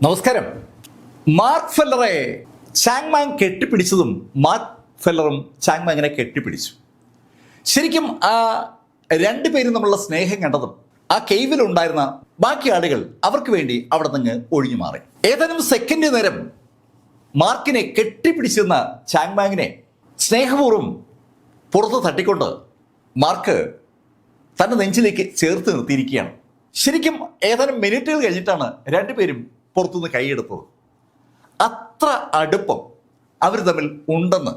നമസ്കാരം. Mark ഫെല്ലറെ ചാങ്മാങ് കെട്ടിപ്പിടിച്ചതും mark ഫെല്ലറും ചാങ്മാങ്ങിനെ കെട്ടിപ്പിടിച്ചു. ശരിക്കും ആ രണ്ടുപേരും തമ്മിലുള്ള സ്നേഹം കണ്ടതും ആ കേവിലുണ്ടായിരുന്ന ബാക്കി ആളുകൾ അവർക്ക് വേണ്ടി അവിടെ നിന്ന് ഒഴിഞ്ഞു മാറി. ഏതാനും സെക്കൻഡ് നേരം മാർക്കിനെ കെട്ടിപ്പിടിച്ചിരുന്ന ചാങ്മാങ്ങിനെ സ്നേഹപൂർവ്വം പുറത്ത് തട്ടിക്കൊണ്ട് മാർക്ക് തൻ്റെ നെഞ്ചിലേക്ക് ചേർത്ത് നിർത്തിയിരിക്കുകയാണ്. ശരിക്കും ഏതാനും മിനിറ്റുകൾ കഴിഞ്ഞിട്ടാണ് രണ്ടുപേരും പുറത്തുനിന്ന് കൈയെടുത്തത്. അത്ര അടുപ്പം അവർ തമ്മിൽ ഉണ്ടെന്ന്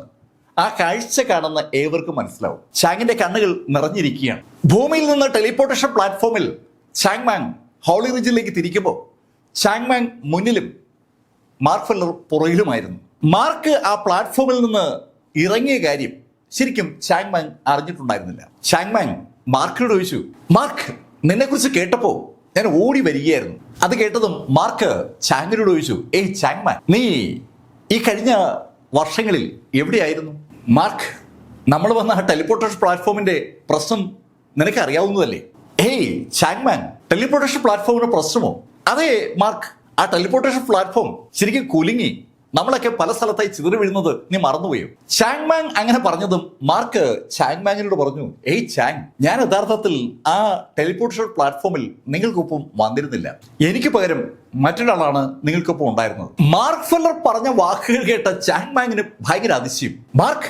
ആ കാഴ്ച കാണുന്ന ഏവർക്കും മനസ്സിലാവും. ചാങ്ങിന്റെ കണ്ണുകൾ നിറഞ്ഞിരിക്കുകയാണ്. ഭൂമിയിൽ നിന്ന് ടെലിപ്പോർട്ടേഷൻ പ്ലാറ്റ്ഫോമിൽ ചാങ്മാങ് ഹോളി റിജിലേക്ക് തിരിക്കുമ്പോൾ ചാങ്മാങ് മുന്നിലും മാർക്ക് ഫെല്ലർ പുറകിലുമായിരുന്നു. മാർക്ക് ആ പ്ലാറ്റ്ഫോമിൽ നിന്ന് ഇറങ്ങിയ കാര്യം ശരിക്കും ചാങ്മാങ് അറിഞ്ഞിട്ടുണ്ടായിരുന്നില്ല. ചാങ്മാങ് മാർക്കിനോട് ചോദിച്ചു, മാർക്ക്, നിന്നെക്കുറിച്ച് കേട്ടപ്പോ ഞാൻ ഓടി വരികയായിരുന്നു. അത് കേട്ടതും മാർക്ക് ചാങ്ങിനോട് ചോദിച്ചു, ഏയ് ചാങ്മാൻ, നീ ഈ കഴിഞ്ഞ വർഷങ്ങളിൽ എവിടെയായിരുന്നു? മാർക്ക്, നമ്മൾ വന്ന ആ ടെലിപ്പോർട്ടേഷൻ പ്ലാറ്റ്ഫോമിന്റെ പ്രശ്നം നിനക്ക് അറിയാവുന്നതല്ലേ? ഏയ് ചാങ്മാൻ, ടെലിപ്പോർട്ടേഷൻ പ്ലാറ്റ്ഫോമിന്റെ പ്രശ്നമോ? അതെ മാർക്ക്, ആ ടെലിപ്പോർട്ടേഷൻ പ്ലാറ്റ്ഫോം ശരിക്കും കുലുങ്ങി നമ്മളൊക്കെ പല സ്ഥലത്തായി ചിതറി വീഴുന്നത് നീ മറന്നുപോയോ? ചാങ്മാങ് അങ്ങനെ പറഞ്ഞതും മാർക്ക് ചാങ്മാങ്ങിനോട് പറഞ്ഞു, ഏയ് ചാങ്, ഞാൻ യഥാർത്ഥത്തിൽ ആ ടെലിപ്പോർട്ടേഷൻ പ്ലാറ്റ്ഫോമിൽ നിങ്ങൾക്കൊപ്പം വന്നിരുന്നില്ല. എനിക്ക് പകരം മറ്റൊരാളാണ് നിങ്ങൾക്കൊപ്പം ഉണ്ടായിരുന്നത്. മാർക്ക് ഫെല്ലർ പറഞ്ഞ വാക്കുകൾ കേട്ട ചാങ്മാങ്ങിന് ഭയങ്കര അതിശയം. മാർക്ക്,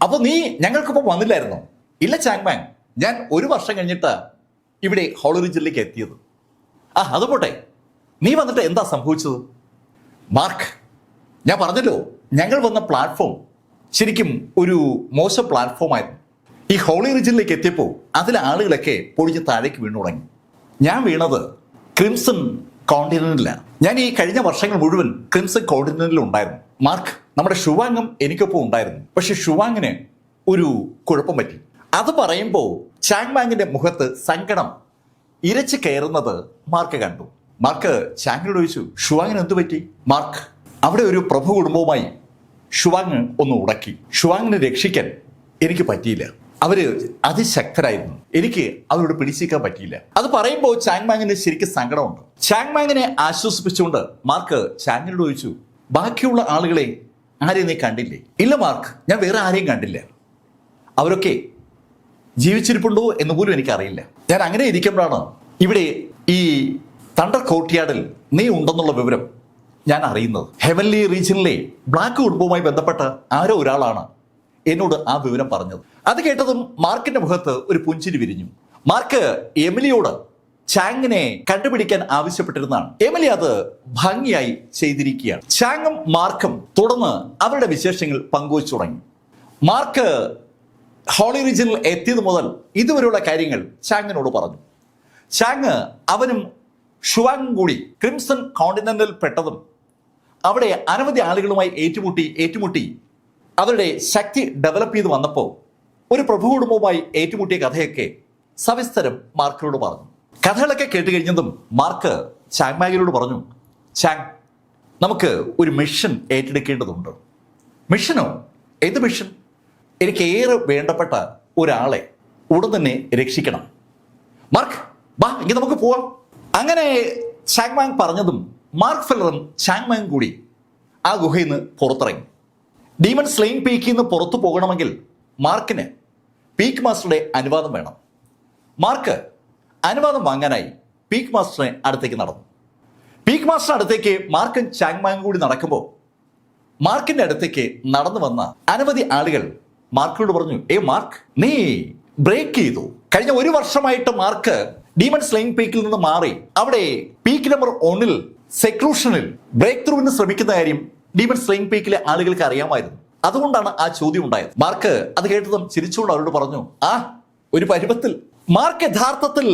അപ്പൊ നീ ഞങ്ങൾക്കൊപ്പം വന്നില്ലായിരുന്നോ? ഇല്ല ചാങ്മാങ്, ഞാൻ 1 വർഷം കഴിഞ്ഞിട്ട് ഇവിടെ ഹോളി റിജിലേക്ക് എത്തിയത്. അത് പോട്ടെ, നീ വന്നിട്ട് എന്താ സംഭവിച്ചത്? മാർക്ക്, ഞാൻ പറഞ്ഞല്ലോ, ഞങ്ങൾ വന്ന പ്ലാറ്റ്ഫോം ശരിക്കും ഒരു മോശം പ്ലാറ്റ്ഫോം ആയിരുന്നു. ഈ ഹോളി റിജിലേക്ക് എത്തിയപ്പോൾ അതിലെ ആളുകളൊക്കെ പൊടിഞ്ഞ് താഴേക്ക് വീണു തുടങ്ങി. ഞാൻ വീണത് ക്രിംസൺ കോണ്ടിനെന്റിലാണ്. ഞാൻ ഈ കഴിഞ്ഞ വർഷങ്ങൾ മുഴുവൻ ക്രിംസൺ കോണ്ടിനെന്റിൽ ഉണ്ടായിരുന്നു. മാർക്ക്, നമ്മുടെ ഷുവാങ്ങും എനിക്കൊപ്പം ഉണ്ടായിരുന്നു. പക്ഷെ ഷുവാങ്ങിന് ഒരു കുഴപ്പം പറ്റി. അത് പറയുമ്പോൾ ചാങ്മാങ്ങിന്റെ മുഖത്ത് സങ്കടം ഇരച്ച് കയറുന്നത് മാർക്ക് കണ്ടു. മാർക്ക് ചാങ്ങിനോട് ചോദിച്ചു, ഷുവാങ്ങിന് എന്തു പറ്റി? മാർക്ക്, അവിടെ ഒരു പ്രഭു കുടുംബവുമായി ഷുവാങ് ഒന്ന് ഉടക്കി. ഷുവാങ്ങിനെ രക്ഷിക്കാൻ എനിക്ക് പറ്റിയില്ല. അവര് അതിശക്തരായിരുന്നു. എനിക്ക് അവരോട് പിടിച്ചിരിക്കാൻ പറ്റിയില്ല. അത് പറയുമ്പോൾ ചാങ്മാങ്ങിന് ശരിക്കും സങ്കടമുണ്ട്. ചാങ്മാങ്ങിനെ ആശ്വസിപ്പിച്ചുകൊണ്ട് മാർക്ക് ചാങ്ങിനോട് ചോദിച്ചു, ബാക്കിയുള്ള ആളുകളെ ആരെയും നീ കണ്ടില്ലേ? ഇല്ല മാർക്ക്, ഞാൻ വേറെ ആരെയും കണ്ടില്ല. അവരൊക്കെ ജീവിച്ചിരിപ്പുണ്ടോ എന്ന് പോലും എനിക്കറിയില്ല. ഞാൻ അങ്ങനെ ഇരിക്കുമ്പോഴാണ് ഇവിടെ ഈ തണ്ടർ കോർട്ട്യാർഡിൽ നീ ഉണ്ടെന്നുള്ള വിവരം ഞാൻ അറിയുന്നത്. ഹെവൻലി റീജിയനിലെ ബ്ലാക്ക് കുടുംബവുമായി ബന്ധപ്പെട്ട ആരോ ഒരാളാണ് എന്നോട് ആ വിവരം പറഞ്ഞത്. അത് കേട്ടതും മാർക്കിന്റെ മുഖത്ത് ഒരു പുഞ്ചിരി വിരിഞ്ഞു. മാർക്ക് എമിലിയോട് ചാങ്ങിനെ കണ്ടുപിടിക്കാൻ ആവശ്യപ്പെട്ടിരുന്നതാണ്. എമിലി അത് ഭംഗിയായി ചെയ്തിരിക്കുകയാണ്. ചാങ്ങും മാർക്കും തുടർന്ന് അവരുടെ വിശേഷങ്ങൾ പങ്കുവച്ചു തുടങ്ങി. മാർക്ക് ഹോളി റീജിയനിൽ എത്തിയത് മുതൽ ഇതുവരെയുള്ള കാര്യങ്ങൾ ചാങ്ങിനോട് പറഞ്ഞു. ചാങ് അവനും ഷുവാങ്ങും കൂടി ക്രിംസൺ കോണ്ടിനെന്റിൽ പെട്ടതും അവിടെ അനവധി ആളുകളുമായി ഏറ്റുമുട്ടി അവരുടെ ശക്തി ഡെവലപ്പ് ചെയ്ത് വന്നപ്പോൾ ഒരു പ്രഭു കുടുംബവുമായി ഏറ്റുമുട്ടിയ കഥയൊക്കെ സവിസ്തരം മാർക്കിനോട് പറഞ്ഞു. കഥകളൊക്കെ കേട്ട് കഴിഞ്ഞതും മാർക്ക് ചാങ്മാങ്ങിനോട് പറഞ്ഞു, ചാങ്, നമുക്ക് ഒരു മിഷൻ ഏറ്റെടുക്കേണ്ടതുണ്ട്. മിഷനോ? ഏത് മിഷൻ? എനിക്ക് ഏറെ വേണ്ടപ്പെട്ട ഒരാളെ ഉടൻ തന്നെ രക്ഷിക്കണം. മാർക്ക്, വാ, എങ്കിൽ നമുക്ക് പോവാം. അങ്ങനെ ചാങ്മാങ് പറഞ്ഞതും മാർക്ക് ഫെല്ലറും ചാങ്മാങ് കൂടി ആ ഗുഹയിൽ നിന്ന് പുറത്തിറങ്ങി. ഡീമൺ സ്ലെയിങ് പീക്കിൽ നിന്ന് പുറത്തു പോകണമെങ്കിൽ മാർക്കിന് പീക്ക് മാസ്റ്ററുടെ അനുവാദം വേണം. മാർക്ക് അനുവാദം വാങ്ങാനായി പീക്ക് മാസ്റ്ററിനെ അടുത്തേക്ക് നടന്നു. പീക്ക് മാസ്റ്റർ അടുത്തേക്ക് മാർക്കും ചാങ്മാങ് കൂടി നടക്കുമ്പോൾ മാർക്കിന്റെ അടുത്തേക്ക് നടന്നു വന്ന അനവധി ആളുകൾ മാർക്കിനോട് പറഞ്ഞു, മാർക്ക്, നീ ബ്രേക്ക് ചെയ്തു. കഴിഞ്ഞ 1 വർഷമായിട്ട് മാർക്ക് ഡീമൺ സ്ലെയിങ് പീക്കിൽ നിന്ന് മാറി അവിടെ പീക്ക് നമ്പർ 1 സെക്ലൂഷനിൽ ബ്രേക്ക് ത്രൂവിന് ശ്രമിക്കുന്ന കാര്യം ഡീമൺ സ്ലെയിങ് പീക്കിലെ ആളുകൾക്ക് അറിയാമായിരുന്നു. അതുകൊണ്ടാണ് ആ ചോദ്യം ഉണ്ടായത്. മാർക്ക് അത് കേട്ടതും ചിരിച്ചുകൊണ്ട് അവരോട് പറഞ്ഞു, ഒരു പരുവത്തിൽ. മാർക്ക് യഥാർത്ഥത്തിൽ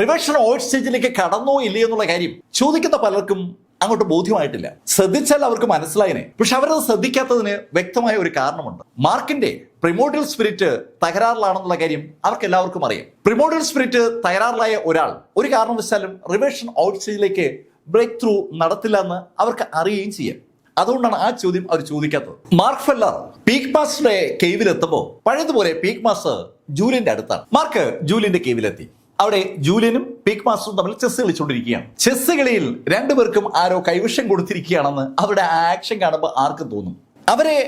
റിവേഴ്ഷൻ ഓയിഡ് സ്റ്റേജിലേക്ക് കടന്നോ ഇല്ലയോ എന്നുള്ള കാര്യം ചോദിക്കുന്ന പലർക്കും അങ്ങോട്ട് ബോധ്യമായിട്ടില്ല. ശ്രദ്ധിച്ചാൽ അവർക്ക് മനസ്സിലായനെ. പക്ഷെ അവരത് ശ്രദ്ധിക്കാത്തതിന് വ്യക്തമായ ഒരു കാരണമുണ്ട്. മാർക്കിന്റെ പ്രിമോഡിയൽ സ്പിരിറ്റ് തകരാറിലാണെന്നുള്ള കാര്യം അവർക്ക് എല്ലാവർക്കും അറിയാം. പ്രിമോഡിയൽ സ്പിരിറ്റ് തകരാറിലായ ഒരാൾ ഒരു കാരണവശാലും റിവേഴ്ഷൻ ഓയിഡ് സ്റ്റേജിലേക്ക് ബ്രേക്ക് ത്രൂ നടത്തില്ല എന്ന് അവർക്ക് അറിയുകയും ചെയ്യാം. അതുകൊണ്ടാണ് ആ ചോദ്യം അവർ ചോദിക്കാത്തത്. മാർക്ക് ഫെല്ലർ പീക്ക് മാസ്റ്ററുടെ കേവിലെത്തുമ്പോൾ പഴയതുപോലെ പീക്ക് മാസ്റ്റർ ജൂലിയന്റെ അടുത്താണ്. മാർക്ക് ജൂലിയന്റെ കേവിലെത്തി. അവിടെ ജൂലിയനും പീക്ക് മാസ്റ്ററും തമ്മിൽ ചെസ് കളിച്ചുകൊണ്ടിരിക്കുകയാണ്. ചെസ് കളിയിൽ രണ്ടുപേർക്കും ആരോ കൈവശം കൊടുത്തിരിക്കുകയാണെന്ന് അവരുടെ ആക്ഷൻ കാണുമ്പോൾ ആർക്കും തോന്നും. അവരെ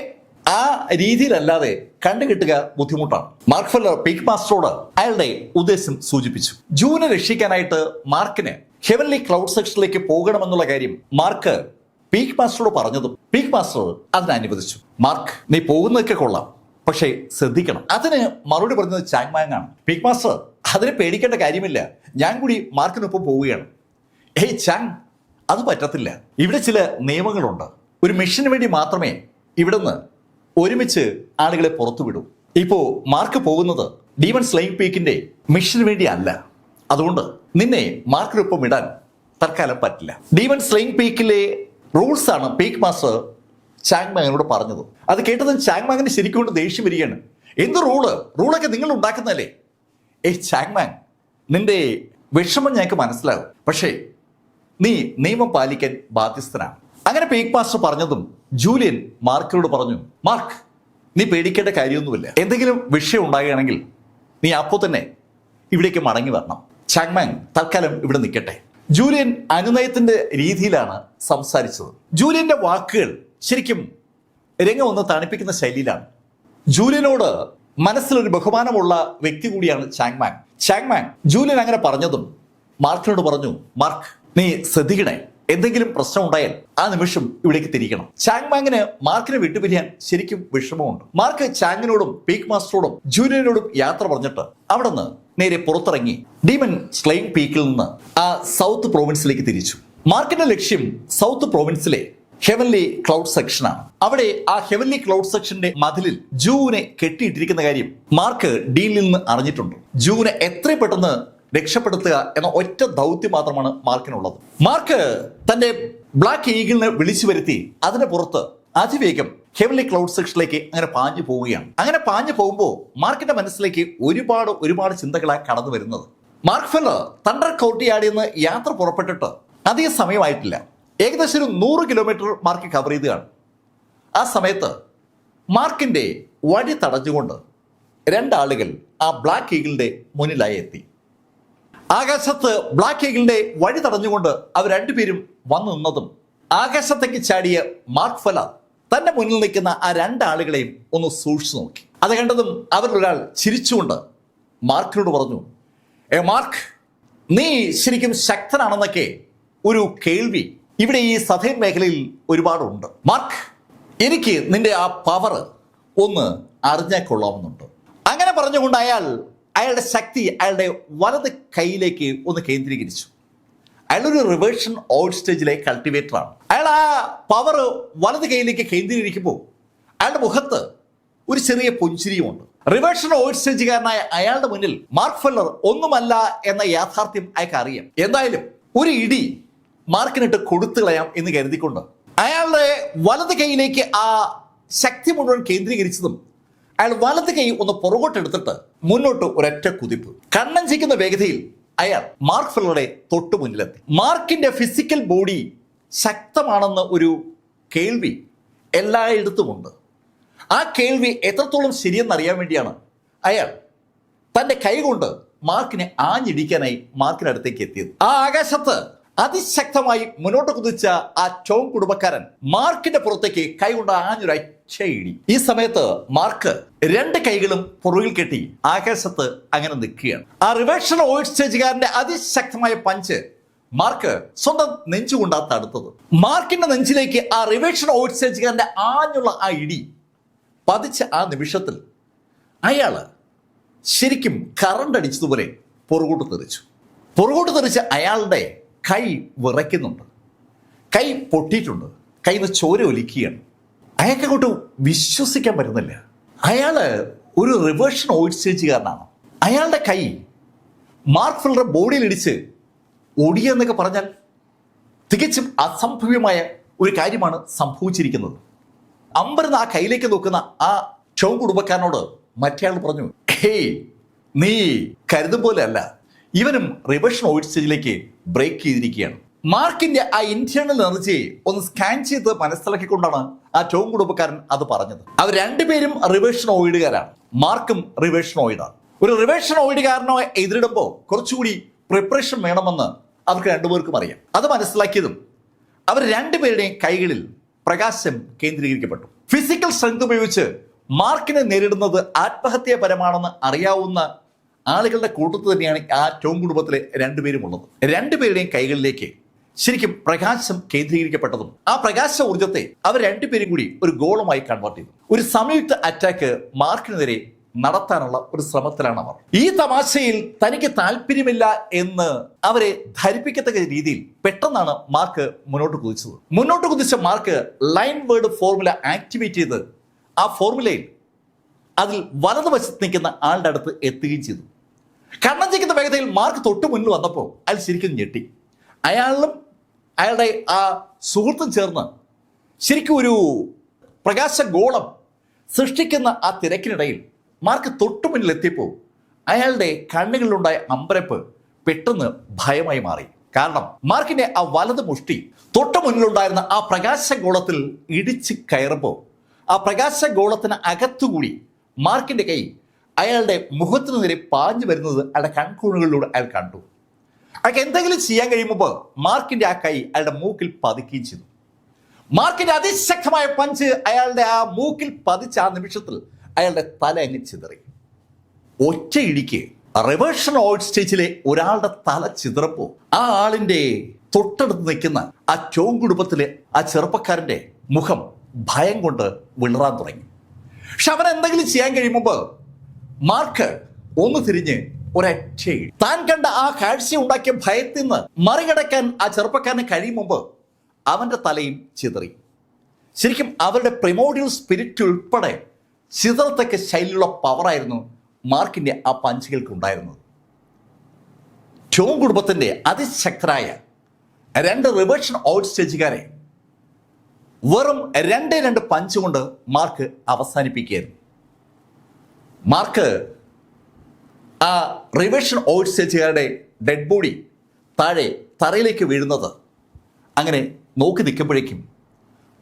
ആ രീതിയിലല്ലാതെ കണ്ടുകിട്ടുക ബുദ്ധിമുട്ടാണ്. മാർക്ക് ഫെല്ലർ പീക്ക് മാസ്റ്ററോട് അയാളുടെ ഉദ്ദേശം സൂചിപ്പിച്ചു. ജൂനെ രക്ഷിക്കാനായിട്ട് മാർക്കിന് ഹെവൻലി ക്ലൗഡ് സെക്ഷനിലേക്ക് പോകണമെന്നുള്ള കാര്യം മാർക്ക് പീക്ക് മാസ്റ്ററോട് പറഞ്ഞതും പീക്ക് മാസ്റ്റർ അതിനെ അനുവദിച്ചു. മാർക്ക്, നീ പോകുന്നതൊക്കെ കൊള്ളാം, പക്ഷേ ശ്രദ്ധിക്കണം. അതിന് മറുപടി പറഞ്ഞത് ചാങ് മാങ് ആണ്. പീക്ക് മാസ്റ്റർ, അതിനെ പേടിക്കേണ്ട കാര്യമില്ല, ഞാൻ കൂടി മാർക്കിനൊപ്പം പോവുകയാണ്. ഏയ് ചാങ്, അത് പറ്റത്തില്ല. ഇവിടെ ചില നിയമങ്ങളുണ്ട്. ഒരു മിഷന് വേണ്ടി മാത്രമേ ഇവിടുന്ന് ഒരുമിച്ച് ആളുകളെ പുറത്തുവിടൂ. ഇപ്പോ മാർക്ക് പോകുന്നത് ഡീമൺ സ്ലെയിങ് പീക്കിന്റെ മിഷന് വേണ്ടി അല്ല. അതുകൊണ്ട് നിന്നെ മാർക്കിനൊപ്പം ഇടാൻ തൽക്കാലം പറ്റില്ല. ഡീമൺ സ്ലെയിങ് പീക്കിലെ റൂൾസ് ആണ് പീക്ക് മാസ്റ്റർ ചാങ് മാങ്ങിനോട് പറഞ്ഞത്. അത് കേട്ടതും ചാങ് മാങ്ങിന് ശരിക്കും കൊണ്ട് ദേഷ്യം വരികയാണ്. എന്ത് റൂളൊക്കെ നിങ്ങൾ ഉണ്ടാക്കുന്നതല്ലേ? ഏയ് ചാങ് മാങ്, നിന്റെ വിഷമം ഞങ്ങൾക്ക് മനസ്സിലാകും, പക്ഷേ നീ നിയമം പാലിക്കാൻ ബാധ്യസ്ഥനാണ്. അങ്ങനെ പീക്ക് മാസ്റ്റർ പറഞ്ഞതും ജൂലിയൻ മാർക്കിനോട് പറഞ്ഞു, മാർക്ക്, നീ പേടിക്കേണ്ട കാര്യമൊന്നുമില്ല. എന്തെങ്കിലും വിഷയം ഉണ്ടാകുകയാണെങ്കിൽ നീ അപ്പോൾ തന്നെ ഇവിടേക്ക് മടങ്ങി വരണം. ചാങ് മാങ് തൽക്കാലം ഇവിടെ നിൽക്കട്ടെ. ജൂലിയൻ അനുനയത്തിന്റെ രീതിയിലാണ് സംസാരിച്ചത്. ജൂലിയന്റെ വാക്കുകൾ ശരിക്കും രംഗം ഒന്ന് തണുപ്പിക്കുന്ന ശൈലിയിലാണ്. ജൂലിയനോട് മനസ്സിലൊരു ബഹുമാനമുള്ള വ്യക്തി കൂടിയാണ് Chang Maang. Chang Maang Julian അങ്ങനെ പറഞ്ഞതും മാർക്കിനോട് പറഞ്ഞു, മാർക്ക്, നീ ശ്രദ്ധിക്കണേ, എന്തെങ്കിലും പ്രശ്നം ഉണ്ടായാൽ ആ നിമിഷം ഇവിടേക്ക് തിരിക്കണം. ചാങ് മാങ്ങിന് മാർക്കിനെ വിട്ടുപിരിയാൻ ശരിക്കും വിഷമമുണ്ട്. മാർക്ക് ചാങ്ങിനോടും പീക്ക് മാസ്റ്ററോടും ജൂലിയനോടും യാത്ര പറഞ്ഞിട്ട് അവിടെ നിന്ന് നേരെ പുറത്തിറങ്ങി ഡീമൺ സ്ലെയിങ് പീക്കിൽ നിന്ന് ആ സൗത്ത് പ്രോവിൻസിലേക്ക് തിരിച്ചു. മാർക്കിന്റെ ലക്ഷ്യം സൗത്ത് പ്രോവിൻസിലെ ഹെവൻലി ക്ലൗഡ് സെക്ഷനാണ്. അവിടെ ആ ഹെവൻലി ക്ലൗഡ് സെക്ഷന്റെ മതിലിൽ ജൂനെ കെട്ടിയിട്ടിരിക്കുന്ന കാര്യം മാർക്ക് ഡീനിൽ നിന്ന് അറിഞ്ഞിട്ടുണ്ട്. ജൂനെ എത്രയും പെട്ടെന്ന് രക്ഷപ്പെടുത്തുക എന്ന ഒറ്റ ദൗത്യം മാത്രമാണ് മാർക്കിനുള്ളത്. മാർക്ക് തന്റെ ബ്ലാക്ക് ഈഗിളിനെ വിളിച്ചു വരുത്തി അതിന് പുറത്ത് അതിവേഗം ഹെവൻലി ക്ലൗഡ് സെക്ഷനിലേക്ക് അങ്ങനെ പാഞ്ഞു പോവുകയാണ്. അങ്ങനെ പാഞ്ഞു പോകുമ്പോൾ മാർക്കിന്റെ മനസ്സിലേക്ക് ഒരുപാട് ചിന്തകളാണ് കടന്നു വരുന്നത്. മാർക്ക് ഫെല്ലർ തണ്ടർ കോർട്ട്യാർഡിൽ നിന്ന് യാത്ര പുറപ്പെട്ടിട്ട് അധികം സമയമായിട്ടില്ല. ഏകദേശം ഒരു 100 കിലോമീറ്റർ മാർക്ക് കവർ ചെയ്തുകയാണ്. ആ സമയത്ത് മാർക്കിന്റെ വഴി തടഞ്ഞുകൊണ്ട് രണ്ടാളുകൾ ആ ബ്ലാക്ക് ഈഗിളിന്റെ മുന്നിലായി എത്തി. ആകാശത്ത് ബ്ലാക്ക് ഈഗിളിന്റെ വഴി തടഞ്ഞുകൊണ്ട് അവർ രണ്ടുപേരും വന്നു നിന്നതും ആകാശത്തേക്ക് ചാടിയ മാർക്ക് ഫെല്ലർ തന്റെ മുന്നിൽ നിൽക്കുന്ന ആ രണ്ടാളുകളെയും ഒന്ന് സൂക്ഷിച്ചു നോക്കി. അത് കണ്ടതും അവരിലൊരാൾ ചിരിച്ചുകൊണ്ട് മാർക്കിനോട് പറഞ്ഞു, മാർക്ക്, നീ ശരിക്കും ശക്തനാണെന്നൊക്കെ ഒരു കേൾവി ഇവിടെ ഈ സദേൺ മേഖലയിൽ ഒരുപാടുണ്ട്. മാർക്ക്, എനിക്ക് നിന്റെ ആ പവർ ഒന്ന് അറിഞ്ഞാൽ കൊള്ളാമെന്നുണ്ട്. അങ്ങനെ പറഞ്ഞുകൊണ്ട് അയാളുടെ ശക്തി അയാളുടെ വലത് കൈയിലേക്ക് ഒന്ന് കേന്ദ്രീകരിച്ചു. അയാളൊരു റിവേർഷൻ ഓൾഡ് സ്റ്റേജിലെ കൾട്ടിവേറ്ററാണ്. അയാൾ ആ പവർ വലത് കൈയിലേക്ക് കേന്ദ്രീകരിക്കുമ്പോൾ അയാളുടെ മുഖത്ത് ഒരു ചെറിയ പുഞ്ചിരിയുമുണ്ട്. റിവേർഷൻ ഓൾഡ് സ്റ്റേജുകാരനായ അയാളുടെ മുന്നിൽ മാർക്ക് ഫെല്ലർ ഒന്നുമല്ല എന്ന യാഥാർത്ഥ്യം അയാൾക്ക് അറിയാം. എന്തായാലും ഒരു ഇടി മാർക്കിനിട്ട് കൊടുത്തു കളയാം എന്ന് കരുതിക്കൊണ്ട് അയാളുടെ വലത് കൈയിലേക്ക് ആ ശക്തി മുഴുവൻ കേന്ദ്രീകരിച്ചതും അയാൾ വലത് കൈ ഒന്ന് പുറകോട്ടെടുത്തിട്ട് മുന്നോട്ട് ഒരൊറ്റ കുതിപ്പ്. കണ്ണഞ്ചിക്കുന്ന വേഗതയിൽ അയാൾ മാർക്ക് ഫെല്ലറുടെ തൊട്ടു മുന്നിലെത്തി. മാർക്കിന്റെ ഫിസിക്കൽ ബോഡി ശക്തമാണെന്ന് ഒരു കേൾവി എല്ലായിടത്തുമുണ്ട്. ആ കേൾവി എത്രത്തോളം ശരിയെന്നറിയാൻ വേണ്ടിയാണ് അയാൾ തന്റെ കൈ കൊണ്ട് മാർക്കിനെ ആഞ്ഞിടിക്കാനായി മാർക്കിനടുത്തേക്ക് എത്തിയത്. ആ ആകാശത്ത് അതിശക്തമായി മുന്നോട്ട് കുതിച്ച ആ ചോങ് കുടുംബക്കാരൻ മാർക്കിന്റെ പുറത്തേക്ക് കൈ കൊണ്ട് ആഞ്ഞൊരച്ചയിടി. ഈ സമയത്ത് മാർക്ക് രണ്ട് കൈകളും പുറകിൽ കെട്ടി ആകാശത്ത് അങ്ങനെ നിൽക്കുകയാണ്. ആ റിവേർഷൻ ഓൾഡ് സ്റ്റേജുകാരന്റെ അതിശക്തമായ പഞ്ച് മാർക്ക് സ്വന്തം നെഞ്ചുകൊണ്ടാ തടുത്തത്. മാർക്കിന്റെ നെഞ്ചിലേക്ക് ആ റിവേർഷൻ ഓൾഡ് സ്റ്റേജുകാരന്റെ ആഞ്ഞുള്ള ആ ഇടി പതിച്ച ആ നിമിഷത്തിൽ അയാള് ശരിക്കും കറണ്ട് അടിച്ചതുപോലെ പുറകോട്ട് തെറിച്ച് അയാളുടെ കൈ വിറയ്ക്കുന്നുണ്ട്, കൈ പൊട്ടിയിട്ടുണ്ട്, കൈ നിന്ന് ചോര ഒലിക്കുകയാണ്. അയാൾക്ക് അങ്ങോട്ട് വിശ്വസിക്കാൻ പറ്റുന്നില്ല. അയാള് ഒരു റിവേർഷൻ ഓൾഡ് സ്റ്റേജുകാരനാണ്. അയാളുടെ കൈ മാർക്ക് ഫെല്ലറുടെ ബോഡിയിൽ ഇടിച്ച് ഒടിയെന്നൊക്കെ പറഞ്ഞാൽ തികച്ചും അസംഭവ്യമായ ഒരു കാര്യമാണ് സംഭവിച്ചിരിക്കുന്നത്. അമ്പരന്ന് ആ കയ്യിലേക്ക് നോക്കുന്ന ആ ചോങ് കുടുംബക്കാരനോട് മറ്റേയാൾ പറഞ്ഞു, ഹേയ്, നീ കരുതും പോലെ അല്ല, ഇവനും റിവേർഷൻ ഓൾഡ് സ്റ്റേജിലേക്ക് ബ്രേക്ക് ചെയ്തിരിക്കുകയാണ്. മാർക്കിന്റെ ആ ഇന്റേണൽ എനർജി ഒന്ന് സ്കാൻ ചെയ്ത് മനസ്സിലാക്കിക്കൊണ്ടാണ് ആ ചോങ് കുടുംബക്കാരൻ അത് പറഞ്ഞത്. അവർ രണ്ടുപേരും റിവേർഷൻ ഓയിഡുകാരാണ്. മാർക്കും റിവേർഷൻ ഓയിഡാണ്. ഒരു റിവേഷൻ ഓയിഡുകാരനോ എതിരിടുമ്പോൾ കുറച്ചുകൂടി പ്രിപ്പറേഷൻ വേണമെന്ന് അവർക്ക് രണ്ടുപേർക്കും അറിയാം. അത് മനസ്സിലാക്കിയതും അവർ രണ്ടുപേരുടെയും കൈകളിൽ പ്രകാശം കേന്ദ്രീകരിക്കപ്പെട്ടു. ഫിസിക്കൽ സ്ട്രെങ്ത് ഉപയോഗിച്ച് മാർക്കിനെ നേരിടുന്നത് ആത്മഹത്യാപരമാണെന്ന് അറിയാവുന്ന ആളുകളുടെ കൂട്ടത്തിൽ തന്നെയാണ് ആ ടോം കുടുംബത്തിലെ രണ്ടുപേരും ഉള്ളത്. രണ്ടുപേരുടെയും കൈകളിലേക്ക് ശരിക്കും പ്രകാശം കേന്ദ്രീകരിക്കപ്പെട്ടതും ആ പ്രകാശ ഊർജത്തെ അവർ രണ്ടുപേരും കൂടി ഒരു ഗോളമായി കൺവേർട്ട് ചെയ്തു. ഒരു സംയുക്ത അറ്റാക്ക് മാർക്കിനെതിരെ നടത്താനുള്ള ഒരു ശ്രമത്തിലാണ് അവർ. ഈ തമാശയിൽ തനിക്ക് താല്പര്യമില്ല എന്ന് അവരെ ധരിപ്പിക്കത്തക്ക രീതിയിൽ പെട്ടെന്നാണ് മാർക്ക് മുന്നോട്ട് കുതിച്ച Mark line word formula activate ചെയ്ത് ആ ഫോർമുലയിൽ അതിൽ വലതുവശത്ത് നിൽക്കുന്ന ആളുടെ അടുത്ത് എത്തുകയും ചെയ്തു. കണ്ണം ചെക്കുന്ന വേഗതയിൽ മാർക്ക് തൊട്ട് മുന്നിൽ വന്നപ്പോൾ അയാൾ ശരിക്കും ഞെട്ടി. അയാളും അയാളുടെ ആ സുഹൃത്തും ചേർന്ന് ശരിക്കും ഒരു പ്രകാശഗോളം സൃഷ്ടിക്കുന്ന ആ തിരക്കിനിടയിൽ മാർക്ക് തൊട്ടു മുന്നിലെത്തിയപ്പോൾ അയാളുടെ കണ്ണുകളിലുണ്ടായ അമ്പരപ്പ് പെട്ടെന്ന് ഭയമായി മാറി. കാരണം മാർക്കിന്റെ ആ വലത് മുഷ്ടി തൊട്ടു മുന്നിലുണ്ടായിരുന്ന ആ പ്രകാശഗോളത്തിൽ ഇടിച്ച് കയറുമ്പോൾ ആ പ്രകാശഗോളത്തിന് അകത്തുകൂടി മാർക്കിന്റെ കൈ അയാളുടെ മുഖത്തിനു നേരെ പാഞ്ഞു വരുന്നത് അയാളുടെ കൺകോണുകളിലൂടെ അയാൾ കണ്ടു. അയാൾക്ക് എന്തെങ്കിലും ചെയ്യാൻ കഴിയുമ്പോൾ മാർക്കിന്റെ ആ കൈ അയാളുടെ മൂക്കിൽ പതിക്കുകയും ചെയ്തു. മാർക്കിന്റെ അതിശക്തമായ പഞ്ച് അയാളുടെ ആ മൂക്കിൽ പതിച്ച ആ നിമിഷത്തിൽ അയാളുടെ തല അങ്ങ് ചിതറി. ഒറ്റ ഇടിക്ക് റിവേഴ്സൽ ഓയിഡ് സ്റ്റേജിലെ ഒരാളുടെ തല ചിതറപ്പോ ആ ആളിന്റെ തൊട്ടടുത്ത് നിൽക്കുന്ന ആ ടോം കുടുംബത്തിലെ ആ ചെറുപ്പക്കാരന്റെ മുഖം ഭയം കൊണ്ട് വിളറാൻ തുടങ്ങി. പക്ഷെ അവൻ എന്തെങ്കിലും ചെയ്യാൻ കഴിയുമ്പോൾ മാർക്ക് ഒന്ന് തിരിഞ്ഞ് ഒരൊറ്റ താൻ കണ്ട ആ കാഴ്ച ഉണ്ടാക്കിയ ഭയത്തിൽ നിന്ന് മറികടക്കാൻ ആ ചെറുപ്പക്കാരന് കഴിയുമ്പോൾ അവന്റെ തലയും ചിതറി. ശരിക്കും അവരുടെ പ്രിമോഡിയൽ സ്പിരിറ്റ് ഉൾപ്പെടെ ചിതറത്തക്ക ശൈലിയുള്ള പവറായിരുന്നു മാർക്കിന്റെ ആ പഞ്ചുകൾക്ക് ഉണ്ടായിരുന്നത്. ടോം കുടുംബത്തിന്റെ അതിശക്തരായ രണ്ട് റിവേഴ്സൽ ഓയിഡ് സ്റ്റേജുകാരെ വെറും രണ്ട് പഞ്ച് കൊണ്ട് മാർക്ക് അവസാനിപ്പിക്കുകയായിരുന്നു. മാർക്ക് ആ റിവേഴ്സൽ ഓയിഡ് സ്റ്റേജുകാരുടെ ഡെഡ് ബോഡി താഴെ തറയിലേക്ക് വീഴുന്നത് അങ്ങനെ നോക്കി നിൽക്കുമ്പോഴേക്കും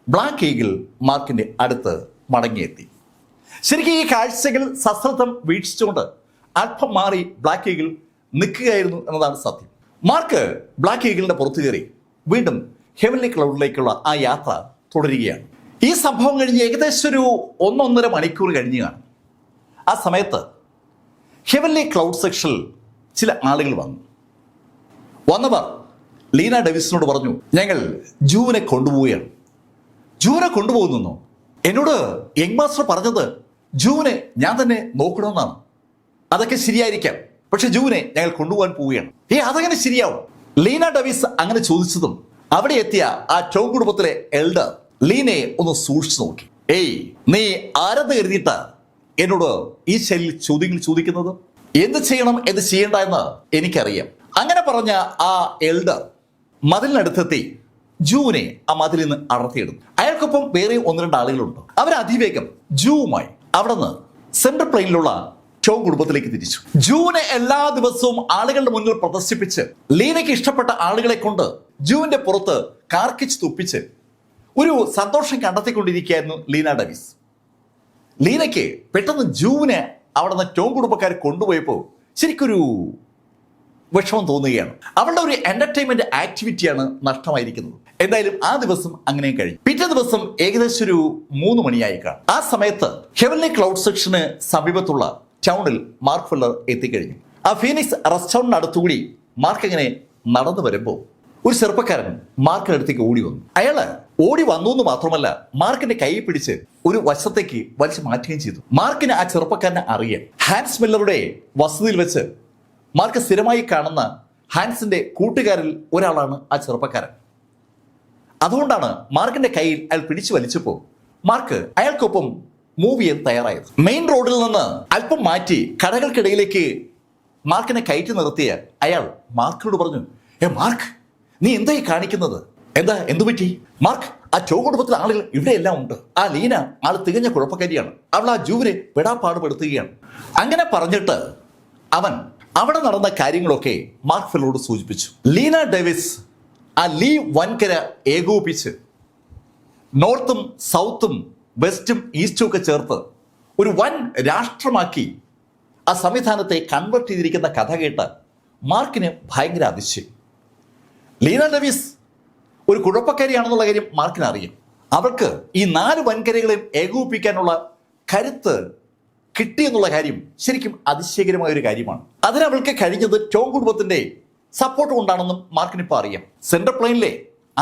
ബ്ലാക്ക് ഈഗിൾ മാർക്കിന്റെ അടുത്ത് മടങ്ങിയെത്തി. ശരിക്കും ഈ കാഴ്ചകൾ സശ്രദ്ധം വീക്ഷിച്ചുകൊണ്ട് അല്പം മാറി ബ്ലാക്ക് ഈഗിൾ നിൽക്കുകയായിരുന്നു എന്നതാണ് സത്യം. മാർക്ക് ബ്ലാക്ക് ഈഗിളിന്റെ പുറത്തു കയറി വീണ്ടും ഹെവൻലി ക്ലൗഡിലേക്കുള്ള ആ യാത്ര തുടരുകയാണ്. ഈ സംഭവം കഴിഞ്ഞ് ഏകദേശം ഒരു 1.5 മണിക്കൂർ കഴിഞ്ഞ് കാണും. ആ സമയത്ത് ഹെവൻലി ക്ലൗഡ് സെക്ഷനിൽ ചില ആളുകൾ വന്നവർ ലീന ഡേവിസിനോട് പറഞ്ഞു, ഞങ്ങൾ ജൂവിനെ കൊണ്ടുപോവുകയാണ്. ജൂവിനെ കൊണ്ടുപോകുന്നു? എന്നോട് യങ് മാസ്റ്റർ പറഞ്ഞത് ജൂവിനെ ഞാൻ തന്നെ നോക്കണമെന്നാണ്. അതൊക്കെ ശരിയായിരിക്കാം, പക്ഷെ ജൂവിനെ ഞങ്ങൾ കൊണ്ടുപോകാൻ പോവുകയാണ്. അതങ്ങനെ ശരിയാവും? ലീന ഡേവിസ് അങ്ങനെ ചോദിച്ചതും അവിടെ എത്തിയ ആ ടോം കുടുംബത്തിലെ എൽഡർ ലീനയെ ഒന്ന് സൂക്ഷിച്ചു നോക്കി. നീ ആരെന്ന് കരുതിയിട്ടാ എന്നോട് ഈ ശൈലിയിൽ ചോദ്യങ്ങൾ ചോദിക്കുന്നത്? എന്ത് ചെയ്യണം എന്ത് ചെയ്യേണ്ട എന്ന് എനിക്കറിയാം. അങ്ങനെ പറഞ്ഞ ആ എൽഡർ മതിലിനടുത്തെത്തി ജൂവിനെ ആ മതിലിൽ നിന്ന് അടർത്തിയിടുന്നു. അയാൾക്കൊപ്പം വേറെ 1-2 ആളുകളുണ്ട്. അവർ അതിവേഗം ജൂവുമായി അവിടെ നിന്ന് സെൻട്രൽ പ്ലെയിനിലുള്ള ടോം കുടുംബത്തിലേക്ക് തിരിച്ചു. ജൂവിനെ എല്ലാ ദിവസവും ആളുകളുടെ മുന്നിൽ പ്രദർശിപ്പിച്ച് ലീനയ്ക്ക് ഇഷ്ടപ്പെട്ട ആളുകളെ കൊണ്ട് ജൂവിന്റെ പുറത്ത് കാർക്കിച്ച് തുപ്പിച്ച് ഒരു സന്തോഷം കണ്ടെത്തിക്കൊണ്ടിരിക്കുകയായിരുന്നു ലീന ഡേവിസ്. ലീനയ്ക്ക് പെട്ടെന്ന് ജൂവിനെ അവിടെ നിന്ന് ടോം കുടുംബക്കാർ കൊണ്ടുപോയപ്പോൾ ശരിക്കൊരു വിഷമം തോന്നുകയാണ്. അവളുടെ ഒരു എന്റർടൈൻമെന്റ് ആക്ടിവിറ്റിയാണ് നഷ്ടമായിരിക്കുന്നത്. എന്തായാലും ആ ദിവസം അങ്ങനെ കഴിഞ്ഞു. പിറ്റേ ദിവസം ഏകദേശം ഒരു 3 മണിയായി കാണും. ആ സമയത്ത് ഹെവൻലി ക്ലൗഡ് സെക്ഷന് സമീപത്തുള്ള ടൗണിൽ മാർക്ക് ഫെല്ലർ എത്തിക്കഴിഞ്ഞു. ആ ഫീനിക്സ് റെസ്റ്റോറന്റിന് അടുത്തുകൂടി മാർക്ക് ഇങ്ങനെ നടന്നു വരുമ്പോൾ ഒരു ചെറുപ്പക്കാരൻ മാർക്കിന്റെ അടുത്തേക്ക് ഓടി വന്നു. അയാള് ഓടി വന്നു എന്ന് മാത്രമല്ല, മാർക്കിന്റെ കൈ പിടിച്ച് ഒരു വശത്തേക്ക് വലിച്ചു മാറ്റുകയും ചെയ്തു. മാർക്കിന് ആ ചെറുപ്പക്കാരനെ അറിയാം. ഹാൻസ് മില്ലറുടെ വസതിയിൽ വെച്ച് മാർക്ക് സ്ഥിരമായി കാണുന്ന ഹാൻസിന്റെ കൂട്ടുകാരിൽ ഒരാളാണ് ആ ചെറുപ്പക്കാരൻ. അതുകൊണ്ടാണ് മാർക്കിന്റെ കയ്യിൽ അയാൾ പിടിച്ചു വലിച്ചപ്പോൾ മാർക്ക് അയാൾക്കൊപ്പം മൂവ് ചെയ്യാൻ തയ്യാറായത്. മെയിൻ റോഡിൽ നിന്ന് അല്പം മാറ്റി കടകൾക്കിടയിലേക്ക് മാർക്കിനെ കയറ്റി നിർത്തിയ അയാൾ മാർക്കിനോട് പറഞ്ഞു, മാർക്ക്, നീ എന്തായി കാണിക്കുന്നത്? എന്തു പറ്റി? മാർക്ക്, ആ ടോം കുടുംബത്തിലെ ആളുകൾ ഇവിടെയെല്ലാം ഉണ്ട്. ആ ലീന ആൾ തികഞ്ഞ കുഴപ്പക്കാരിയാണ്. അവൾ ആ ജൂവിനെ പെടാപ്പാടുപെടുത്തുകയാണ്. അങ്ങനെ പറഞ്ഞിട്ട് അവൻ അവിടെ നടന്ന കാര്യങ്ങളൊക്കെ മാർക്ക് ഫെല്ലറോട് സൂചിപ്പിച്ചു. ലീന ഡേവിസ് ആ ലീ വൻകര ഏകോപിപ്പിച്ച് നോർത്തും സൗത്തും വെസ്റ്റും ഈസ്റ്റും ഒക്കെ ചേർത്ത് ഒരു വൻ രാഷ്ട്രമാക്കി ആ സംവിധാനത്തെ കൺവെർട്ട് ചെയ്തിരിക്കുന്ന കഥ കേട്ട് മാർക്കിന് ഭയങ്കര അതിശയം. ലീന ഡെവിസ് ഒരു കുഴപ്പക്കാരിയാണെന്നുള്ള കാര്യം മാർക്കിന് അറിയാം. അവൾക്ക് ഈ 4 വൻകരകളെയും ഏകോപിപ്പിക്കാനുള്ള കരുത്ത് കിട്ടിയെന്നുള്ള കാര്യം ശരിക്കും അതിശയകരമായ ഒരു കാര്യമാണ്. അതിനവൾക്ക് കഴിഞ്ഞത് ടോം കുടുംബത്തിന്റെ സപ്പോർട്ട് കൊണ്ടാണെന്നും മാർക്കിന് ഇപ്പോൾ അറിയാം. സെൻട്രൽ പ്ലെയിനിലെ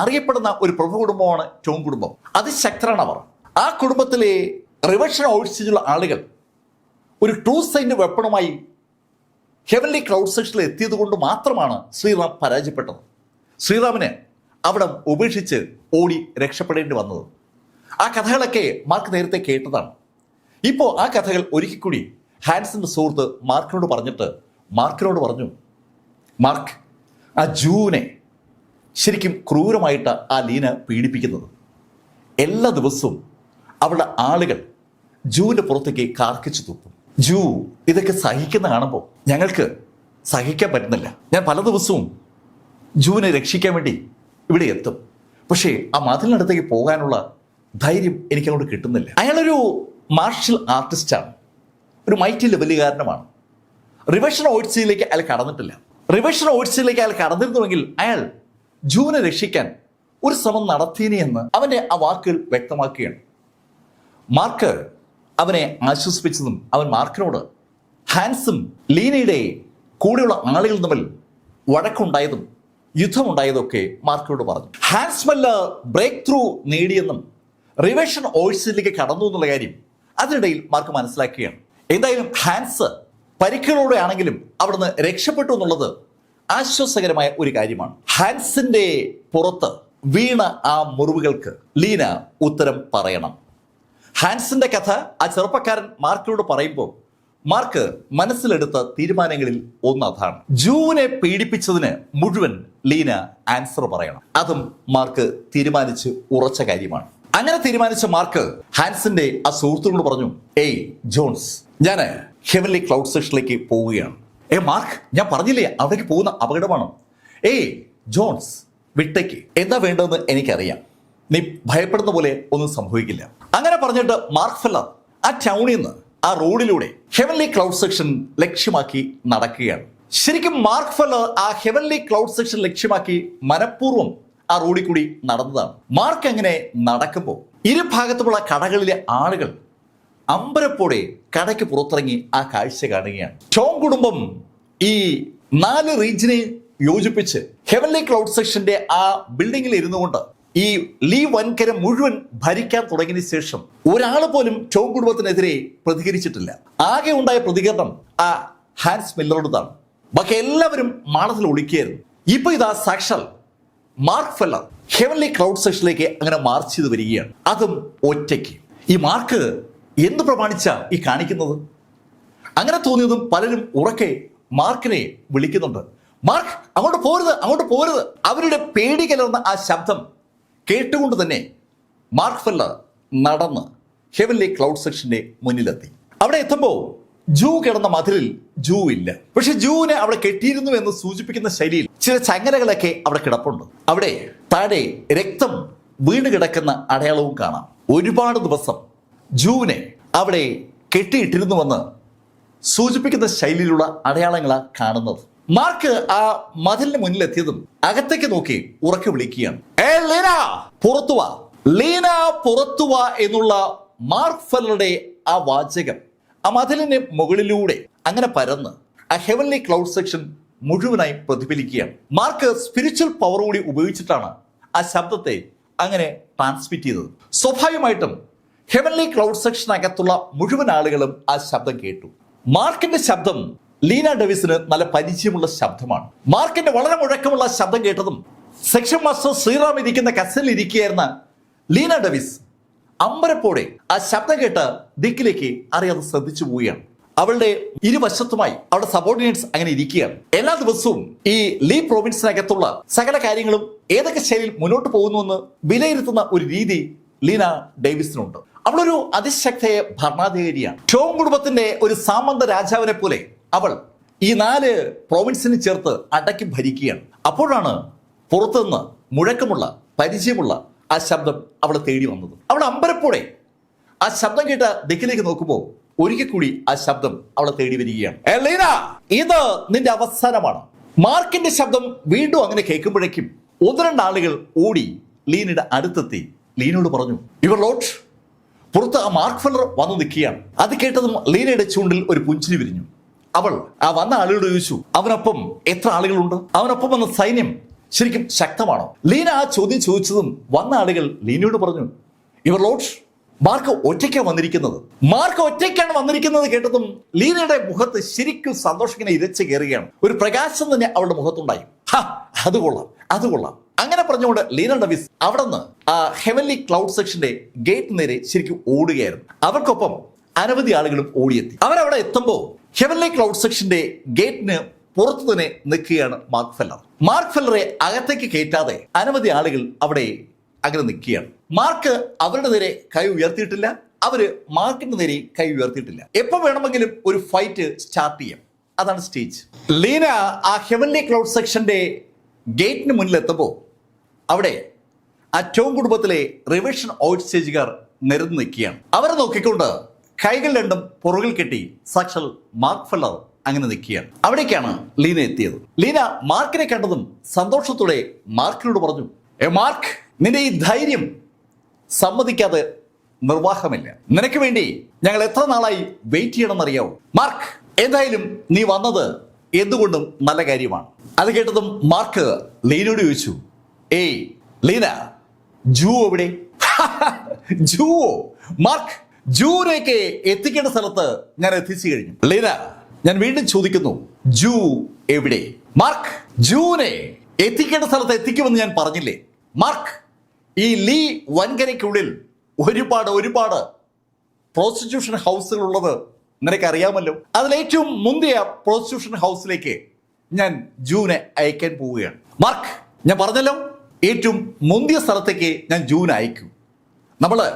അറിയപ്പെടുന്ന ഒരു പ്രഭു കുടുംബമാണ് ടോം കുടുംബം. അതിശക്തരാണ് അവർ. ആ കുടുംബത്തിലെ റിവേഷൻ ഓടിച്ചിട്ടുള്ള ആളുകൾ ഒരു ടൂ സൈൻഡ് വെപ്പണുമായി ഹെവൻലി ക്ലൗഡ് സെക്ഷനിൽ എത്തിയത് കൊണ്ട് മാത്രമാണ് ശ്രീറാം പരാജയപ്പെട്ടത്. ശ്രീറാമിന് അവിടെ ഉപേക്ഷിച്ച് ഓടി രക്ഷപ്പെടേണ്ടി വന്നത്. ആ കഥകളൊക്കെ മാർക്ക് നേരത്തെ കേട്ടതാണ്. ഇപ്പോൾ ആ കഥകൾ ഒരിക്കൽ കൂടി ഹാൻസിന്റെ സുഹൃത്ത് മാർക്കിനോട് പറഞ്ഞിട്ട് മാർക്കിനോട് പറഞ്ഞു, മാർക്ക്, ആ ജൂവിനെ ശരിക്കും ക്രൂരമായിട്ട് ആ ലീന പീഡിപ്പിക്കുന്നത്. എല്ലാ ദിവസവും അവളുടെ ആളുകൾ ജൂവിൻ്റെ പുറത്തേക്ക് കാർക്കിച്ചു തുപ്പും. ജൂ ഇതൊക്കെ സഹിക്കുന്ന കാണുമ്പോൾ ഞങ്ങൾക്ക് സഹിക്കാൻ പറ്റുന്നില്ല. ഞാൻ പല ദിവസവും ജൂവിനെ രക്ഷിക്കാൻ വേണ്ടി ഇവിടെ എത്തും. പക്ഷേ ആ മതിലിനടുത്തേക്ക് പോകാനുള്ള ധൈര്യം എനിക്കങ്ങോട്ട് കിട്ടുന്നില്ല. അയാളൊരു മാർഷൽ ആർട്ടിസ്റ്റാണ്, ഒരു മൈറ്റി ലെവലുകാരനുമാണ്. റിവേഷൻ ഓഡിസിയിലേക്ക് അയാൾ കടന്നിട്ടില്ല. റിവേഷൻ ഓഡിസിയിലേക്ക് അയാൾ കടന്നിരുന്നുവെങ്കിൽ അയാൾ ജൂവിനെ രക്ഷിക്കാൻ ഒരു ശ്രമം നടത്തിയനെ എന്ന് അവൻ്റെ ആ വാക്കുകൾ വ്യക്തമാക്കുകയാണ്. മാർക്ക് അവനെ ആശ്വസിപ്പിച്ചതും അവൻ മാർക്കിനോട് ഹാൻസും ലീനയുടെ കൂടെയുള്ള ആളുകൾ തമ്മിൽ വഴക്കുണ്ടായതും യുദ്ധമുണ്ടായതൊക്കെ മാർക്കിനോട് പറഞ്ഞു. ഹാൻസ് മെല്ലർ ബ്രേക്ക് ത്രൂ നേടിയെന്നും റിവേഷൻ ഓഡിസിയിലേക്ക് കടന്നു എന്നുള്ള കാര്യം അതിനിടയിൽ മാർക്ക് മനസ്സിലാക്കുകയാണ്. എന്തായാലും ഹാൻസ് പരിക്കുകളോടെ ആണെങ്കിലും അവിടുന്ന് രക്ഷപ്പെട്ടു എന്നുള്ളത് ആശ്വാസകരമായ ഒരു കാര്യമാണ്. ഹാൻസിന്റെ പുറത്ത് വീണ ആ മുറിവുകൾക്ക് ലീന ഉത്തരം പറയണം. ഹാൻസിന്റെ കഥ ആ ചെറുപ്പക്കാരൻ മാർക്കിനോട് പറയുമ്പോൾ മാർക്ക് മനസ്സിലെടുത്ത തീരുമാനങ്ങളിൽ ഒന്ന് അതാണ്. ജൂവിനെ പീഡിപ്പിച്ചതിന് മുഴുവൻ ലീന ആൻസർ പറയണം. അതും മാർക്ക് തീരുമാനിച്ച് ഉറച്ച കാര്യമാണ്. അങ്ങനെ തീരുമാനിച്ച മാർക്ക് ഹാൻസിന്റെ ആ സുഹൃത്തുക്കളോട് പറഞ്ഞു, ഏയ് ജോൺസ്, ഞാൻ ഹെവൻലി ക്ലൗഡ് സെക്ഷനിലേക്ക് പോവുകയാണ്. മാർക്ക്, ഞാൻ പറഞ്ഞില്ലേ അവിടേക്ക് പോകുന്ന അപകടമാണ്. ഏയ് ജോൺസ്, വിട്ടേക്ക്. എന്താ വേണ്ടതെന്ന് എനിക്കറിയാം. നീ ഭയപ്പെടുന്ന പോലെ ഒന്നും സംഭവിക്കില്ല. അങ്ങനെ പറഞ്ഞിട്ട് മാർക്ക് ഫെല്ലർ ആ ടൗണിൽ നിന്ന് ആ റോഡിലൂടെ ഹെവൻലി ക്ലൗഡ് സെക്ഷൻ ലക്ഷ്യമാക്കി നടക്കുകയാണ്. ശരിക്കും മാർക്ക് ഫെല്ലർ ആ ഹെവൻലി ക്ലൗഡ് സെക്ഷൻ ലക്ഷ്യമാക്കി മനഃപൂർവ്വം ആ റോഡിൽ കൂടി നടന്നതാണ്. മാർക്ക് അങ്ങനെ നടക്കുമ്പോൾ ഇരുഭാഗത്തുമുള്ള കടകളിലെ ആളുകൾ അമ്പരപ്പോടെ കടയ്ക്ക് പുറത്തിറങ്ങി ആ കാഴ്ച കാണുകയാണ്. ടോം കുടുംബം ഈ 4 റീജിയനെ യോജിപ്പിച്ച് ഹെവൻലി ക്ലൗഡ് സെക്ഷന്റെ ആ ബിൽഡിങ്ങിൽ ഇരുന്നുകൊണ്ട് ഈ ലീ വൻകര മുഴുവൻ ഭരിക്കാൻ തുടങ്ങിയതിനു ശേഷം ഒരാൾ പോലും ടോം കുടുംബത്തിനെതിരെ പ്രതികരിച്ചിട്ടില്ല. ആകെ ഉണ്ടായ പ്രതികരണം ആ ഹാൻസ് മില്ലറുടേതാണ്. ബാക്കി എല്ലാവരും മാളത്തിൽ ഒളിക്കുകയായിരുന്നു. ഇപ്പൊ ഇതാ സാക്ഷാൽ മാർക്ക് ഫെല്ലർ ഹെവൻലി ക്ലൗഡ് സെക്ഷനിലേക്ക് അങ്ങനെ മാർച്ച് ചെയ്ത് വരികയാണ്. അതും ഒറ്റയ്ക്ക്. ഈ മാർക്ക് എന്ത് പ്രമാണിച്ച ഈ കാണിക്കുന്നത്? അങ്ങനെ തോന്നിയതും പലരും ഉറക്കെ മാർക്കിനെ വിളിക്കുന്നുണ്ട്. മാർക്ക്, അങ്ങോട്ട് പോരുത്, അങ്ങോട്ട് പോരുത്. അവരുടെ പേടി കലർന്ന ആ ശബ്ദം കേട്ടുകൊണ്ട് തന്നെ മാർക്ക് ഫെല്ലർ നടന്ന് ഹെവൻലി ക്ലൗഡ് സെക്ഷന്റെ മുന്നിലെത്തി. അവിടെ എത്തുമ്പോൾ ജൂ കിടന്ന മതിലിൽ ജൂ ഇല്ല. പക്ഷെ ജൂവിനെ അവിടെ കെട്ടിയിരുന്നു എന്ന് സൂചിപ്പിക്കുന്ന ശൈലിയിൽ ചില ചങ്ങലകളൊക്കെ അവിടെ കിടപ്പുണ്ട്. അവിടെ താഴെ രക്തം വീണ് കിടക്കുന്ന അടയാളവും കാണാം. ഒരുപാട് ദിവസം ജൂവിനെ അവിടെ കെട്ടിയിട്ടിരുന്നുവെന്ന് സൂചിപ്പിക്കുന്ന ശൈലിയിലുള്ള അടയാളങ്ങളാണ് കാണുന്നത്. മാർക്ക് ആ മതിലിന് മുന്നിലെത്തിയതും അകത്തേക്ക് നോക്കി ഉറക്കെ വിളിക്കുകയാണ്, ലീന പുറത്തു വാ, ലീന പുറത്തു വാ എന്നുള്ള മാർക്ക് ഫെല്ലറുടെ ആ വാചകം ആ മതിലിന് മുകളിലൂടെ അങ്ങനെ പരന്ന് ആ ഹെവൻലി ക്ലൗഡ് സെക്ഷൻ മുഴുവനായി പ്രതിഫലിക്കുകയാണ്. മാർക്ക് സ്പിരിച്വൽ പവർ കൂടി ഉപയോഗിച്ചിട്ടാണ് ആ ശബ്ദത്തെ അങ്ങനെ ട്രാൻസ്മിറ്റ് ചെയ്തത്. സ്വാഭാവികമായിട്ടും ഹെവൻലി ക്ലൗഡ് സെക്ഷനകത്തുള്ള മുഴുവൻ ആളുകളും ആ ശബ്ദം കേട്ടു. മാർക്കിന്റെ ശബ്ദം ലീന ഡെവിസിന് നല്ല പരിചയമുള്ള ശബ്ദമാണ്. മാർക്കിന്റെ വളരെ മുഴക്കമുള്ള ശബ്ദം കേട്ടതും സെക്ഷൻ മാസ്റ്റർ ശ്രീറാം ഇരിക്കുന്ന കസലിൽ ഇരിക്കുകയായിരുന്ന ലീന ഡെവിസ് അമ്പരപ്പോടെ ആ ശബ്ദം കേട്ട് ദിക്കിലേക്ക് അറിയാതെ ശ്രദ്ധിച്ചു പോവുകയാണ്. അവളുടെ ഇരുവശത്തുമായി അവളുടെ സബോർഡിനേറ്റ്സ് അങ്ങനെ ഇരിക്കുകയാണ്. എല്ലാ ദിവസവും ഈ ലീ പ്രൊവിൻസിനകത്തുള്ള സകല കാര്യങ്ങളും ഏതൊക്കെ ശൈലിയിൽ മുന്നോട്ട് പോകുന്നുവെന്ന് വിലയിരുത്തുന്ന ഒരു രീതി ലീന ഡേവിസിനുണ്ട്. അവളൊരു അതിശക്തയായ ഭരണാധികാരിയാണ്. ടോം കുടുംബത്തിന്റെ ഒരു സാമന്ത രാജാവിനെ പോലെ അവൾ ഈ 4 പ്രൊവിൻസിന് ചേർത്ത് അടക്കി ഭരിക്കുകയാണ്. അപ്പോഴാണ് പുറത്തുനിന്ന് മുഴക്കമുള്ള പരിചയമുള്ള ആ ശബ്ദം അവളെ തേടി വന്നത്. അവൾ അമ്പരപ്പോടെ ആ ശബ്ദം കേട്ട ദിക്കിലേക്ക് നോക്കുമ്പോൾ ഒരിക്കൽ കൂടി ആ ശബ്ദം അവളെ തേടി വരികയാണ്. ലീന, ഇത് നിന്റെ അവസാനമാണ്. മാർക്കിന്റെ ശബ്ദം വീണ്ടും അങ്ങനെ കേൾക്കുമ്പോഴേക്കും ഒന്ന് രണ്ട് ആളുകൾ ഓടി ലീനയുടെ അടുത്തെത്തി ലീനയോട് പറഞ്ഞു, യുവർ ലോർഡ്, പുറത്ത് ആ മാർക്ക് ഫെല്ലർ വന്നു നിൽക്കുകയാണ്. അത് കേട്ടതും ലീനയുടെ ചൂണ്ടിൽ ഒരു പുഞ്ചിരി വിരിഞ്ഞു. അവൾ ആ വന്ന ആളുകളോട് ചോദിച്ചു, അവനൊപ്പം എത്ര ആളുകളുണ്ട്? അവനൊപ്പം വന്ന സൈന്യം ശരിക്കും ശക്തമാണോ? ലീന ആ ചോദ്യം ചോദിച്ചതും വന്ന ആളുകൾ ലീനയോട് പറഞ്ഞു, യുവർ ലോർഡ്, മാർക്ക് ഒറ്റയ്ക്കാണ് വന്നിരിക്കുന്നത്. മാർക്ക് ഒറ്റയ്ക്കാണ് വന്നിരിക്കുന്നത് കേട്ടതും ലീനയുടെ മുഖത്ത് ശരിക്കും സന്തോഷം ഇങ്ങനെ ഇരച്ചു കയറുകയാണ്. ഒരു പ്രകാശം തന്നെ അവളുടെ മുഖത്തുണ്ടായി. അത് കൊള്ളാം, അത് കൊള്ളാം. അങ്ങനെ പറഞ്ഞുകൊണ്ട് ലീന ഡവിസ് അവിടെ നിന്ന് ആ ഹെവൻലി ക്ലൗഡ് സെക്ഷന്റെ ഗേറ്റ് നേരെ ശരിക്കും ഓടുകയായിരുന്നു. അവർക്കൊപ്പം അനവധി ആളുകളും ഓടിയെത്തി. അവരവിടെ എത്തുമ്പോൾ ഹെവൻലി ക്ലൗഡ് സെക്ഷന്റെ ഗേറ്റിന് പുറത്തു തന്നെ നിൽക്കുകയാണ് മാർക്ക് ഫെല്ലർ. മാർക്ക് ഫെല്ലറെ അകത്തേക്ക് കയറ്റാതെ അനവധി ആളുകൾ അവിടെ അങ്ങനെ നിൽക്കുകയാണ്. മാർക്ക് അവരുടെ നേരെ കൈ ഉയർത്തിയിട്ടില്ല, അവര് മാർക്കിന്റെ നേരെ കൈ ഉയർത്തിയിട്ടില്ല. എപ്പോ വേണമെങ്കിലും ഒരു ഫൈറ്റ് സ്റ്റാർട്ട് ചെയ്യാം, അതാണ് സ്റ്റേജ്. ലീന ആ ഹെവൻലി ക്ലൗഡ് സെക്ഷന്റെ ഗേറ്റിന് മുന്നിൽ എത്തുമ്പോൾ അവിടെ ആ ടോം കുടുംബത്തിലെ റിവേഷൻ ഔട്ട് സ്റ്റേജുകാർ നിരന്ന് നിൽക്കുകയാണ്. അവരെ നോക്കിക്കൊണ്ട് കൈകൾ രണ്ടും പുറകിൽ കെട്ടി സാക്ഷാൽ മാർക്ക് ഫെല്ലർ അങ്ങനെ നിൽക്കുകയാണ്. അവിടേക്കാണ് ലീന എത്തിയത്. ലീന മാർക്കിനെ കണ്ടതും സന്തോഷത്തോടെ മാർക്കിനോട് പറഞ്ഞു, മാർക്ക്, നിന്റെ ഈ ധൈര്യം സമ്മതിക്കാതെ നിർവാഹമില്ല. നിനക്ക് വേണ്ടി ഞങ്ങൾ എത്ര നാളായി വെയിറ്റ് ചെയ്യണമെന്നറിയാവോ? മാർക്ക്, എന്തായാലും നീ വന്നത് എന്തുകൊണ്ടും നല്ല കാര്യമാണ്. അത് കേട്ടതും മാർക്ക് ലീനയോട് ചോദിച്ചു, ഏയ് ലീന, ജൂ എവിടെ? ജൂവോ? മാർക്ക്, ജൂവിനേക്ക് എത്തിക്കേണ്ട സ്ഥലത്ത് ഞാൻ എത്തിച്ചു കഴിഞ്ഞു. ലീന, ഞാൻ വീണ്ടും ചോദിക്കുന്നു, ജൂ എവിടെ? മാർക്ക്, ജൂവിനെ എത്തിക്കേണ്ട സ്ഥലത്ത് എത്തിക്കുമെന്ന് ഞാൻ പറഞ്ഞില്ലേ? മാർക്ക്, ഈ ലീ വൻകരയ്ക്കുള്ളിൽ ഒരുപാട് പ്രോസ്റ്റിറ്റ്യൂഷൻ ഹൗസുകൾ ഉള്ളത് നിനക്കറിയാമല്ലോ. അതിലേറ്റവും മുന്തിയ പ്രോസ്റ്റിറ്റ്യൂഷൻ ഹൗസിലേക്ക് ഞാൻ ജൂനെ അയക്കാൻ പോവുകയാണ്. മാർക്ക്, ഞാൻ പറഞ്ഞല്ലോ, ഏറ്റവും മുന്തിയ സ്ഥലത്തേക്ക് ഞാൻ ജൂനെ അയക്കും. നമ്മള്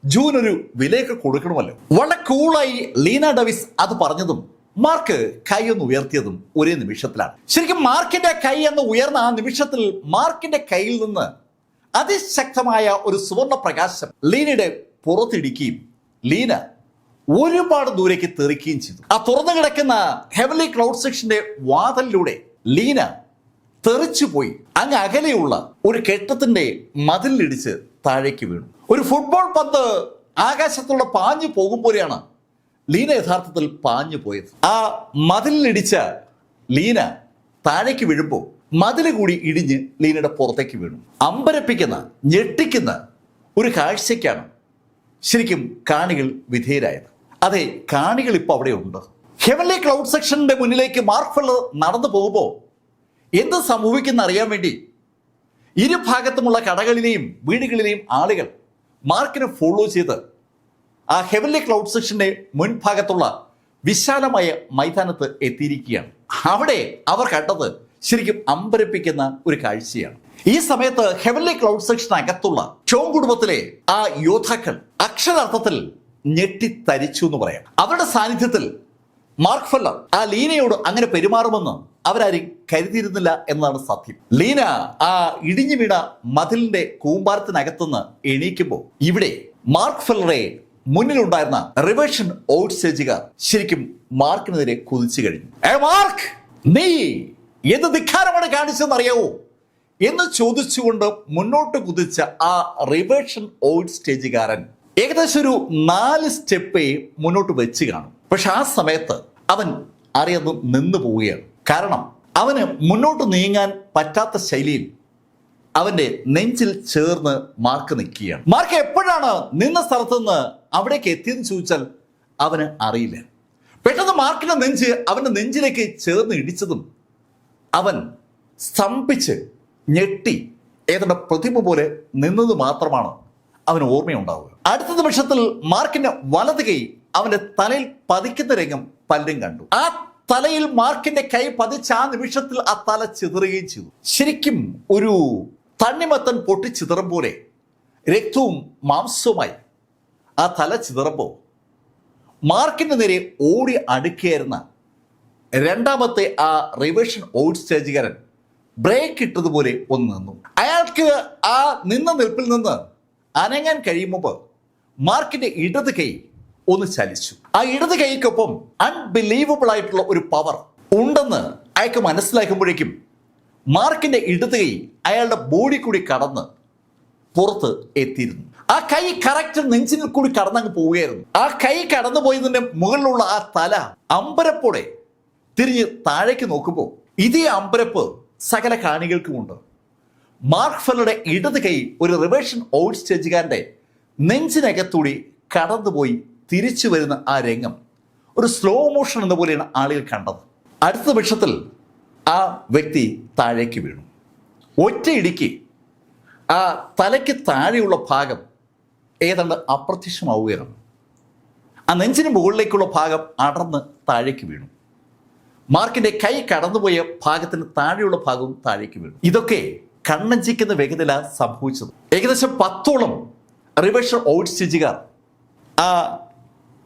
ജൂനൊരു വിലയൊക്കെ കൊടുക്കണമല്ലോ. വളരെ കൂളായി ലീന ഡവിസ് അത് പറഞ്ഞതും മാർക്ക് കൈ ഒന്ന് ഉയർത്തിയതും ഒരേ നിമിഷത്തിലാണ്. ശരിക്കും മാർക്കിന്റെ കൈ എന്ന് ഉയർന്ന ആ നിമിഷത്തിൽ മാർക്കിന്റെ കയ്യിൽ നിന്ന് അതിശക്തമായ ഒരു സുവർണ പ്രകാശം ലീനയുടെ പുറത്തിടിക്കുകയും ലീന ഒരുപാട് ദൂരേക്ക് തെറിക്കുകയും ചെയ്തു. ആ തുറന്നു കിടക്കുന്ന ഹെവൻലി ക്ലൗഡ് സെക്ഷന്റെ വാതിലിലൂടെ ലീന തെറിച്ചുപോയി അങ്ങ് അകലെയുള്ള ഒരു കെട്ടത്തിന്റെ മതിലിടിച്ച് താഴേക്ക് വീണു. ഒരു ഫുട്ബോൾ പന്ത് ആകാശത്തുള്ള പാഞ്ഞു പോകുമ്പോഴാണ് ലീന യഥാർത്ഥത്തിൽ പാഞ്ഞു പോയത്. ആ മതിലിടിച്ച ലീന താഴേക്ക് വീഴുമ്പോൾ മതില് കൂടി ഇടിഞ്ഞ് ലീനയുടെ പുറത്തേക്ക് വീണു. അമ്പരപ്പിക്കുന്ന, ഞെട്ടിക്കുന്ന ഒരു കാഴ്ചയ്ക്കാണ് ശരിക്കും കാണികൾ വിധേയരായത്. അതെ, കാണികൾ ഇപ്പോൾ അവിടെ ഉണ്ട്. ഹെവൻലി ക്ലൗഡ് സെക്ഷന്റെ മുന്നിലേക്ക് മാർക്ക് ഫെല്ലർ നടന്നു പോകുമ്പോൾ എന്ത് സംഭവിക്കുന്ന അറിയാൻ വേണ്ടി ഇരുഭാഗത്തുമുള്ള കടകളിലെയും വീടുകളിലെയും ആളുകൾ മാർക്കിനെ ഫോളോ ചെയ്ത് ആ ഹെവൻലി ക്ലൗഡ് സെക്ഷന്റെ മുൻഭാഗത്തുള്ള വിശാലമായ മൈതാനത്ത് എത്തിയിരിക്കുകയാണ്. അവിടെ അവർ കണ്ടത് ശരിക്കും അമ്പരപ്പിക്കുന്ന ഒരു കാഴ്ചയാണ്. ഈ സമയത്ത് ഹെവൻലി ക്ലൗഡ് സെക്ഷനകത്തുള്ള ടോം കുടുംബത്തിലെ ആ യോദ്ധാക്കൾ അക്ഷരാർത്ഥത്തിൽ ഞെട്ടിത്തരിച്ചു എന്ന് പറയാം. അവരുടെ സാന്നിധ്യത്തിൽ മാർക്ക് ഫെല്ലർ ആ ലീനയോട് അങ്ങനെ പെരുമാറുമെന്ന് അവരാരും കരുതിയിരുന്നില്ല എന്നതാണ് സത്യം. ലീന ആ ഇടിഞ്ഞു വീണ മതിലിന്റെ കൂമ്പാരത്തിനകത്തുനിന്ന് എണീക്കുമ്പോൾ ഇവിടെ മാർക്ക് ഫെല്ലറെ മുന്നിലുണ്ടായിരുന്ന റിവേഷൻ ഔട്ട് സ്റ്റേജുകാർ ശരിക്കും മാർക്കിനെതിരെ കുതിച്ചു കഴിഞ്ഞു. മാർക്ക്, നീ എന്ത് ധിക്കാരമാണ് കാണിച്ചതെന്ന് അറിയാവോ എന്ന് ചോദിച്ചുകൊണ്ട് മുന്നോട്ട് കുതിച്ച ആ റിവേഷൻ ഔട്ട് സ്റ്റേജുകാരൻ ഏകദേശം ഒരു 4 സ്റ്റെപ്പേ മുന്നോട്ട് വെച്ച് കാണും. പക്ഷെ ആ സമയത്ത് അവൻ അറിയാതെ നിന്നു പോവുകയാണ്. കാരണം അവന് മുന്നോട്ട് നീങ്ങാൻ പറ്റാത്ത ശൈലിയിൽ അവന്റെ നെഞ്ചിൽ ചേർന്ന് മാർക്ക് നിൽക്കുകയാണ്. മാർക്ക് എപ്പോഴാണ് നിന്ന സ്ഥലത്ത് നിന്ന് അവിടേക്ക് എത്തിയെന്ന് ചോദിച്ചാൽ അവന് അറിയില്ല. പെട്ടെന്ന് മാർക്കിന്റെ നെഞ്ച് അവന്റെ നെഞ്ചിലേക്ക് ചേർന്ന് ഇടിച്ചതും അവൻ സ്തംഭിച്ച് ഞെട്ടി ഏതാണ്ട് പ്രതിമ പോലെ നിന്നത് മാത്രമാണ് അവന് ഓർമ്മയുണ്ടാവുക. അടുത്ത നിമിഷത്തിൽ മാർക്കിന്റെ വലത് കൈ അവന്റെ തലയിൽ പതിക്കുന്ന രംഗം പലരും കണ്ടു. ആ തലയിൽ മാർക്കിന്റെ കൈ പതിച്ച ആ നിമിഷത്തിൽ ആ തല ചിതറുകയും ചെയ്തു. ശരിക്കും ഒരു തണ്ണിമത്തൻ പൊട്ടിച്ചിതറും പോലെ രക്തവും മാംസവുമായി ആ തല ചിതറുമ്പോൾ മാർക്കിന്റെ നേരെ ഓടി അടുക്കുകയായിരുന്ന രണ്ടാമത്തെ ആ റിവേഷൻ ഔട്ട് സ്റ്റേജുകാരൻ ബ്രേക്ക് ഇട്ടതുപോലെ ഒന്ന് നിന്നു. അയാൾക്ക് ആ നിന്ന നിൽപ്പിൽ നിന്ന് അനങ്ങാൻ കഴിയുമ്പോൾ മാർക്കിന്റെ ഇടത് കൈ ഒന്ന് ചലിച്ചു. ആ ഇടത് കൈക്കൊപ്പം അൺബിലീവബിൾ ആയിട്ടുള്ള ഒരു പവർ ഉണ്ടെന്ന് അയാൾക്ക് മനസ്സിലാക്കുമ്പോഴേക്കും മാർക്കിന്റെ ഇടത് കൈ അയാളുടെ ബോഡി കൂടി കടന്ന് പുറത്ത് എത്തിയിരുന്നു. ആ കൈ കറക്റ്റ് നെഞ്ചിൽ കൂടി കടന്നങ്ങ് പോവുകയായിരുന്നു. ആ കൈ കടന്നു പോയതിന്റെ മുകളിലുള്ള ആ തല അമ്പരപ്പോടെ തിരിഞ്ഞ് താഴേക്ക് നോക്കുമ്പോൾ ഇതേ അമ്പരപ്പ് സകല കാണികൾക്കുമുണ്ട്. മാർക്ക് ഫെല്ലറുടെ ഇടത് കൈ ഒരു റിവേർഷൻ ഔട്ട് സ്റ്റേജുകാരന്റെ നെഞ്ചിനകത്തൂടി കടന്നുപോയി തിരിച്ചു വരുന്ന ആ രംഗം ഒരു സ്ലോ മോഷൻ എന്ന പോലെയാണ് ആളുകൾ കണ്ടത്. അടുത്ത നിമിഷത്തിൽ ആ വ്യക്തി താഴേക്ക് വീണു. ഒറ്റയിടിക്ക് ആ തലയ്ക്ക് താഴെയുള്ള ഭാഗം ഏതാണ്ട് അപ്രത്യക്ഷമാവുകയാണ്. ആ നെഞ്ചിന് മുകളിലേക്കുള്ള ഭാഗം അടർന്ന് താഴേക്ക് വീണു. മാർക്കിന്റെ കൈ കടന്നുപോയ ഭാഗത്തിന് താഴെയുള്ള ഭാഗവും താഴേക്ക് വീണു. ഇതൊക്കെ കണ്ണഞ്ചിക്കുന്ന വേഗതയിലാണ് സംഭവിച്ചത്. ഏകദേശം 10ഓളം റിവേർഷൻ ഔട്ട് സ്റ്റേജുകാർ ആ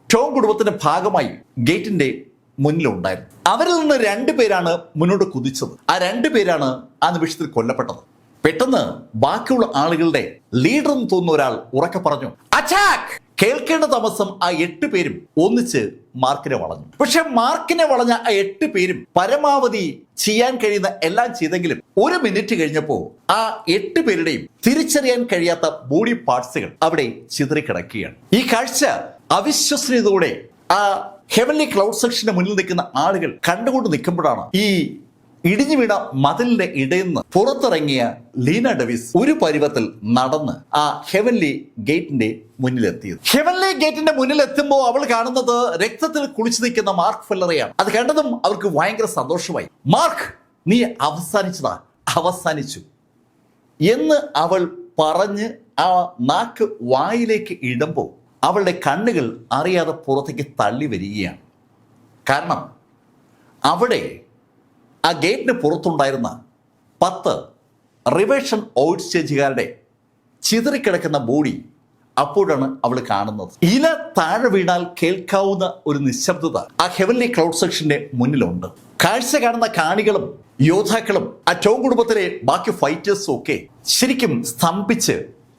ടോം കുടുംബത്തിന്റെ ഭാഗമായി ഗേറ്റിന്റെ മുന്നിലുണ്ടായിരുന്നു. അവരിൽ നിന്ന് 2 പേരാണ് മുന്നോട്ട് കുതിച്ചത്. ആ 2 പേരാണ് ആ നിമിഷത്തിൽ കൊല്ലപ്പെട്ടത്. പെട്ടെന്ന് ബാക്കിയുള്ള ആളുകളുടെ ലീഡർ എന്ന് തോന്നുന്ന ഒരാൾ ഉറക്കെ പറഞ്ഞു, അറ്റാക്ക്! കേൾക്കേണ്ട താമസം ആ 8 പേരും ഒന്നിച്ച് മാർക്കിനെ വളഞ്ഞു. പക്ഷെ മാർക്കിനെ വളഞ്ഞ ആ 8 പേരും പരമാവധി ചെയ്യാൻ കഴിയുന്ന എല്ലാം ചെയ്തെങ്കിലും 1 മിനിറ്റ് കഴിഞ്ഞപ്പോൾ ആ 8 പേരുടെയും തിരിച്ചറിയാൻ കഴിയാത്ത ബോഡി പാർട്സുകൾ അവിടെ ചിതറിക്കിടക്കുകയാണ്. ഈ കാഴ്ച അവിശ്വസനീയതയോടെ ആ ഹെവൻലി ക്ലൗഡ് സെക്ഷന്റെ മുന്നിൽ നിൽക്കുന്ന ആളുകൾ കണ്ടുകൊണ്ട് നിൽക്കുമ്പോഴാണ് ഈ ഇടിഞ്ഞു വീണ മതിലിന്റെ ഇടയിൽ നിന്ന് പുറത്തിറങ്ങിയ ലീന ഡെവിസ് ഒരു പരുവത്തിൽ നടന്ന് ആ ഹെവൻലി ഗേറ്റിന്റെ മുന്നിലെത്തിയത്. ഹെവൻലി ഗേറ്റിന്റെ മുന്നിൽ എത്തുമ്പോൾ അവൾ കാണുന്നത് രക്തത്തിൽ കുളിച്ചു നിൽക്കുന്ന മാർക്ക് ഫെല്ലറെയാണ്. അത് കണ്ടതും അവർക്ക് ഭയങ്കര സന്തോഷമായി. മാർക്ക്, നീ അവസാനിച്ചു എന്ന് അവൾ പറഞ്ഞ് ആ നാക്ക് വായിലേക്ക് ഇടുമ്പോൾ അവളുടെ കണ്ണുകൾ അറിയാതെ പുറത്തേക്ക് തള്ളി വരികയാണ്. കാരണം അവിടെ ആ ഗേറ്റിന് പുറത്തുണ്ടായിരുന്ന 10 റിവേർഷൻ ഔട്ട് സ്റ്റേജുകാരുടെ ചിതറിക്കിടക്കുന്ന ബോഡി അപ്പോഴാണ് അവൾ കാണുന്നത്. ഇല താഴെ വീണാൽ കേൾക്കാവുന്ന ഒരു നിശബ്ദത ആ ഹെവൻലി ക്ലൗഡ് സെക്ഷന്റെ മുന്നിലുണ്ട്. കാഴ്ച കാണുന്ന കാണികളും യോദ്ധാക്കളും ആ ടോം കുടുംബത്തിലെ ബാക്കി ഫൈറ്റേഴ്സും ഒക്കെ ശരിക്കും സ്തംഭിച്ച്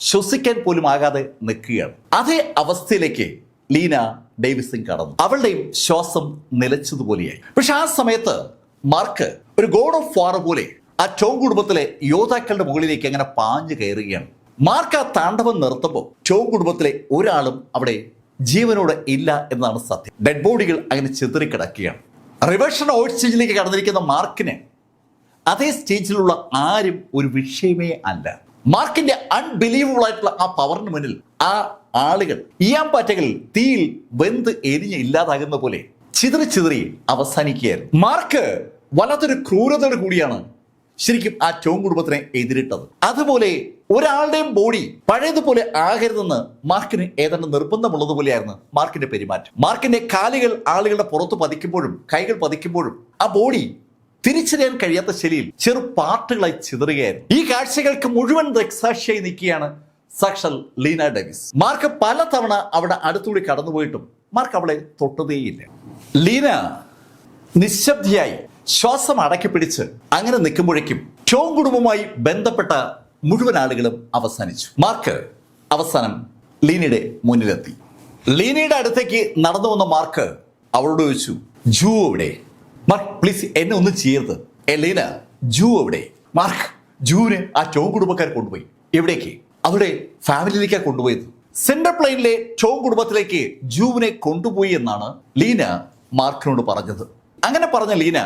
ശ്വസിക്കാൻ പോലും ആകാതെ നിൽക്കുകയാണ്. അതേ അവസ്ഥയിലേക്ക് ലീന ഡേവിസും കടന്നു. അവളുടെയും ശ്വാസം നിലച്ചതുപോലെയായി. പക്ഷെ ആ സമയത്ത് മാർക്ക് ഒരു ഗോഡ് ഓഫ് വാർ പോലെ ആ ടോം കുടുംബത്തിലെ യോദ്ധാക്കളുടെ മുകളിലേക്ക് അങ്ങനെ പാഞ്ഞു കയറുകയാണ്. മാർക്ക് ആ താണ്ഡവം നിർത്തുമ്പോൾ ടോം കുടുംബത്തിലെ ഒരാളും അവിടെ ജീവനോടെ ഇല്ല എന്നതാണ് സത്യം. ഡെഡ് ബോഡികൾ അങ്ങനെ ചിതറിക്കിടക്കുകയാണ്. റിവേർഷൻ ഔട്ട് സ്റ്റേജിലേക്ക് കടന്നിരിക്കുന്ന മാർക്കിന് അതേ സ്റ്റേജിലുള്ള ആരും ഒരു വിഷയമേ അല്ല. മാർക്കിന്റെ അൺബിലീവബിൾ ആയിട്ടുള്ള ആ പവറിന് മുന്നിൽ ആ ആളുകൾ ഈയാമ്പാറ്റകൾ തീയിൽ വെന്ത് എരിഞ്ഞ് ഇല്ലാതാകുന്ന പോലെ ചിതറി അവസാനിക്കുകയായിരുന്നു. മാർക്ക് വല്ലാത്തൊരു ക്രൂരതയോട് കൂടിയാണ് ശരിക്കും ആ ടോം കുടുംബത്തിനെ എതിരിട്ടത്. അതുപോലെ ഒരാളുടെയും ബോഡി പഴയതുപോലെ ആകരുതെന്ന് മാർക്കിന് ഏതാണ്ട് നിർബന്ധമുള്ളതുപോലെയായിരുന്നു മാർക്കിന്റെ പെരുമാറ്റം. മാർക്കിന്റെ കാലുകൾ ആളുകളുടെ പുറത്ത് പതിക്കുമ്പോഴും കൈകൾ പതിക്കുമ്പോഴും ആ ബോഡി തിരിച്ചറിയാൻ കഴിയാത്ത ശൈലിയിൽ ചെറു പാർട്ടുകളായി ചിതറുകയായിരുന്നു. ഈ കാഴ്ചകൾക്ക് മുഴുവൻ ദൃക്സാക്ഷിയായി നിൽക്കുകയാണ് സാക്ഷാൽ ലീന ഡെവിസ്. മാർക്ക് പലതവണ അവിടെ അടുത്തുകൂടി കടന്നുപോയിട്ടും മാർക്ക് അവളെ തൊട്ടതേയില്ല. ലീന നിശബ്ദയായി ശ്വാസം അടക്കി പിടിച്ച് അങ്ങനെ നിൽക്കുമ്പോഴേക്കും ടോം കുടുംബവുമായി ബന്ധപ്പെട്ട മുഴുവൻ ആളുകളും അവസാനിച്ചു. മാർക്ക് അവസാനം ലീനയുടെ മുന്നിലെത്തി. ലീനയുടെ അടുത്തേക്ക് നടന്നു വന്ന മാർക്ക് അവളോട് ചോദിച്ചു, ജൂ എവിടെ? മാർക്ക്, പ്ലീസ് എന്നെ ഒന്നും ചെയ്യരുത്. ലീന, ജൂ എവിടെ? മാർക്ക്, ജൂവിനെ ആ ടോം കുടുംബക്കാർ കൊണ്ടുപോയി. എവിടേക്ക്? അവരുടെ ഫാമിലിയിലേക്കാണ് കൊണ്ടുപോയത്. സെൻട്രൽ പ്ലെയിനിലെ ടോം കുടുംബത്തിലേക്ക് ജൂവിനെ കൊണ്ടുപോയി എന്നാണ് ലീന മാർക്കിനോട് പറഞ്ഞത്. അങ്ങനെ പറഞ്ഞ ലീന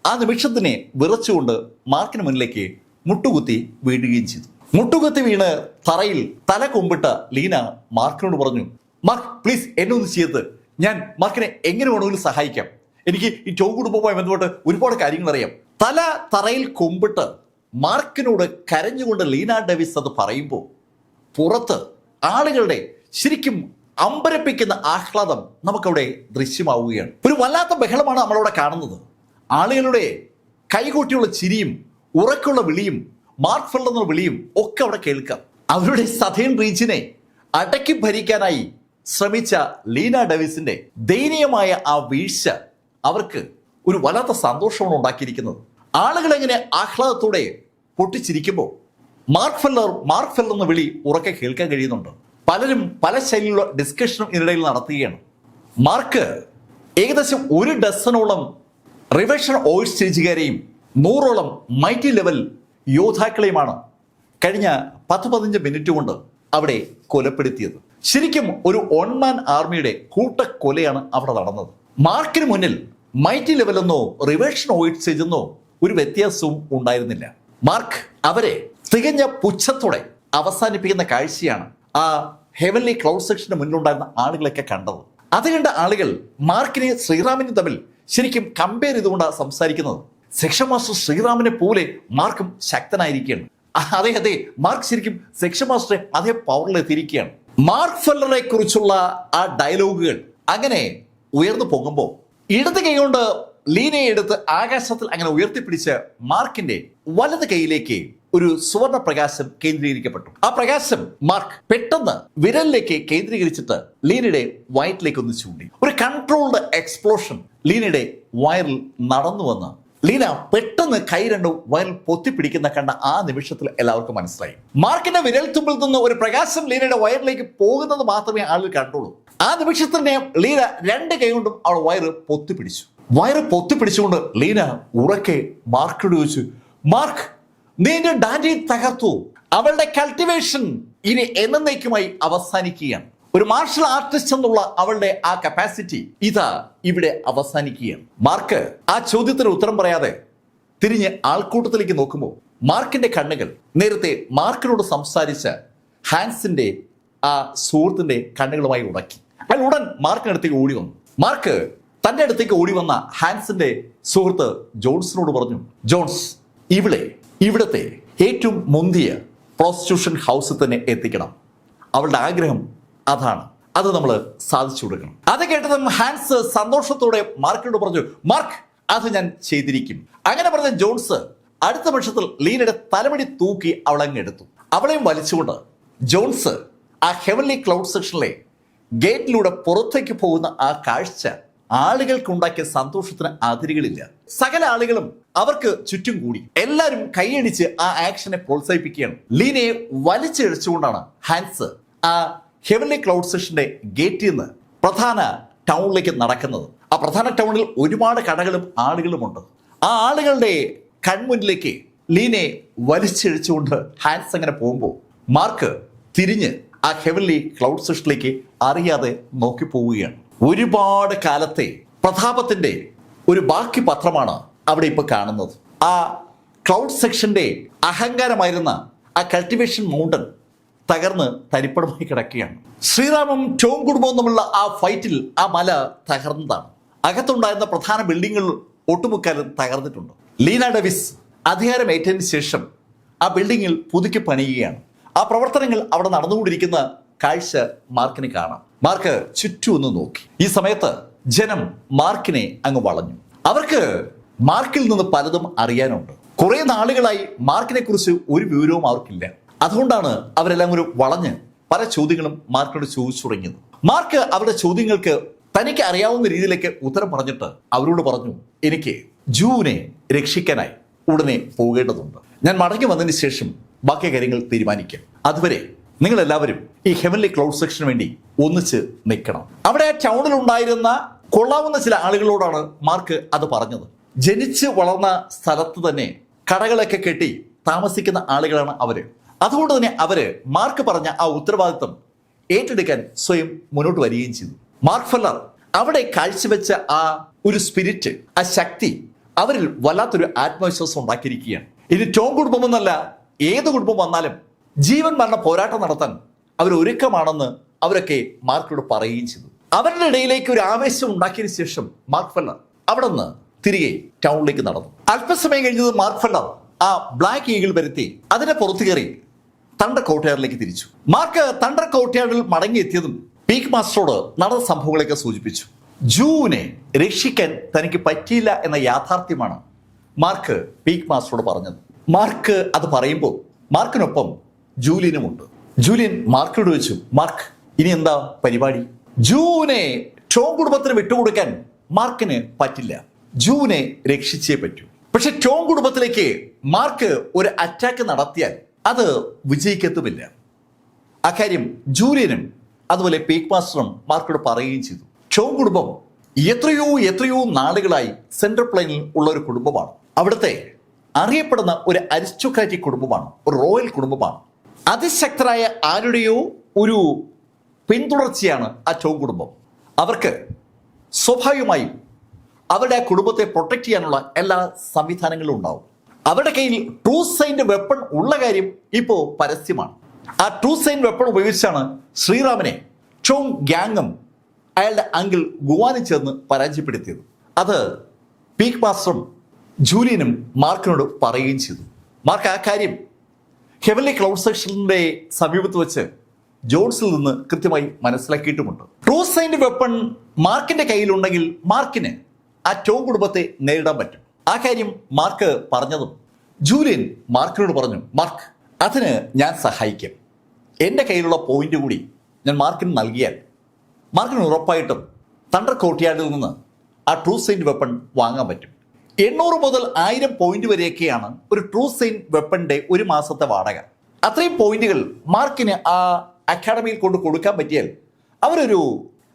ആ നിമിഷത്തിനെ വിറച്ചുകൊണ്ട് മാർക്കിന് മുന്നിലേക്ക് മുട്ടുകുത്തി വീഴുകയും ചെയ്തു. മുട്ടുകുത്തി വീണ് തറയിൽ തല കൊമ്പിട്ട ലീന മാർക്കിനോട് പറഞ്ഞു, മാർക്ക്, പ്ലീസ് എന്നെ ഒന്നും ചെയ്യരുത്. ഞാൻ മാർക്കിനെ എങ്ങനെ വേണമെങ്കിലും സഹായിക്കാം. എനിക്ക് ഈ ടോം കുടുംബവുമായി ബന്ധപ്പെട്ട് ഒരുപാട് കാര്യങ്ങൾ അറിയാം. തല തറയിൽ കൊമ്പിട്ട് മാർക്കിനോട് കരഞ്ഞുകൊണ്ട് ലീന ഡെവിസ് അത് പറയുമ്പോൾ പുറത്ത് ആളുകളുടെ ശരിക്കും അമ്പരപ്പിക്കുന്ന ആഹ്ലാദം നമുക്കവിടെ ദൃശ്യമാവുകയാണ്. ഒരു വല്ലാത്ത ബഹളമാണ് നമ്മളവിടെ കാണുന്നത്. ആളുകളുടെ കൈകൊട്ടിയുള്ള ചിരിയും ഉറക്കുള്ള വിളിയും മാർക്ക് ഫെല്ലർ എന്ന വിളിയും ഒക്കെ അവിടെ കേൾക്കാം. അവരുടെ സതേൺ റീജിയനെ അടക്കി ഭരിക്കാനായി ശ്രമിച്ച ലീന ഡെവിസിന്റെ ദയനീയമായ ആ വീഴ്ച അവർക്ക് ഒരു വല്ലാത്ത സന്തോഷമാണ് ഉണ്ടാക്കിയിരിക്കുന്നത്. ആളുകൾ എങ്ങനെ ആഹ്ലാദത്തോടെ പൊട്ടിച്ചിരിക്കുമ്പോൾ മാർക്ക് ഫെല്ലർ എന്ന വിളി ഉറക്കെ കേൾക്കാൻ കഴിയുന്നുണ്ട്. പലരും പല ശൈലിയിലുള്ള ഡിസ്കഷനും ഇതിനിടയിൽ നടത്തുകയാണ്. മാർക്ക് ഏകദേശം 1 ഡസനോളം റിവേഷൻ ഓയിൽ സ്റ്റേജുകാരെയും 100ഓളം മൈറ്റി ലെവൽ യോദ്ധാക്കളെയുമാണ് കഴിഞ്ഞ 10-15 മിനിറ്റ് കൊണ്ട് അവിടെ കൊലപ്പെടുത്തിയത്. ശരിക്കും ഒരു ഒൺമാൻ ആർമിയുടെ കൂട്ടക്കൊലയാണ് അവിടെ നടന്നത്. മാർക്കിന് മുന്നിൽ മൈറ്റി ലെവലെന്നോ റിവേഷൻ ഓയിൽ സ്റ്റേജ് എന്നോ ഒരു വ്യത്യാസവും ഉണ്ടായിരുന്നില്ല. മാർക്ക് അവരെ തികഞ്ഞ പുച്ഛത്തോടെ അവസാനിപ്പിക്കുന്ന കാഴ്ചയാണ് ആ ഹെവൻലി ക്ലൗഡ് സെക്ഷന് മുന്നിലുണ്ടായിരുന്ന ആളുകളൊക്കെ കണ്ടത്. അത് കണ്ട ആളുകൾ മാർക്കിനെ ശ്രീറാമിനും തമ്മിൽ ശരിക്കും കമ്പയർ ചെയ്തുകൊണ്ടാണ് സംസാരിക്കുന്നത്. സെക്ഷൻ മാസ്റ്റർ ശ്രീറാമിനെ പോലെ മാർക്കും ശക്തനായിരിക്കുകയാണ്. അതെ, മാർക്ക് ശരിക്കും സെക്ഷൻ മാസ്റ്ററെ അതേ പവറിലെത്തിയിരിക്കുകയാണ്. മാർക്ക് ഫെല്ലറെ കുറിച്ചുള്ള ആ ഡയലോഗുകൾ അങ്ങനെ ഉയർന്നു പോകുമ്പോൾ ഇടത് കൈ കൊണ്ട് ലീനയെ എടുത്ത് ആകാശത്തിൽ അങ്ങനെ ഉയർത്തിപ്പിടിച്ച് മാർക്കിന്റെ വലത് കൈയിലേക്ക് ഒരു സുവർണ പ്രകാശം കേന്ദ്രീകരിക്കപ്പെട്ടു. ആ പ്രകാശം മാർക്ക് പെട്ടെന്ന് വിരലിലേക്ക് കേന്ദ്രീകരിച്ചിട്ട് ലീനയുടെ വയറ്റിലേക്ക് ഒന്ന് ചൂണ്ടി. ഒരു കൺട്രോൾഡ് എക്സ്പ്ലോഷൻ ലീനയുടെ വയറിൽ നടന്നു വന്ന് ലീന പെട്ടെന്ന് കൈ രണ്ടും വയറിൽ പൊത്തിപ്പിടിക്കുന്ന കണ്ട ആ നിമിഷത്തിൽ എല്ലാവർക്കും മനസ്സിലായി. മാർക്കിന്റെ വിരൽ തുമ്പിൽ നിന്ന് ഒരു പ്രകാശം ലീനയുടെ വയറിലേക്ക് പോകുന്നത് മാത്രമേ ആളുകൾ കണ്ടുള്ളൂ. ആ നിമിഷത്തിൽ ലീന 2 കൈ കൊണ്ടും അവൾ വയറ് പൊത്തിപ്പിടിച്ചു. വയറ് പൊത്തിപ്പിടിച്ചുകൊണ്ട് ലീന ഉറക്കെ മാർക്കിനോട് ചോദിച്ചു, മാർക്ക്, നീ എന്റെ ഡാഡി തകർത്തു. അവളുടെ കൾട്ടിവേഷൻ ഇനി എന്നേക്കുമായി അവസാനിക്കുകയാണ്. ഒരു മാർഷൽ ആർട്ടിസ്റ്റ് എന്നുള്ള അവളുടെ ആ കപ്പാസിറ്റി ഇതാ ഇവിടെ അവസാനിക്കുകയാണ്. മാർക്ക് ആ ചോദ്യത്തിന് ഉത്തരം പറയാതെ തിരിഞ്ഞ് ആൾക്കൂട്ടത്തിലേക്ക് നോക്കുമ്പോൾ മാർക്കിന്റെ കണ്ണുകൾ നേരത്തെ മാർക്കിനോട് സംസാരിച്ച ഹാൻസിന്റെ ആ സുഹൃത്തിന്റെ കണ്ണുകളുമായി ഉടക്കി. അയാൾ ഉടൻ മാർക്കിനടുത്തേക്ക് ഓടി വന്നു. മാർക്ക് തന്റെ അടുത്തേക്ക് ഓടി വന്ന ഹാൻസിന്റെ സുഹൃത്ത് ജോൺസിനോട് പറഞ്ഞു, ജോൺസ്, ഇവിടത്തെ ഏറ്റവും മുന്തിയ പ്രോസ്റ്റിറ്റ്യൂഷൻ ഹൗസിൽ തന്നെ എത്തിക്കണം. അവളുടെ ആഗ്രഹം അതാണ്. അത് നമ്മൾ സാധിച്ചു കൊടുക്കണം. അത് കേട്ടതും ഹാൻസ് സന്തോഷത്തോടെ മാർക്കിനോട് പറഞ്ഞു, മാർക്ക്, അത് ഞാൻ ചെയ്തിരിക്കും. അങ്ങനെ പറഞ്ഞ ജോൺസ് അടുത്ത പക്ഷത്തിൽ ലീനയുടെ തലമുടി തൂക്കി അവളങ്ങ് എടുത്തു. അവളെയും വലിച്ചുകൊണ്ട് ജോൺസ് ആ ഹെവൻലി ക്ലൗഡ് സെക്ഷനിലെ ഗേറ്റിലൂടെ പുറത്തേക്ക് പോകുന്ന ആ കാഴ്ച ആളുകൾക്കുണ്ടാക്കിയ സന്തോഷത്തിന് അതിരുകളില്ല. സകല ആളുകളും അവർക്ക് ചുറ്റും കൂടി എല്ലാവരും കൈയടിച്ച് ആ ആക്ഷനെ പ്രോത്സാഹിപ്പിക്കുകയാണ്. ലീനയെ വലിച്ചിഴച്ചുകൊണ്ടാണ് ഹാൻസ് ആ ഹെവൻലി ക്ലൗഡ് സെക്ഷന്റെ ഗേറ്റിൽ നിന്ന് പ്രധാന ടൗണിലേക്ക് നടക്കുന്നത്. ആ പ്രധാന ടൗണിൽ ഒരുപാട് കടകളും ആളുകളുമുണ്ട്. ആ ആളുകളുടെ കൺമുന്നിലേക്ക് ലീനയെ വലിച്ചിഴച്ചുകൊണ്ട് ഹാൻസ് അങ്ങനെ പോകുമ്പോൾ മാർക്ക് തിരിഞ്ഞ് ആ ഹെവൻലി ക്ലൗഡ് സെക്ഷനിലേക്ക് അറിയാതെ നോക്കി പോവുകയാണ്. ഒരുപാട് കാലത്തെ പ്രതാപത്തിന്റെ ഒരു ബാക്കി പത്രമാണ് അവിടെ ഇപ്പൊ കാണുന്നത്. ആ ക്ലൗഡ് സെക്ഷന്റെ അഹങ്കാരമായിരുന്ന ആ കൾട്ടിവേഷൻ മൗണ്ടൻ തകർന്ന് തരിപ്പണമായി കിടക്കുകയാണ്. ശ്രീറാമും ടോം കുടുംബവും തമ്മിലുള്ള ആ ഫൈറ്റിൽ ആ മല തകർന്നതാണ്. അകത്തുണ്ടായിരുന്ന പ്രധാന ബിൽഡിങ്ങുകൾ ഒട്ടുമുക്കാലും തകർന്നിട്ടുണ്ട്. ലീന ഡെവിസ് അധികാരമേറ്റതിന് ശേഷം ആ ബിൽഡിങ്ങിൽ പുതുക്കി പണിയുകയാണ്. ആ പ്രവർത്തനങ്ങൾ അവിടെ നടന്നുകൊണ്ടിരിക്കുന്ന കാഴ്ച മാർക്കിന് കാണാം. മാർക്ക് ചുറ്റും ഒന്ന് നോക്കി. ഈ സമയത്ത് ജനം മാർക്കിനെ അങ്ങ് വളഞ്ഞു. അവർക്ക് മാർക്കിൽ നിന്ന് പലതും അറിയാനുണ്ട്. കുറെ നാളുകളായി മാർക്കിനെ കുറിച്ച് ഒരു വിവരവും അവർക്കില്ല. അതുകൊണ്ടാണ് അവരെല്ലാം ഒരു വളഞ്ഞ് പല ചോദ്യങ്ങളും മാർക്കിനോട് ചോദിച്ചു തുടങ്ങിയത്. മാർക്ക് അവരുടെ ചോദ്യങ്ങൾക്ക് തനിക്ക് അറിയാവുന്ന രീതിയിലേക്ക് ഉത്തരം പറഞ്ഞിട്ട് അവരോട് പറഞ്ഞു, എനിക്ക് ജൂനെ രക്ഷിക്കാനായി ഉടനെ പോകേണ്ടതുണ്ട്. ഞാൻ മടങ്ങി വന്നതിന് ശേഷം ബാക്കി കാര്യങ്ങൾ തീരുമാനിക്കാം. അതുവരെ നിങ്ങൾ എല്ലാവരും ഈ ഹെവൻലി ക്ലൗഡ് സെക്ഷന് വേണ്ടി ഒന്നിച്ച് നിൽക്കണം. അവിടെ ആ ടൗണിൽ ഉണ്ടായിരുന്ന കൊള്ളാവുന്ന ചില ആളുകളോടാണ് മാർക്ക് അത് പറഞ്ഞത്. ജനിച്ച് വളർന്ന സ്ഥലത്ത് തന്നെ കടകളൊക്കെ കെട്ടി താമസിക്കുന്ന ആളുകളാണ് അവര്. അതുകൊണ്ട് തന്നെ അവര് മാർക്ക് പറഞ്ഞ ആ ഉത്തരവാദിത്വം ഏറ്റെടുക്കാൻ സ്വയം മുന്നോട്ട് വരികയും ചെയ്തു. മാർക്ക് ഫെല്ലർ അവിടെ കാഴ്ചവെച്ച ആ ഒരു സ്പിരിറ്റ്, ആ ശക്തി അവരിൽ വല്ലാത്തൊരു ആത്മവിശ്വാസം ഉണ്ടാക്കിയിരിക്കുകയാണ്. ഇനി ടോം കുടുംബമെന്നല്ല, ഏത് കുടുംബം വന്നാലും ജീവൻ മരണ പോരാട്ടം നടത്താൻ അവർ ഒരുക്കമാണെന്ന് അവരൊക്കെ മാർക്കിനോട് പറയുകയും ചെയ്തു. അവരുടെ ഇടയിലേക്ക് ഒരു ആവേശം ഉണ്ടാക്കിയതിനു ശേഷം മാർക്ക് ഫെല്ലർ അവിടെ നിന്ന് തിരികെ ടൗണിലേക്ക് നടന്നു. അല്പസമയം കഴിഞ്ഞത് മാർക്ക് ഫെല്ലർ ആ ബ്ലാക്ക് ഈഗിൾ വരുത്തി അതിനെ പുറത്തു കയറി തണ്ടർ കോർട്ട്യാർഡിലേക്ക് തിരിച്ചു. മാർക്ക് തണ്ടർ കോർട്ട്യാർഡിൽ മടങ്ങിയെത്തിയതും പീക്ക് മാസ്റ്ററോട് നടന്ന സംഭവങ്ങളൊക്കെ സൂചിപ്പിച്ചു. ജൂനെ രക്ഷിക്കാൻ തനിക്ക് പറ്റിയില്ല എന്ന യാഥാർത്ഥ്യമാണ് മാർക്ക് പീക്ക് മാസ്റ്ററോട് പറഞ്ഞത്. മാർക്ക് അത് പറയുമ്പോൾ മാർക്കിനൊപ്പം ജൂലിയനുമുണ്ട്. ജൂലിയൻ മാർക്കിനോട് ചോദിച്ചു, മാർക്ക്, ഇനി എന്താ പരിപാടി? ജൂനെ ടോം കുടുംബത്തിന് വിട്ടുകൊടുക്കാൻ മാർക്കിന് പറ്റില്ല. ജൂനെ രക്ഷിച്ചേ പറ്റൂ. പക്ഷെ ടോം കുടുംബത്തിലേക്ക് മാർക്ക് ഒരു അറ്റാക്ക് നടത്തിയാൽ അത് വിജയിക്കത്തുമില്ല. അക്കാര്യം ജൂലിയനും അതുപോലെ പീക്ക് മാസ്റ്ററും മാർക്കോട് പറയുകയും ചെയ്തു. ചോങ് കുടുംബം എത്രയോ നാളുകളായി സെൻട്രൽ പ്ലെയിനിൽ ഉള്ള ഒരു കുടുംബമാണ്. അവിടുത്തെ അറിയപ്പെടുന്ന ഒരു അരിസ്റ്റോക്രാറ്റിക് കുടുംബമാണ്, ഒരു റോയൽ കുടുംബമാണ്. അതിശക്തരായ ആരുടെയോ ഒരു പിന്തുടർച്ചയാണ് ആ ചോങ് കുടുംബം. അവർക്ക് സ്വാഭാവികമായും അവരുടെ ആ കുടുംബത്തെ പ്രൊട്ടക്ട് ചെയ്യാനുള്ള എല്ലാ സംവിധാനങ്ങളും ഉണ്ടാവും. അവരുടെ കയ്യിൽ ട്രൂ സൈൻഡ് വെപ്പൺ ഉള്ള കാര്യം ഇപ്പോൾ പരസ്യമാണ്. ആ ട്രൂ സൈൻഡ് വെപ്പൺ ഉപയോഗിച്ചാണ് ശ്രീറാമിനെ ചോങ് ഗ്യാങ്ങും അയാളുടെ അങ്കിൾ ഗുവാനും ചേർന്ന് പരാജയപ്പെടുത്തിയത്. അത് പീക്ക് മാസ്റ്ററും ജൂലിയനും മാർക്കിനോട് പറയുകയും ചെയ്തു. മാർക്ക് ആ കാര്യം ഹെവൻലി ക്ലൗഡ് സെക്ഷനിന്റെ സമീപത്ത് വെച്ച് ജോൺസിൽ നിന്ന് കൃത്യമായി മനസ്സിലാക്കിയിട്ടുമുണ്ട്. ട്രൂ സൈൻഡ് വെപ്പൺ മാർക്കിന്റെ കയ്യിലുണ്ടെങ്കിൽ മാർക്കിന് ആ ചോങ് കുടുംബത്തെ നേരിടാൻ പറ്റും. ആ കാര്യം മാർക്ക് പറഞ്ഞതും ജൂലിയൻ മാർക്കിനോട് പറഞ്ഞു, മാർക്ക് അതിന് ഞാൻ സഹായിക്കാം. എൻ്റെ കയ്യിലുള്ള പോയിന്റ് കൂടി ഞാൻ മാർക്കിന് നൽകിയാൽ മാർക്കിന് ഉറപ്പായിട്ടും തണ്ടർ കോർട്ട്യാർഡിൽ നിന്ന് ആ ട്രൂ സൈൻഡ് വെപ്പൺ വാങ്ങാൻ പറ്റും. 800 മുതൽ 1000 പോയിന്റ് വരെയൊക്കെയാണ് ഒരു ട്രൂ സൈൻഡ് വെപ്പണിന്റെ ഒരു മാസത്തെ വാടക. അത്രയും പോയിന്റുകൾ മാർക്കിന് ആ അക്കാഡമിയിൽ കൊണ്ട് കൊടുക്കാൻ പറ്റിയാൽ അവരൊരു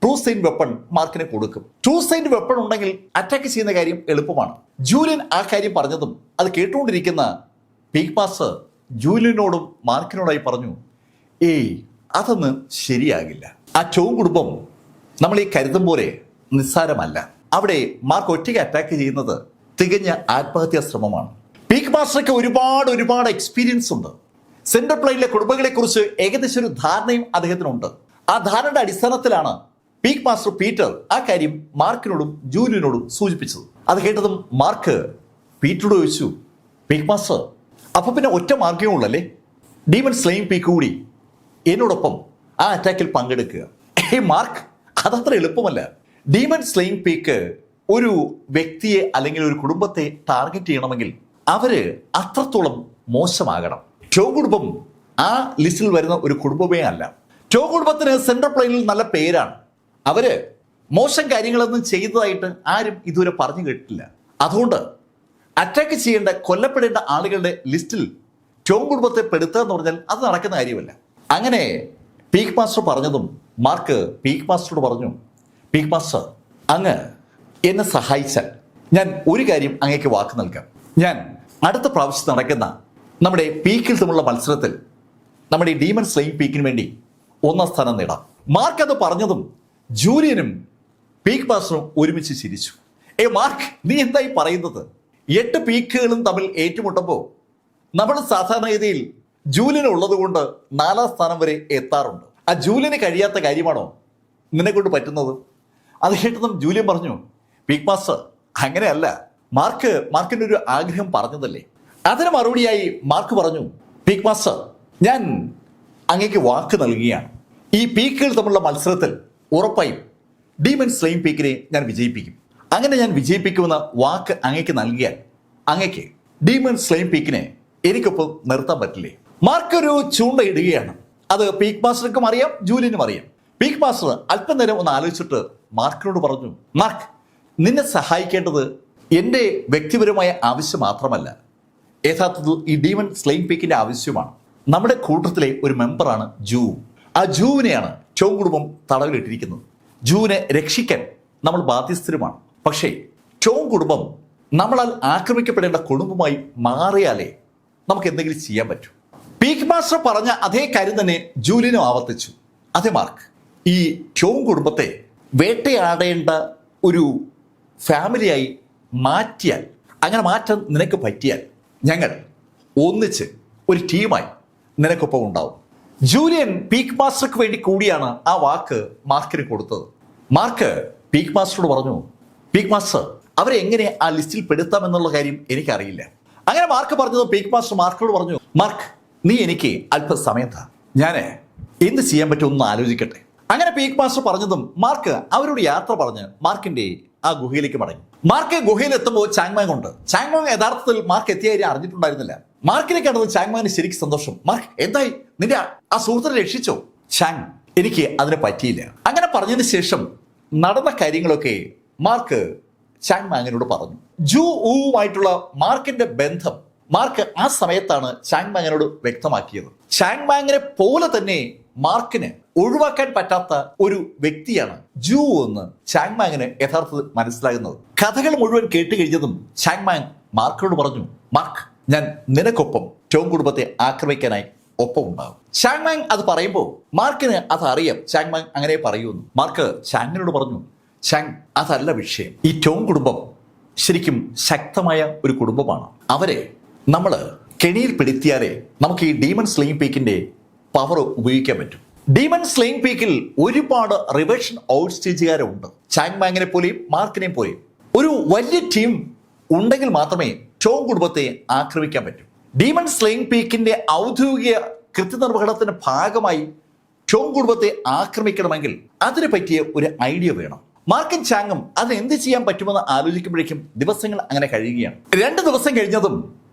ട്രൂ സൈൻഡ് വെപ്പൺ മാർക്കിന് കൊടുക്കും. ട്രൂ സൈൻഡ് വെപ്പൺ ഉണ്ടെങ്കിൽ അറ്റാക്ക് ചെയ്യുന്ന കാര്യം എളുപ്പമാണ്. ജൂലിയൻ ആ കാര്യം പറഞ്ഞതും അത് കേട്ടുകൊണ്ടിരിക്കുന്ന പീക്ക് മാസ്റ്റർ ജൂലിയനോടും മാർക്കിനോടായി പറഞ്ഞു, ഏയ് അതൊന്നും ശരിയാകില്ല. ആ ചോങ് കുടുംബം നമ്മൾ ഈ കരുതും പോലെ നിസ്സാരമല്ല. അവിടെ മാർക്ക് ഒറ്റയ്ക്ക് അറ്റാക്ക് ചെയ്യുന്നത് തികഞ്ഞ ആത്മഹത്യാ ശ്രമമാണ്. പീക്ക് മാസ്റ്റർക്ക് ഒരുപാട് എക്സ്പീരിയൻസ് ഉണ്ട്. സെൻട്രൽ പ്ലെയിനിലെ കുടുംബങ്ങളെ കുറിച്ച് ഏകദേശം ഒരു ധാരണയും അദ്ദേഹത്തിനുണ്ട്. ആ ധാരണയുടെ അടിസ്ഥാനത്തിലാണ് പീക്ക് മാസ്റ്റർ പീറ്റർ ആ കാര്യം മാർക്കിനോടും ജൂലിയനോടും സൂചിപ്പിച്ചത്. അത് കേട്ടതും മാർക്ക് പീറ്ററോട് ചോദിച്ചു, പീക്ക് മാസ്റ്റർ അപ്പൊ പിന്നെ ഒറ്റ മാർഗ്ഗമേ ഉള്ളല്ലേ, ഡീമൺ സ്ലെയിങ് പീക്ക് കൂടി എന്നോടൊപ്പം ആ അറ്റാക്കിൽ പങ്കെടുക്കുക. മാർക്ക് അതത്ര എളുപ്പമല്ല. ഡീമൺ സ്ലെയിങ് പീക്ക് ഒരു വ്യക്തിയെ അല്ലെങ്കിൽ ഒരു കുടുംബത്തെ ടാർഗറ്റ് ചെയ്യണമെങ്കിൽ അവര് അത്രത്തോളം മോശമാകണം. ചോങ് കുടുംബം ആ ലിസ്റ്റിൽ വരുന്ന ഒരു കുടുംബമേ അല്ല. ചോങ് കുടുംബത്തിന് സെൻട്രൽ പ്ലെയിനിൽ നല്ല പേരാണ്. അവര് മോശം കാര്യങ്ങളൊന്നും ചെയ്തതായിട്ട് ആരും ഇതുവരെ പറഞ്ഞു കേട്ടിട്ടില്ല. അതുകൊണ്ട് അറ്റാക്ക് ചെയ്യേണ്ട കൊല്ലപ്പെടേണ്ട ആളുകളുടെ ലിസ്റ്റിൽ ചോങ് കുടുംബത്തെ പെടുത്തുക എന്ന് പറഞ്ഞാൽ അത് നടക്കുന്ന കാര്യമല്ല. അങ്ങനെ പീക്ക് മാസ്റ്റർ പറഞ്ഞതും മാർക്ക് പീക്ക് മാസ്റ്ററോട് പറഞ്ഞു, പീക്ക് മാസ്റ്റർ അങ്ങ് എന്നെ സഹായിച്ചാൽ ഞാൻ ഒരു കാര്യം അങ്ങേക്ക് വാക്ക് നൽകാം. ഞാൻ അടുത്ത പ്രാവശ്യം നടക്കുന്ന നമ്മുടെ പീക്കിൽ തമ്മിലുള്ള മത്സരത്തിൽ നമ്മുടെ ഈ ഡീമൺ സ്ലെയിങ് പീക്കിന് വേണ്ടി 1ാം സ്ഥാനം നേടാം. മാർക്ക് അത് പറഞ്ഞതും ജൂലിയനും പീക്ക് മാസ്റ്ററും ഒരുമിച്ച് ചിരിച്ചു. മാർക്ക് നീ എന്തായി പറയുന്നത്? 8 പീക്കുകളും തമ്മിൽ ഏറ്റുമുട്ടുമ്പോൾ നമ്മൾ സാധാരണഗതിയിൽ ജൂലിയന് ഉള്ളത് കൊണ്ട് 4ാം സ്ഥാനം വരെ എത്താറുണ്ട്. ആ ജൂലിയന് കഴിയാത്ത കാര്യമാണോ നിന്നെ കൊണ്ട് പറ്റുന്നത്? അത് കേട്ടതും ജൂലിയൻ പറഞ്ഞു, പീക്ക് മാസ്റ്റർ അങ്ങനെയല്ല, മാർക്കിൻ്റെ ഒരു ആഗ്രഹം പറഞ്ഞതല്ലേ. അതിന് മറുപടിയായി മാർക്ക് പറഞ്ഞു, പീക്ക് മാസ്റ്റർ ഞാൻ അങ്ങേക്ക് വാക്ക് നൽകുകയാണ്. ഈ പീക്കുകൾ തമ്മിലുള്ള മത്സരത്തിൽ ഉറപ്പായും ഡീമൺ സ്ലെയിങ് പീക്കിനെ ഞാൻ വിജയിപ്പിക്കും. അങ്ങനെ ഞാൻ വിജയിപ്പിക്കുമെന്ന വാക്ക് അങ്ങേക്ക് നൽകിയാൽ അങ്ങേക്ക് ഡീമൺ സ്ലെയിങ് പീക്കിനെ എനിക്കൊപ്പം നിർത്താൻ പറ്റില്ലേ? മാർക്ക് ഒരു ചൂണ്ടയിടുകയാണ്. അത് പീക്ക് മാസ്റ്റർക്കും അറിയാം, ജൂലിയനും അറിയാം. പീക്ക് മാസ്റ്റർ അല്പനേരം ഒന്ന് ആലോചിച്ചിട്ട് മാർക്കിനോട് പറഞ്ഞു, മാർക്ക് നിന്നെ സഹായിക്കേണ്ടത് എൻ്റെ വ്യക്തിപരമായ ആവശ്യം മാത്രമല്ല, യഥാർത്ഥത്തിൽ ഈ ഡീമൺ സ്ലെയിങ് പീക്കിന്റെ ആവശ്യമാണ്. നമ്മുടെ കൂട്ടത്തിലെ ഒരു മെമ്പറാണ് ജൂ. ആ ജൂവിനെയാണ് ചോങ് കുടുംബം തടവിലിട്ടിരിക്കുന്നത്. ജൂവിനെ രക്ഷിക്കാൻ നമ്മൾ ബാധ്യസ്ഥരുമാണ്. പക്ഷേ ചോങ് കുടുംബം നമ്മളാൽ ആക്രമിക്കപ്പെടേണ്ട കുടുംബമായി മാറിയാലേ നമുക്ക് എന്തെങ്കിലും ചെയ്യാൻ പറ്റൂ. പീക്ക് മാസ്റ്റർ പറഞ്ഞ അതേ കാര്യം തന്നെ ജൂലിയനും ആവർത്തിച്ചു. അതേ മാർക്ക്, ഈ ചോങ് കുടുംബത്തെ വേട്ടയാടേണ്ട ഒരു ഫാമിലിയായി മാറ്റിയാൽ, അങ്ങനെ മാറ്റാൻ നിനക്ക് പറ്റിയാൽ ഞങ്ങൾ ഒന്നിച്ച് ഒരു ടീമായി നിനക്കൊപ്പം ഉണ്ടാവും. ജൂലിയൻ പീക്ക് മാസ്റ്റർക്ക് വേണ്ടി കൂടിയാണ് ആ വാക്ക് മാർക്കിന് കൊടുത്തത്. മാർക്ക് പീക്ക് മാസ്റ്ററോട് പറഞ്ഞു, പീക്ക് മാസ്റ്റർ അവരെ എങ്ങനെ ആ ലിസ്റ്റിൽ പെടുത്താമെന്നുള്ള കാര്യം എനിക്കറിയില്ല. അങ്ങനെ മാർക്ക് പറഞ്ഞത് പീക്ക് മാസ്റ്റർ മാർക്കിനോട് പറഞ്ഞു, മാർക്ക് നീ എനിക്ക് അല്പസമയം താ, ഞാൻ എന്ത് ചെയ്യാൻ പറ്റുമെന്ന് ആലോചിക്കട്ടെ. അങ്ങനെ പീക്ക് മാസ്റ്റർ പറഞ്ഞതും മാർക്ക് അവരോട് യാത്ര പറഞ്ഞ് മാർക്കിന്റെ ആ ഗുഹയിലേക്ക് മടങ്ങി. മാർക്ക് ഗുഹയിൽ എത്തുമ്പോൾ ചാങ്മാങ് ഉണ്ട്. ചാങ്മാങ് യഥാർത്ഥത്തിൽ മാർക്ക് എത്തിയ കാര്യം അറിഞ്ഞിട്ടുണ്ടായിരുന്നില്ല. മാർക്കിനെ കണ്ടത് ചാങ്മാങ്ങിന് ശരിക്കും സന്തോഷം. മാർക്ക് എന്തായി, നിന്റെ ആ സുഹൃത്തിനെ രക്ഷിച്ചോ? ചാങ് എനിക്ക് അതിനെ പറ്റിയില്ല. അങ്ങനെ പറഞ്ഞതിന് ശേഷം നടന്ന കാര്യങ്ങളൊക്കെ മാർക്ക് ചാങ്മാങ്ങിനോട് പറഞ്ഞു. ജൂ ഊവുമായിട്ടുള്ള മാർക്കിന്റെ ബന്ധം മാർക്ക് ആ സമയത്താണ് ചാങ്മാങ്ങിനോട് വ്യക്തമാക്കിയത്. ചാങ്മാങ്ങിനെ പോലെ തന്നെ മാർക്കിന് ഒഴിവാക്കാൻ പറ്റാത്ത ഒരു വ്യക്തിയാണ് ജൂ എന്ന് ചാങ്മാങ്ങിന് യഥാർത്ഥത്തിൽ മനസ്സിലാകുന്നത്. കഥകൾ മുഴുവൻ കേട്ട് കഴിഞ്ഞതും ചാങ്മാങ് മാർക്കിനോട് പറഞ്ഞു, മാർക്ക്, ഞാൻ നിനക്കൊപ്പം ടോങ് കുടുംബത്തെ ആക്രമിക്കാനായി ഒപ്പം ഉണ്ടാകും. ചാങ്മാങ് അത് പറയുമ്പോൾ മാർക്കിന് അത് അറിയാം ചാങ്മാങ് അങ്ങനെ പറയുമെന്ന്. മാർക്ക് ചാങ്ങിനോട് പറഞ്ഞു, ചാങ്, അതല്ല വിഷയം. ഈ ടോങ് കുടുംബം ശരിക്കും ശക്തമായ ഒരു കുടുംബമാണ്. അവരെ നമ്മൾ കെണിയിൽ പിടിത്തിയാലേ നമുക്ക് ഈ ഡീമൺ സ്ലേയിങ് പീക്കിന്റെ പവർ ഉപയോഗിക്കാൻ പറ്റും. ഡീമൺ സ്ലേയിങ് പീക്കിൽ ഒരുപാട് റിവേഷൻ ഔട്ട് സ്റ്റേജുകാരുണ്ട്. ചാങ്മാങ്ങിനെ പോലെയും മാർക്കിനെ പോലെയും ഒരു വലിയ ടീം ഉണ്ടെങ്കിൽ മാത്രമേ ടോങ് കുടുംബത്തെ ആക്രമിക്കാൻ പറ്റൂ. ഡീമൺ സ്ലേയിങ് പീക്കിന്റെ ഔദ്യോഗിക കൃത്യനിർവഹണത്തിന്റെ ഭാഗമായി ടോങ് കുടുംബത്തെ ആക്രമിക്കണമെങ്കിൽ അതിന് പറ്റിയ ഒരു ഐഡിയ വേണം. മാർക്കും ചാങ്ങും അത് എന്ത് ചെയ്യാൻ പറ്റുമെന്ന് ആലോചിക്കുമ്പോഴേക്കും ദിവസങ്ങൾ അങ്ങനെ കഴിയുകയാണ്. 2 ദിവസം കഴിഞ്ഞതും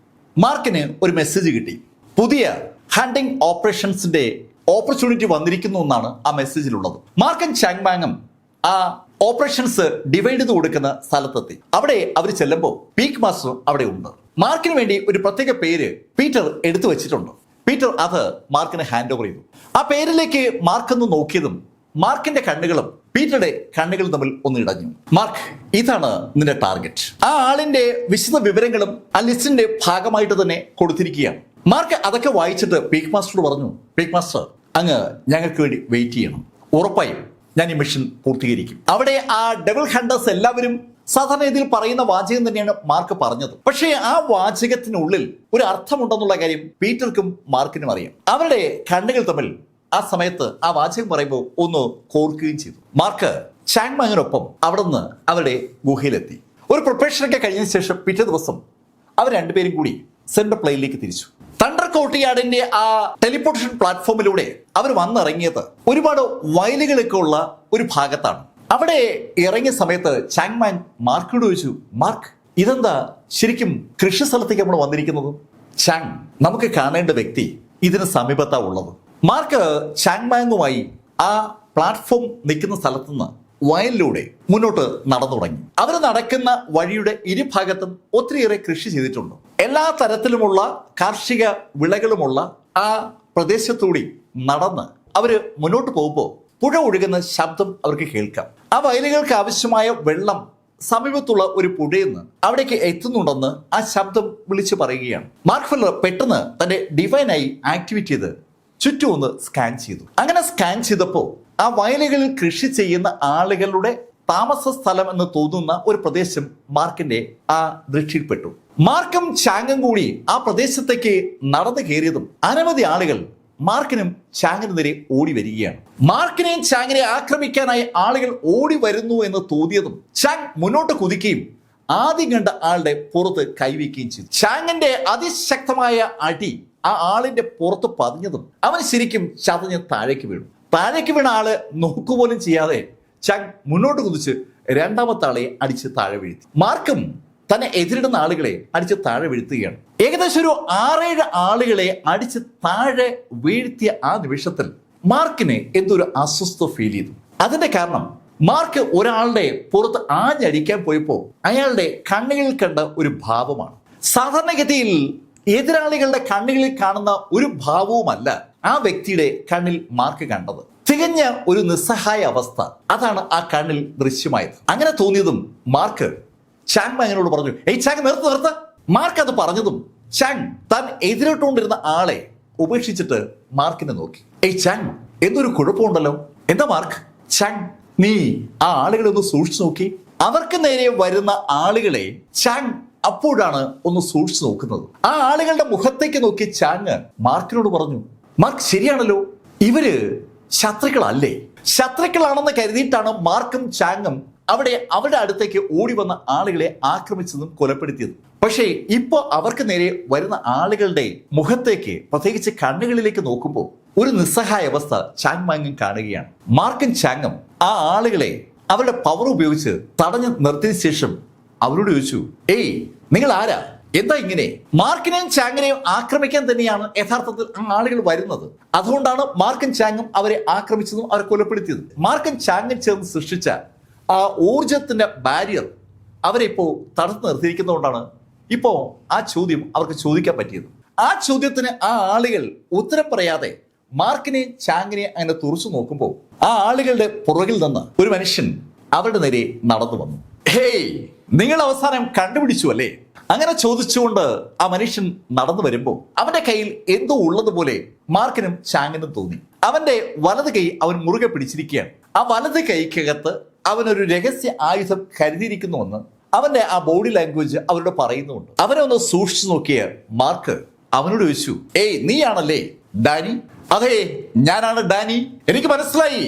മാർക്കിന് ഒരു മെസ്സേജ് കിട്ടി. പുതിയ ഹണ്ടിങ് ഓപ്പറേഷൻസിന്റെ ഓപ്പർച്യൂണിറ്റി വന്നിരിക്കുന്നു എന്നാണ് ആ മെസ്സേജിലുള്ളത്. മാർക്കും ചാങ്മാങ്ങും ആ ഓപ്പറേഷൻസ് ഡിവൈഡ് ചെയ്ത് കൊടുക്കുന്ന സ്ഥലത്തെത്തി. അവിടെ അവർ ചെല്ലുമ്പോൾ പീക്ക് മാസ്റ്റർ അവിടെ ഉണ്ട്. മാർക്കിന് വേണ്ടി ഒരു പ്രത്യേക പേര് പീറ്റർ എടുത്തു വെച്ചിട്ടുണ്ട്. പീറ്റർ അത് മാർക്കിന് ഹാൻഡ് ഓവർ ചെയ്തു. ആ പേരിലേക്ക് മാർക്ക് ഒന്ന് നോക്കിയതും മാർക്കിന്റെ കണ്ണുകളും പീറ്ററുടെ കണ്ണുകളും തമ്മിൽ ഒന്ന് ഇടഞ്ഞു. മാർക്ക്, ഇതാണ് നിന്റെ ടാർഗറ്റ്. ആ ആളിന്റെ വിശദ വിവരങ്ങളും ആ ലിസ്റ്റിന്റെ ഭാഗമായിട്ട് തന്നെ കൊടുത്തിരിക്കുകയാണ്. മാർക്ക് അതൊക്കെ വായിച്ചിട്ട് പീക്ക് മാസ്റ്ററോട് പറഞ്ഞു, പീക്ക് മാസ്റ്റർ, അങ്ങ് ഞങ്ങൾക്ക് വേണ്ടി വെയിറ്റ് ചെയ്യണം. ഉറപ്പായും ഞാൻ ഈ മിഷൻ പൂർത്തീകരിക്കും. അവിടെ ആ ഡബിൾ ഹണ്ടേഴ്സ് എല്ലാവരും സാധാരണ രീതിയിൽ പറയുന്ന വാചകം തന്നെയാണ് മാർക്ക് പറഞ്ഞത്. പക്ഷേ ആ വാചകത്തിനുള്ളിൽ ഒരു അർത്ഥമുണ്ടെന്നുള്ള കാര്യം പീറ്റർക്കും മാർക്കിനും അറിയാം. അവരുടെ കണ്ണുകൾ തമ്മിൽ ആ സമയത്ത് ആ വാചകം പറയുമ്പോൾ ഒന്ന് കോർക്കുകയും ചെയ്തു. മാർക്ക് ചാങ്മാങ്ങിനൊപ്പം അവിടെ നിന്ന് അവരുടെ ഗുഹയിലെത്തി. ഒരു പ്രിപ്പറേഷനൊക്കെ കഴിഞ്ഞതിന് ശേഷം പിറ്റേ ദിവസം അവർ രണ്ടുപേരും കൂടി സെൻട്രൽ പ്ലെയിനിലേക്ക് തിരിച്ചു. തണ്ടർ കോർട്ട്യാർഡിന്റെ ആ ടെലിപ്പോർട്ടേഷൻ പ്ലാറ്റ്ഫോമിലൂടെ അവർ വന്നിറങ്ങിയത് ഒരുപാട് വയലുകളൊക്കെ ഉള്ള ഒരു ഭാഗത്താണ്. അവിടെ ഇറങ്ങിയ സമയത്ത് ചാങ്മാങ് മാർക്കിനോട് ചോദിച്ചു, മാർക്ക്, ഇതെന്താ ശരിക്കും കൃഷി സ്ഥലത്തേക്ക് നമ്മൾ വന്നിരിക്കുന്നത്? ചാങ്, നമുക്ക് കാണേണ്ട വ്യക്തി ഇതിന് സമീപത്താ ഉള്ളത്. മാർക്ക് ചാങ്മാങ്ങുമായി ആ പ്ലാറ്റ്ഫോം നിൽക്കുന്ന സ്ഥലത്തുനിന്ന് വയലിലൂടെ മുന്നോട്ട് നടന്നു തുടങ്ങി. അവർ നടക്കുന്ന വഴിയുടെ ഇരുഭാഗത്തും ഒത്തിരിയേറെ കൃഷി ചെയ്തിട്ടുണ്ട്. എല്ലാ തരത്തിലുമുള്ള കാർഷിക വിളകളുമുള്ള ആ പ്രദേശത്തൂടി നടന്ന് അവര് മുന്നോട്ട് പോകുമ്പോൾ പുഴ ഒഴുകുന്ന ശബ്ദം അവർക്ക് കേൾക്കാം. ആ വയലുകൾക്ക് ആവശ്യമായ വെള്ളം സമീപത്തുള്ള ഒരു പുഴയിൽ നിന്ന് അവിടേക്ക് എത്തുന്നുണ്ടെന്ന് ആ ശബ്ദം വിളിച്ചു പറയുകയാണ്. മാർക്ക് ഫെല്ലർ പെട്ടെന്ന് തന്റെ ഡിവൈനായി ആക്ടിവേറ്റ് ചെയ്ത് ചുറ്റും ഒന്ന് സ്കാൻ ചെയ്തു. അങ്ങനെ സ്കാൻ ചെയ്തപ്പോൾ ആ വയലുകളിൽ കൃഷി ചെയ്യുന്ന ആളുകളുടെ താമസ സ്ഥലം എന്ന് തോന്നുന്ന ഒരു പ്രദേശം മാർക്കിന്റെ ആ ദൃഷ്ടിയിൽപ്പെട്ടു. മാർക്കും ചാങ്ങും കൂടി ആ പ്രദേശത്തേക്ക് നടന്നു കയറിയതും അനവധി ആളുകൾ മാർക്കിനും ചാങ്ങിനും നേരെ ഓടി വരികയാണ്. മാർക്കിനെയും ചാങ്ങിനെ ആക്രമിക്കാനായി ആളുകൾ ഓടി വരുന്നു എന്ന് തോന്നിയതും ചാങ് മുന്നോട്ട് കുതിക്കുകയും ആദ്യം കണ്ട ആളുടെ പുറത്ത് കൈവയ്ക്കുകയും ചെയ്തു. ചാങ്ങിന്റെ അതിശക്തമായ അടി ആ ആളിന്റെ പുറത്ത് പതിഞ്ഞതും അവൻ ശരിക്കും ചതഞ്ഞ് താഴേക്ക് വീണു. താഴേക്ക് വീണ ആള് നോക്കുപോലും ചെയ്യാതെ ചാങ് മുന്നോട്ട് കുതിച്ച് രണ്ടാമത്തെ ആളെ അടിച്ച് താഴെ വീഴ്ത്തി. മാർക്കും തന്നെ എതിരിടുന്ന ആളുകളെ അടിച്ച് താഴെ വീഴ്ത്തുകയാണ്. ഏകദേശം ഒരു 6-7 ആളുകളെ അടിച്ച് താഴെ വീഴ്ത്തിയ ആ നിമിഷത്തിൽ മാർക്കിന് എന്തൊരു അസ്വസ്ഥ ഫീൽ ചെയ്തു. അതിന്റെ കാരണം മാർക്ക് ഒരാളുടെ പുറത്ത് ആഞ്ഞടിക്കാൻ പോയപ്പോൾ അയാളുടെ കണ്ണുകളിൽ കണ്ട ഒരു ഭാവമാണ്. സാധാരണഗതിയിൽ എതിരാളികളുടെ കണ്ണുകളിൽ കാണുന്ന ഒരു ഭാവവുമല്ല ആ വ്യക്തിയുടെ കണ്ണിൽ മാർക്ക് കണ്ടത്. തികഞ്ഞ ഒരു നിസ്സഹായ അവസ്ഥ, അതാണ് ആ കണ്ണിൽ ദൃശ്യമായത്. അങ്ങനെ തോന്നിയതും മാർക്ക് ചാങ്മാങ്ങിനോട് പറഞ്ഞു, ഏയ് ചാങ്, നിർത്ത്. മാർക്ക് അത് പറഞ്ഞതും ചാങ് താൻ എതിരിട്ടുകൊണ്ടിരുന്ന ആളെ ഉപേക്ഷിച്ചിട്ട് മാർക്കിനെ നോക്കി. ഏയ് ചാങ്, എന്തൊരു കുഴപ്പമുണ്ടല്ലോ. എന്താ മാർക്ക്? ചാങ്, നീ ആ ആളുകളെ ഒന്ന് സൂക്ഷിച്ചു നോക്കി. അവർക്ക് നേരെ വരുന്ന ആളുകളെ ചാങ് അപ്പോഴാണ് ഒന്ന് സൂക്ഷിച്ചു നോക്കുന്നത്. ആ ആളുകളുടെ മുഖത്തേക്ക് നോക്കി ചാങ് മാർക്കിനോട് പറഞ്ഞു, മാർക്ക്, ശരിയാണല്ലോ, ഇവര് ശത്രുക്കളല്ലേ? ശത്രുക്കളാണെന്ന് കരുതിയിട്ടാണ് മാർക്കും ചാങ്ങും അവിടെ അവരുടെ അടുത്തേക്ക് ഓടി വന്ന ആളുകളെ ആക്രമിച്ചതും കൊലപ്പെടുത്തിയതും. പക്ഷേ ഇപ്പോ അവർക്ക് നേരെ വരുന്ന ആളുകളുടെ മുഖത്തേക്ക്, പ്രത്യേകിച്ച് കണ്ണുകളിലേക്ക് നോക്കുമ്പോൾ ഒരു നിസ്സഹായ അവസ്ഥ ചാങ്മാങ്ങും കാണുകയാണ്. മാർക്കും ചാങ്ങും ആ ആളുകളെ അവരുടെ പവർ ഉപയോഗിച്ച് തടഞ്ഞു നിർത്തിയ ശേഷം അവരോട് ചോദിച്ചു, ഏയ്, നിങ്ങൾ ആരാ? എന്താ ഇങ്ങനെ? മാർക്കിനെയും ചാങ്ങിനെയും ആക്രമിക്കാൻ തന്നെയാണ് യഥാർത്ഥത്തിൽ ആ ആളുകൾ വരുന്നത്. അതുകൊണ്ടാണ് മാർക്കും ചാങ്ങും അവരെ ആക്രമിച്ചതും അവരെ കൊലപ്പെടുത്തിയതും. മാർക്കും ചാങ്ങും ചേർന്ന് സൃഷ്ടിച്ച ആ ഊർജത്തിന്റെ ബാരിയർ അവരെ ഇപ്പോ തടുത്തു നിർത്തിയിരിക്കുന്നതുകൊണ്ടാണ് ഇപ്പോ ആ ചോദ്യം അവർക്ക് ചോദിക്കാൻ പറ്റിയത്. ആ ചോദ്യത്തിന് ആ ആളുകൾ ഉത്തരം പറയാതെ മാർക്കിനെയും ചാങ്ങിനെയും അങ്ങനെ തുറച്ചു നോക്കുമ്പോൾ ആ ആളുകളുടെ പുറകിൽ നിന്ന് ഒരു മനുഷ്യൻ അവരുടെ നേരെ നടന്നു വന്നു. ഹേയ്, നിങ്ങൾ അവസാനം കണ്ടുപിടിച്ചു അല്ലേ? അങ്ങനെ ചോദിച്ചുകൊണ്ട് ആ മനുഷ്യൻ നടന്നു വരുമ്പോൾ അവന്റെ കയ്യിൽ എന്തോ ഉള്ളതുപോലെ മാർക്കിനും ചാങ്ങിനും തോന്നി. അവന്റെ വലത് കൈ അവൻ മുറുകെ പിടിച്ചിരിക്കുകയാണ്. ആ വലത് കൈക്കകത്ത് അവനൊരു രഹസ്യ ആയുധം കരുതിയിരിക്കുന്നുവെന്ന് അവന്റെ ആ ബോഡി ലാംഗ്വേജ് അവരോട് പറയുന്നുണ്ട്. അവനെ ഒന്ന് സൂക്ഷിച്ചു നോക്കിയ മാർക്ക് അവനോട് ചോദിച്ചു, ഏയ് നീയാണല്ലേ ഡാനി? അതെ, ഞാനാണ് ഡാനി. എനിക്ക് മനസ്സിലായി,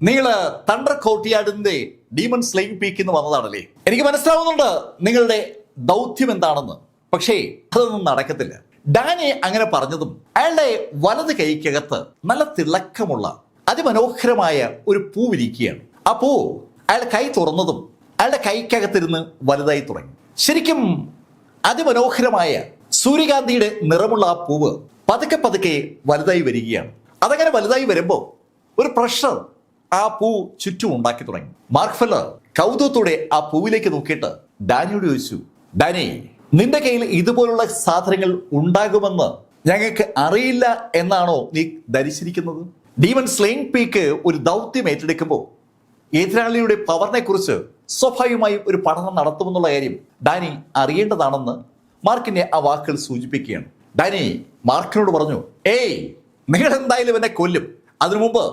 നിങ്ങള് തണ്ടർ കോർട്ട്യാർഡിന്റെ ഡീമൺ സ്ലെയിങ് പീക്കിൽ നിന്ന് വന്നതാണല്ലേ. എനിക്ക് മനസ്സിലാവുന്നുണ്ട് നിങ്ങളുടെ ദൗത്യം എന്താണെന്ന്. പക്ഷേ അതൊന്നും നടക്കത്തില്ല. ഡാനി അങ്ങനെ പറഞ്ഞതും അയാളുടെ വലത് കൈക്കകത്ത് നല്ല തിളക്കമുള്ള അതിമനോഹരമായ ഒരു പൂ വിരിക്കുകയാണ്. ആ പൂ അയാൾ കൈ തുറന്നതും അയാളുടെ കൈക്കകത്തിരുന്ന് വലുതായി തുടങ്ങി. ശരിക്കും അതിമനോഹരമായ സൂര്യകാന്തിയുടെ നിറമുള്ള ആ പൂവ് പതുക്കെ പതുക്കെ വലുതായി വരികയാണ്. അതങ്ങനെ വലുതായി വരുമ്പോൾ ഒരു പ്രഷർ ആ പൂ ചുറ്റും ഉണ്ടാക്കി തുടങ്ങി. മാർക്ക് ഫെല്ലർ കൗതുകത്തോടെ ആ പൂവിലേക്ക് നോക്കിയിട്ട് ഡാനിയോട് ചോദിച്ചു, ഡാനി, നിന്റെ കയ്യിൽ ഇതുപോലുള്ള സാധനങ്ങൾ ഉണ്ടാകുമെന്ന് ഞങ്ങൾക്ക് അറിയില്ല എന്നാണോ നീ ധരിച്ചിരിക്കുന്നത്? ഡീമൺ സ്ലെയിങ് പീക്ക് ഒരു ദൗത്യം ഏറ്റെടുക്കുമ്പോൾ എതിരാളിയുടെ പവറിനെ കുറിച്ച് സ്വാഭാവികമായും ഒരു പഠനം നടത്തുമെന്നുള്ള കാര്യം ഡാനി അറിയേണ്ടതാണെന്ന് മാർക്കിന്റെ ആ വാക്കുകൾ സൂചിപ്പിക്കുകയാണ്. ഡാനി മാർക്കിനോട് പറഞ്ഞു, ഏയ്, നിങ്ങൾ എന്തായാലും എന്നെ കൊല്ലും. അതിനു മുമ്പ്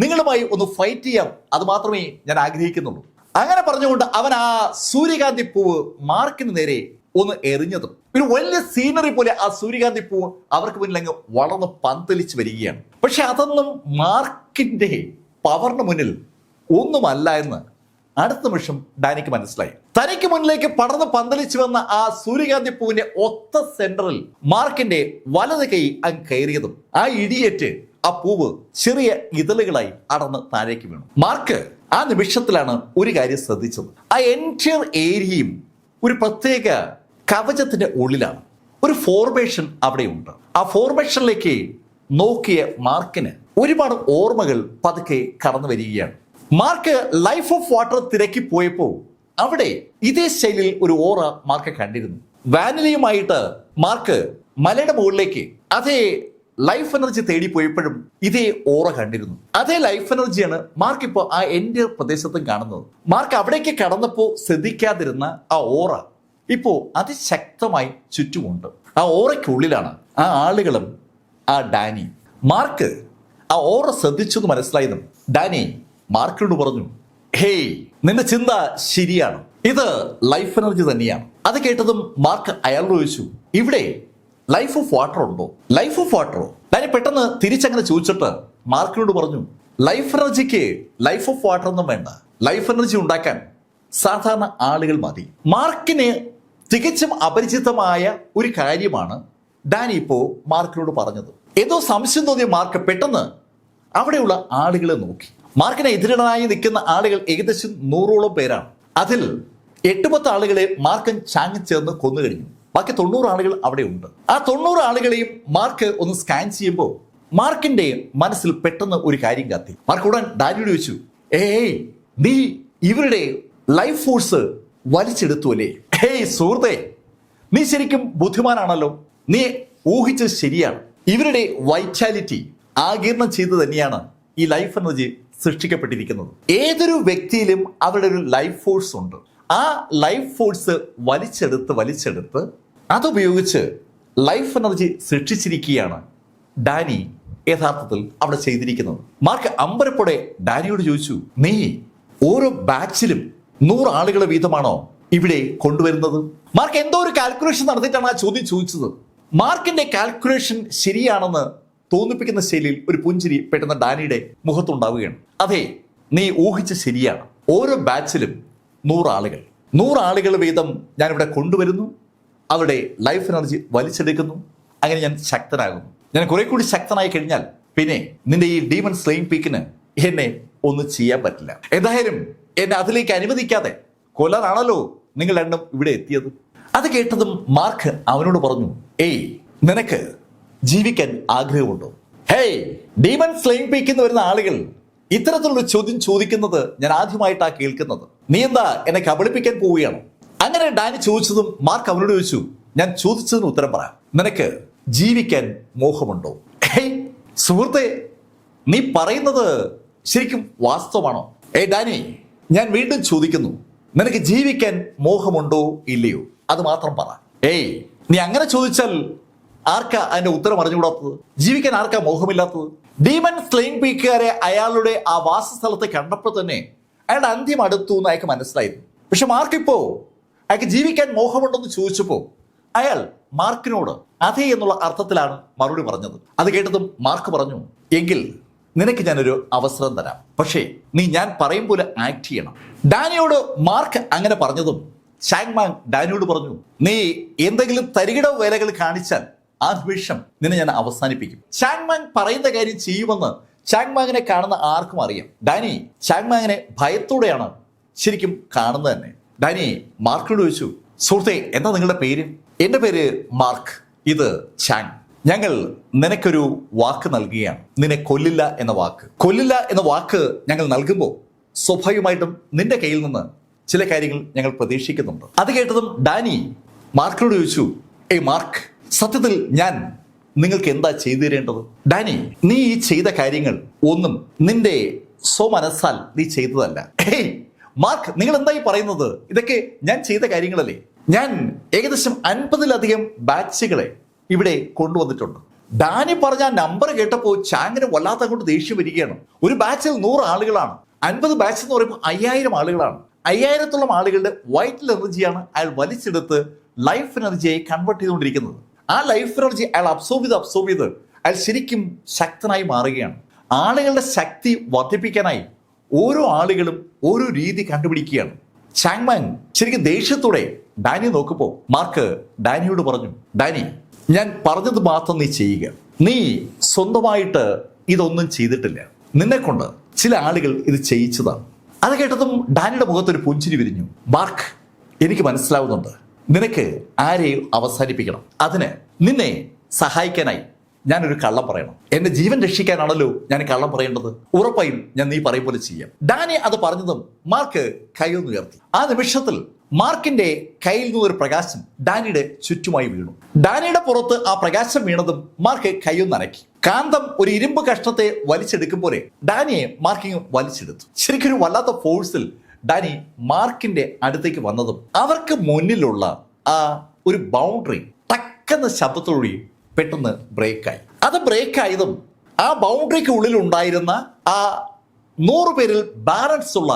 നിങ്ങളുമായി ഒന്ന് ഫൈറ്റ് ചെയ്യാം, അത് മാത്രമേ ഞാൻ ആഗ്രഹിക്കുന്നുള്ളൂ. അങ്ങനെ പറഞ്ഞുകൊണ്ട് അവൻ ആ സൂര്യകാന്തി പൂവ് മാർക്കിന് നേരെ ഒന്ന് എറിഞ്ഞതും ഒരു വലിയ സീനറി പോലെ ആ സൂര്യകാന്തി പൂവ് അവർക്ക് മുന്നിൽ അങ്ങ് വളർന്ന് പന്തലിച്ച് വരികയാണ്. പക്ഷെ അതൊന്നും മാർക്കിന്റെ പവറിന് മുന്നിൽ ഒന്നുമല്ല എന്ന് അടുത്ത നിമിഷം ഡാനിക്ക് മനസ്സിലായി. തനിക്ക് മുന്നിലേക്ക് പടർന്ന് പന്തലിച്ചു വന്ന ആ സൂര്യകാന്തി പൂവിന്റെ ഒത്ത സെന്ററിൽ മാർക്കിന്റെ വലത് കൈ അങ്ങ് കയറിയതും ആ ഇടിയേറ്റ് ആ പൂവ് ചെറിയ ഇതളുകളായി അടർന്ന് താഴേക്ക് വീണു. മാർക്ക് ആ നിമിഷത്തിലാണ് ഒരു കാര്യം ശ്രദ്ധിച്ചത്. ആ എൻറ്റയർ ഏരിയയും ഒരു പ്രത്യേക കവചത്തിന്റെ ഉള്ളിലാണ്. ഒരു ഫോർമേഷൻ അവിടെയുണ്ട്. ആ ഫോർമേഷനിലേക്ക് നോക്കിയ മാർക്കിന് ഒരുപാട് ഓർമ്മകൾ പതുക്കെ കടന്നു വരികയാണ്. മാർക്ക് ലൈഫ് ഓഫ് വാട്ടർ തിരക്കി പോയപ്പോൾ അവിടെ ഇതേ ശൈലിയിൽ ഒരു ഓറ മാർക്ക് കണ്ടിരുന്നു. വാനിലയുമായിട്ട് മാർക്ക് മലയുടെ മുകളിലേക്ക് അതേ ലൈഫ് എനർജി തേടി പോയപ്പോഴും ഇതേ ഓറ കണ്ടിരുന്നു. അതേ ലൈഫ് എനർജിയാണ് മാർക്ക് ഇപ്പോൾ ആ എൻ്റെ പ്രദേശത്തും കാണുന്നത്. മാർക്ക് അവിടേക്ക് കടന്നപ്പോൾ ശ്രദ്ധിക്കാതിരുന്ന ആ ഓറ ഇപ്പോൾ അതിശക്തമായി ചുറ്റുമുണ്ട്. ആ ഓറയ്ക്കുള്ളിലാണ് ആ ആളുകളും ആ ഡാനി. മാർക്ക് ആ ഓറ ശ്രദ്ധിച്ചെന്ന് മനസ്സിലായതും ഡാനി മാർക്കിനോട് പറഞ്ഞു, ഹേയ്, നിന്റെ ചിന്ത ശരിയാണ്, ഇത് ലൈഫ് എനർജി തന്നെയാണ്. അത് കേട്ടതും മാർക്ക് അയാളോട് ചോദിച്ചു, ഇവിടെ ലൈഫ് ഓഫ് വാട്ടർ ഉണ്ടോ? ലൈഫ് ഓഫ് വാട്ടറോ? ഡാനി പെട്ടെന്ന് തിരിച്ചങ്ങനെ ചോദിച്ചിട്ട് മാർക്കിനോട് പറഞ്ഞു, ലൈഫ് എനർജിക്ക് ലൈഫ് ഓഫ് വാട്ടർ ഒന്നും വേണ്ട. ലൈഫ് എനർജി ഉണ്ടാക്കാൻ സാധാരണ ആളുകൾ മതി. മാർക്കിന് തികച്ചും അപരിചിതമായ ഒരു കാര്യമാണ് ഡാനി ഇപ്പോ മാർക്കിനോട് പറഞ്ഞത്. ഏതോ സംശയം തോന്നിയ മാർക്ക് പെട്ടെന്ന് അവിടെയുള്ള ആളുകളെ നോക്കി. മാർക്കിനെ എതിരിടാനായി നിൽക്കുന്ന ആളുകൾ ഏകദേശം 100ഓളം പേരാണ്. അതിൽ 8-10 ആളുകളെ മാർക്കും ചാങ്ങും ചേർന്ന് കൊന്നു കഴിഞ്ഞു. ബാക്കി 90 ആളുകൾ അവിടെ ഉണ്ട്. ആ 90 ആളുകളെയും മാർക്ക് ഒന്ന് സ്കാൻ ചെയ്യുമ്പോൾ മാർക്കിന്റെ മനസ്സിൽ പെട്ടെന്ന് ഒരു കാര്യം കത്തി. മാർക്ക് ഉടൻ ഡാനിയോട് ചോദിച്ചു, ഏയ്, നീ ഇവരുടെ ലൈഫ് ഫോഴ്സ് വലിച്ചെടുത്തു അല്ലേ? ഹേയ് സുഹൃത്തെ, നീ ശരിക്കും ബുദ്ധിമാനാണല്ലോ. നീ ഊഹിച്ചത് ശരിയാണ്. ഇവരുടെ വൈറ്റാലിറ്റി ആഗിരണം ചെയ്ത് തന്നെയാണ് ഈ ലൈഫ് എനർജി സൃഷ്ടിക്കപ്പെട്ടിരിക്കുന്നത്. ഏതൊരു വ്യക്തിയിലും അവരുടെ ഒരു ലൈഫ് ഫോഴ്സ് ഉണ്ട്. ആ ലൈഫ് ഫോഴ്സ് വലിച്ചെടുത്ത് അതുപയോഗിച്ച് ലൈഫ് എനർജി സൃഷ്ടിച്ചിരിക്കുകയാണ് ഡാനി യഥാർത്ഥത്തിൽ അവിടെ ചെയ്തിരിക്കുന്നത്. മാർക്ക് അമ്പരപ്പോടെ ഡാനിയോട് ചോദിച്ചു, നീ ഓരോ ബാച്ചിലും 100 ആളുകളെ വീതമാണോ ഇവിടെ കൊണ്ടുവരുന്നത്? മാർക്ക് എന്തോ ഒരു കാൽക്കുലേഷൻ നടത്തിയിട്ടാണ് ആ ചോദ്യം ചോദിച്ചത്. മാർക്കിന്റെ കാൽക്കുലേഷൻ ശരിയാണെന്ന് തോന്നിപ്പിക്കുന്ന ശൈലിയിൽ ഒരു പുഞ്ചിരി പെട്ടെന്ന് ഡാനിയുടെ മുഖത്തുണ്ടാവുകയാണ്. അതെ, നീ ഊഹിച്ച ശരിയാണ്. ഓരോ ബാച്ചിലും 100 ആളുകൾ വീതം ഞാനിവിടെ കൊണ്ടുവരുന്നു. അവരുടെ ലൈഫ് എനർജി വലിച്ചെടുക്കുന്നു. അങ്ങനെ ഞാൻ ശക്തനാകുന്നു. ഞാൻ കുറെ കൂടി ശക്തനായി കഴിഞ്ഞാൽ പിന്നെ നിന്റെ ഈ ഡീമൺ സ്ലെയിങ് പീക്കിന് എന്നെ ഒന്നും ചെയ്യാൻ പറ്റില്ല. എന്തായാലും എന്നെ അതിലേക്ക് അനുവദിക്കാതെ കൊല്ലാനാണല്ലോ നിങ്ങൾ രണ്ടും ഇവിടെ എത്തിയത്. അത് കേട്ടതും മാർക്ക് അവനോട് പറഞ്ഞു, ഏയ്, നിനക്ക് ജീവിക്കാൻ ആഗ്രഹമുണ്ടോ? ഹേയ്, ഡീമൺ സ്ലെയിങ് പീക്കിൽ നിന്ന് വരുന്ന ആളുകൾ ഇത്തരത്തിലുള്ള ചോദ്യം ചോദിക്കുന്നത് ഞാൻ ആദ്യമായിട്ടാണ് കേൾക്കുന്നത്. നീ എന്താ എന്നെ കബളിപ്പിക്കാൻ പോവുകയാണോ? അങ്ങനെ ഡാനി ചോദിച്ചതും മാർക്ക് അവനോട് ചോദിച്ചു, ഞാൻ ചോദിച്ചതിന് ഉത്തരം പറയാം. നിനക്ക് ജീവിക്കാൻ മോഹമുണ്ടോ? ഹേയ്, സുഹൃത്തെ, നീ പറയുന്നത് ശരിക്കും വാസ്തവമാണോ? ഡാനി, ഞാൻ വീണ്ടും ചോദിക്കുന്നു, നിനക്ക് ജീവിക്കാൻ മോഹമുണ്ടോ ഇല്ലയോ? അത് മാത്രം പറ. നീ അങ്ങനെ ചോദിച്ചാൽ ആർക്കാ അതിന്റെ ഉത്തരം അറിഞ്ഞുകൂടാത്തത്? ജീവിക്കാൻ ആർക്കാ മോഹമില്ലാത്തത്? ഡീമൺ സ്ലെയിങ് പീക്കുകാരെ അയാളുടെ ആ വാസസ്ഥലത്ത് കണ്ടപ്പോൾ തന്നെ അയാളുടെ അന്ത്യം അടുത്തു എന്ന് അയാൾക്ക് മനസ്സിലായിരുന്നു. പക്ഷെ മാർക്കിപ്പോ അയാൾക്ക് ജീവിക്കാൻ മോഹമുണ്ടെന്ന് ചോദിച്ചപ്പോൾ അയാൾ മാർക്കിനോട് അതെ എന്നുള്ള അർത്ഥത്തിലാണ് മറുപടി പറഞ്ഞത്. അത് കേട്ടതും മാർക്ക് പറഞ്ഞു, എങ്കിൽ നിനക്ക് ഞാനൊരു അവസരം തരാം, പക്ഷേ നീ ഞാൻ പറയും പോലെ ആക്ട് ചെയ്യണം. ഡാനിയോട് മാർക്ക് അങ്ങനെ പറഞ്ഞതും ചാങ്മാങ് ഡാനിയോട് പറഞ്ഞു, നീ എന്തെങ്കിലും തരികിട വേലകൾ കാണിച്ചാൽ ആ നിമിഷം നിന്നെ ഞാൻ അവസാനിപ്പിക്കും. ചാങ്മാങ് പറയുന്ന കാര്യം ചെയ്യുമെന്ന് ചാങ്മാങ്ങിനെ കാണുന്ന ആർക്കും അറിയാം. ഡാനി ചാങ്മാങ്ങിനെ ഭയത്തോടെയാണ് ശരിക്കും കാണുന്നത് തന്നെ. ഡാനി മാർക്കിനോട് ചോദിച്ചു, സുഹൃത്തെ, എന്താ നിങ്ങളുടെ പേര്? എൻ്റെ പേര് മാർക്ക്, ഇത് ചാങ്. ഞങ്ങൾ നിനക്കൊരു വാക്ക് നൽകുകയാണ്, നിന്നെ കൊല്ലില്ല എന്ന വാക്ക്. കൊല്ലില്ല എന്ന വാക്ക് ഞങ്ങൾ നൽകുമ്പോൾ സ്വാഭാവികമായിട്ടും നിന്റെ കയ്യിൽ നിന്ന് ചില കാര്യങ്ങൾ ഞങ്ങൾ പ്രതീക്ഷിക്കുന്നുണ്ട്. അത് കേട്ടതും ഡാനി മാർക്കിനോട് ചോദിച്ചു, മാർക്ക്, സത്യത്തിൽ ഞാൻ നിങ്ങൾക്ക് എന്താ ചെയ്തു തരേണ്ടത്? ഡാനി, നീ ഈ ചെയ്ത കാര്യങ്ങൾ ഒന്നും നിന്റെ സ്വമനസ്സാൽ നീ ചെയ്തതല്ല. മാർക്ക്, നിങ്ങൾ എന്തായി പറയുന്നത്? ഇതൊക്കെ ഞാൻ ചെയ്ത കാര്യങ്ങളല്ലേ. ഞാൻ ഏകദേശം 50-ലധികം ബാച്ചുകളെ ഇവിടെ കൊണ്ടുവന്നിട്ടുണ്ട്. ഡാനി പറഞ്ഞ നമ്പർ കേട്ടപ്പോൾ ചാങ്ങിന് വല്ലാത്ത അങ്ങോട്ട് ദേഷ്യം വരികയാണ്. ഒരു ബാച്ചിൽ 100 ആളുകളാണ്, 50 ബാച്ച് എന്ന് പറയുമ്പോൾ 5000 ആളുകളാണ്. 5000-ത്തോളം ആളുകളുടെ വൈറ്റൽ എനർജിയാണ് അയാൾ വലിച്ചെടുത്ത് ലൈഫ് എനർജിയായി കൺവേർട്ട് ചെയ്തുകൊണ്ടിരിക്കുന്നത്. ആ ലൈഫ് എനർജി അയാൾ അബ്സോർബ് ചെയ്ത് അയാൾ ശരിക്കും ശക്തനായി മാറുകയാണ്. ആളുകളുടെ ശക്തി വർദ്ധിപ്പിക്കാനായി ഓരോ ആളുകളും ഓരോ രീതി കണ്ടുപിടിക്കുകയാണ്. ചാങ്മാങ് ശരിക്കും ദേഷ്യത്തോടെ ഡാനി നോക്കുമ്പോൾ മാർക്ക് ഡാനിയോട് പറഞ്ഞു, ഡാനി, ഞാൻ പറഞ്ഞത് മാത്രം നീ ചെയ്യുക. നീ സ്വന്തമായിട്ട് ഇതൊന്നും ചെയ്തിട്ടില്ല, നിന്നെ കൊണ്ട് ചില ആളുകൾ ഇത് ചെയ്യിച്ചതാണ്. അത് കേട്ടതും ഡാനിയുടെ മുഖത്തൊരു പുഞ്ചിരി വിരിഞ്ഞു. മാർക്ക്, എനിക്ക് മനസ്സിലാവുന്നുണ്ട്, നിനക്ക് ആരെയും അവസാനിപ്പിക്കണം. അതിന് നിന്നെ സഹായിക്കാനായി ഞാനൊരു കള്ളം പറയണം. എന്റെ ജീവൻ രക്ഷിക്കാനാണല്ലോ ഞാൻ കള്ളം പറയേണ്ടത്. ഉറപ്പായും ഞാൻ നീ പറയും പോലെ ചെയ്യാം. ഡാനി അത് പറഞ്ഞതും മാർക്ക് കൈയൊന്നുയർത്തി. ആ നിമിഷത്തിൽ മാർക്കിന്റെ കയ്യിൽ നിന്നൊരു പ്രകാശം ഡാനിയുടെ ചുറ്റുമായി വീണു. ഡാനിയുടെ പുറത്ത് ആ പ്രകാശം വീണതും മാർക്ക് കൈയൊന്നനക്കി. കാന്തം ഒരു ഇരുമ്പ് കഷ്ണത്തെ വലിച്ചെടുക്കും പോലെ ഡാനിയെ മാർക്കിങ് വലിച്ചെടുത്തു. ശരിക്കും ഒരു വല്ലാത്ത ഫോഴ്സിൽ ഡാനി മാർക്കിന്റെ അടുത്തേക്ക് വന്നതും അവർക്ക് മുന്നിലുള്ള ആ ഒരു ബൗണ്ടറി ടക്കെന്ന ശബ്ദത്തോടുകൂടി പെട്ടെന്ന് ബ്രേക്കായി. അത് ബ്രേക്കായതും ആ ബൗണ്ടറിക്ക് ഉള്ളിൽ ഉണ്ടായിരുന്ന ആ 100 പേരിൽ ബാലൻസ് ഉള്ള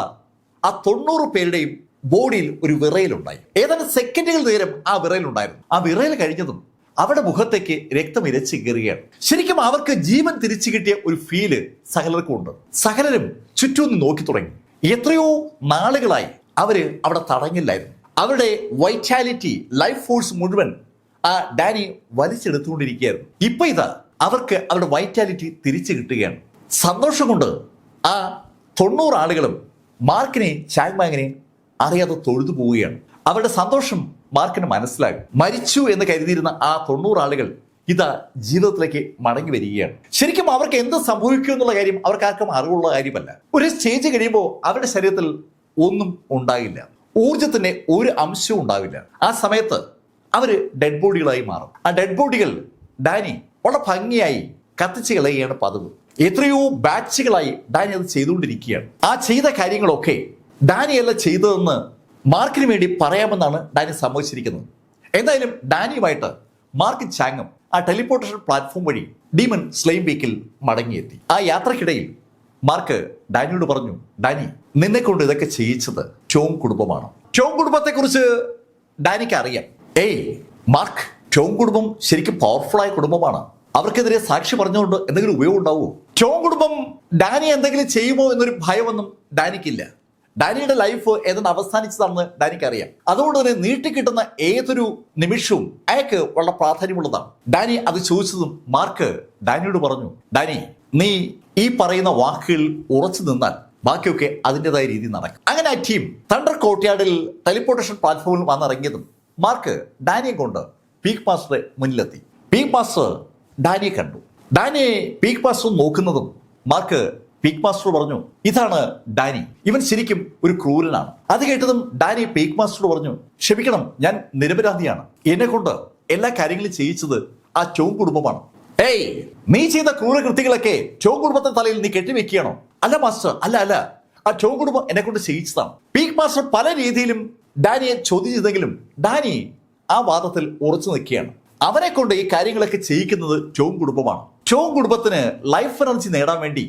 ആ 90 പേരുടെയും ബോഡിയിൽ ഒരു വിറയലുണ്ടായി. ഏതാനും സെക്കൻഡുകൾ നേരം ആ വിറയലുണ്ടായിരുന്നു. ആ വിറയൽ കഴിഞ്ഞതും അവരുടെ മുഖത്തേക്ക് രക്തം ഇരച്ചു കയറുകയാണ്. ശരിക്കും അവർക്ക് ജീവൻ തിരിച്ചു കിട്ടിയ ഒരു ഫീല് സകലർക്കും ഉണ്ട്. സകലരും ചുറ്റും നോക്കി തുടങ്ങി. എത്രയോ നാളുകളായി അവര് അവിടെ തടങ്ങില്ലായിരുന്നു. അവരുടെ വൈറ്റാലിറ്റി, ലൈഫ് ഫോഴ്സ് മുഴുവൻ ആ ഡാനി വലിച്ചെടുത്തുകൊണ്ടിരിക്കുകയായിരുന്നു. ഇപ്പൊ ഇതാ അവർക്ക് അവരുടെ വൈറ്റാലിറ്റി തിരിച്ചു കിട്ടുകയാണ്. സന്തോഷം കൊണ്ട് ആ 90 ആളുകളും മാർക്കിനെ ചാങ്മാങ്ങിനെ അറിയാതെ തൊഴുതു പോവുകയാണ്. അവരുടെ സന്തോഷം മാർക്കിന് മനസ്സിലാകും. മരിച്ചു എന്ന് കരുതിയിരുന്ന ആ 90 ആളുകൾ ഇതാ ജീവിതത്തിലേക്ക് മടങ്ങി വരികയാണ്. ശരിക്കും അവർക്ക് എന്ത് സംഭവിക്കും എന്നുള്ള കാര്യം അവർക്കാർക്കും അറിവുള്ള കാര്യമല്ല. ഒരു സ്റ്റേജ് കഴിയുമ്പോൾ അവരുടെ ശരീരത്തിൽ ഒന്നും ഉണ്ടാകില്ല, ഊർജത്തിന്റെ ഒരു അംശവും ഉണ്ടാവില്ല. ആ സമയത്ത് അവര് ഡെഡ് ബോഡികളായി മാറും. ആ ഡെഡ് ബോഡികൾ ഡാനി വളരെ ഭംഗിയായി കത്തിച്ച് കളയുകയാണ് പതിവ്. എത്രയോ ബാച്ചുകളായി ഡാനി അത് ചെയ്തുകൊണ്ടിരിക്കുകയാണ്. ആ ചെയ്ത കാര്യങ്ങളൊക്കെ ഡാനിയല്ല ചെയ്തതെന്ന് മാർക്കിന് വേണ്ടി പറയാമെന്നാണ് ഡാനി സമ്മതിച്ചിരിക്കുന്നത്. എന്തായാലും ഡാനിയുമായിട്ട് മാർക്കും ചാങ്ങും ആ ടെലിപ്പോർട്ടേഷൻ പ്ലാറ്റ്ഫോം വഴി ഡീമൺ സ്ലെയിങ് പീക്കിൽ മടങ്ങിയെത്തി. ആ യാത്രക്കിടയിൽ മാർക്ക് ഡാനിയോട് പറഞ്ഞു, ഡാനി, നിന്നെ കൊണ്ട് ഇതൊക്കെ ചെയ്യിച്ചത് ടോങ് കുടുംബമാണ്. ടോങ് കുടുംബത്തെക്കുറിച്ച് ഡാനിക്ക് അറിയാം. മാർക്ക്, ടോങ് കുടുംബം ശരിക്കും പവർഫുൾ ആയ കുടുംബമാണ്. അവർക്കെതിരെ സാക്ഷി പറഞ്ഞുകൊണ്ട് എന്തെങ്കിലും ഉപയോഗം ഉണ്ടാവുമോ? ടോങ് കുടുംബം ഡാനി എന്തെങ്കിലും ചെയ്യുമോ എന്നൊരു ഭയമൊന്നും ഡാനിക്കില്ല. ഡാനിയുടെ ലൈഫ് ഏതെന്ന് അവസാനിച്ചതാണെന്ന് ഡാനിക്ക് അറിയാം. അതുകൊണ്ട് തന്നെ നീട്ടിക്കിട്ടുന്ന ഏതൊരു നിമിഷവും അയാൾക്ക് വളരെ പ്രാധാന്യമുള്ളതാണ്. ഡാനി അത് ചോദിച്ചതും മാർക്ക് ഡാനിയോട് പറഞ്ഞു, ഡാനി, നീ ഈ പറയുന്ന വാക്കുകളിൽ ഉറച്ചു നിന്നാൽ ബാക്കിയൊക്കെ അതിൻ്റെതായ രീതി നടക്കും. അങ്ങനെ ആ ടീം തണ്ടർ കോർട്ട്യാർഡിൽ ടെലിപ്പോർട്ടേഷൻ പ്ലാറ്റ്ഫോമിൽ വന്നിറങ്ങിയതും മാർക്ക് ഡാനിയെ കൊണ്ട് പീക്ക് മാസ്റ്ററെ മുന്നിലെത്തി. പീക്ക് മാസ്റ്റർ ഡാനിയെ കണ്ടു. ഡാനിയെ പീക്ക് മാസ്റ്റർ നോക്കുന്നതും മാർക്ക് പീക്ക് മാസ്റ്റർ പറഞ്ഞു, ഇതാണ് ഡാനി, ഇവൻ ശരിക്കും ഒരു ക്രൂരനാണ്. അത് കേട്ടതും ഡാനി പീക്ക് മാസ്റ്റർ പറഞ്ഞു, ക്ഷമിക്കണം, ഞാൻ നിരപരാധിയാണ്. എന്നെ കൊണ്ട് എല്ലാ കാര്യങ്ങളും ചെയ്യിച്ചത് ആ ടോങ് കുടുംബമാണ്. ഏയ്, നീ ചെയ്ത ക്രൂരകൃത്യങ്ങളൊക്കെ ചോ കുടുംബത്തിന്റെ തലയിൽ നീ കെട്ടിവെക്കുകയാണോ? അല്ല മാസ്റ്റർ, അല്ല അല്ല, ആ ചോ കുടുംബം എന്നെ കൊണ്ട് ചെയ്യിച്ചതാണ്. പീക്ക് മാസ്റ്റർ പല രീതിയിലും ഡാനിയെ ചോദ്യം ചെയ്തെങ്കിലും ഡാനി ആ വാദത്തിൽ ഉറച്ചു നിൽക്കുകയാണ്. അവനെ കൊണ്ട് ഈ കാര്യങ്ങളൊക്കെ ചെയ്യിക്കുന്നത് ചോ കുടുംബമാണ്. ചോ കുടുംബത്തിന് ലൈഫ് എനർജി നേടാൻ വേണ്ടി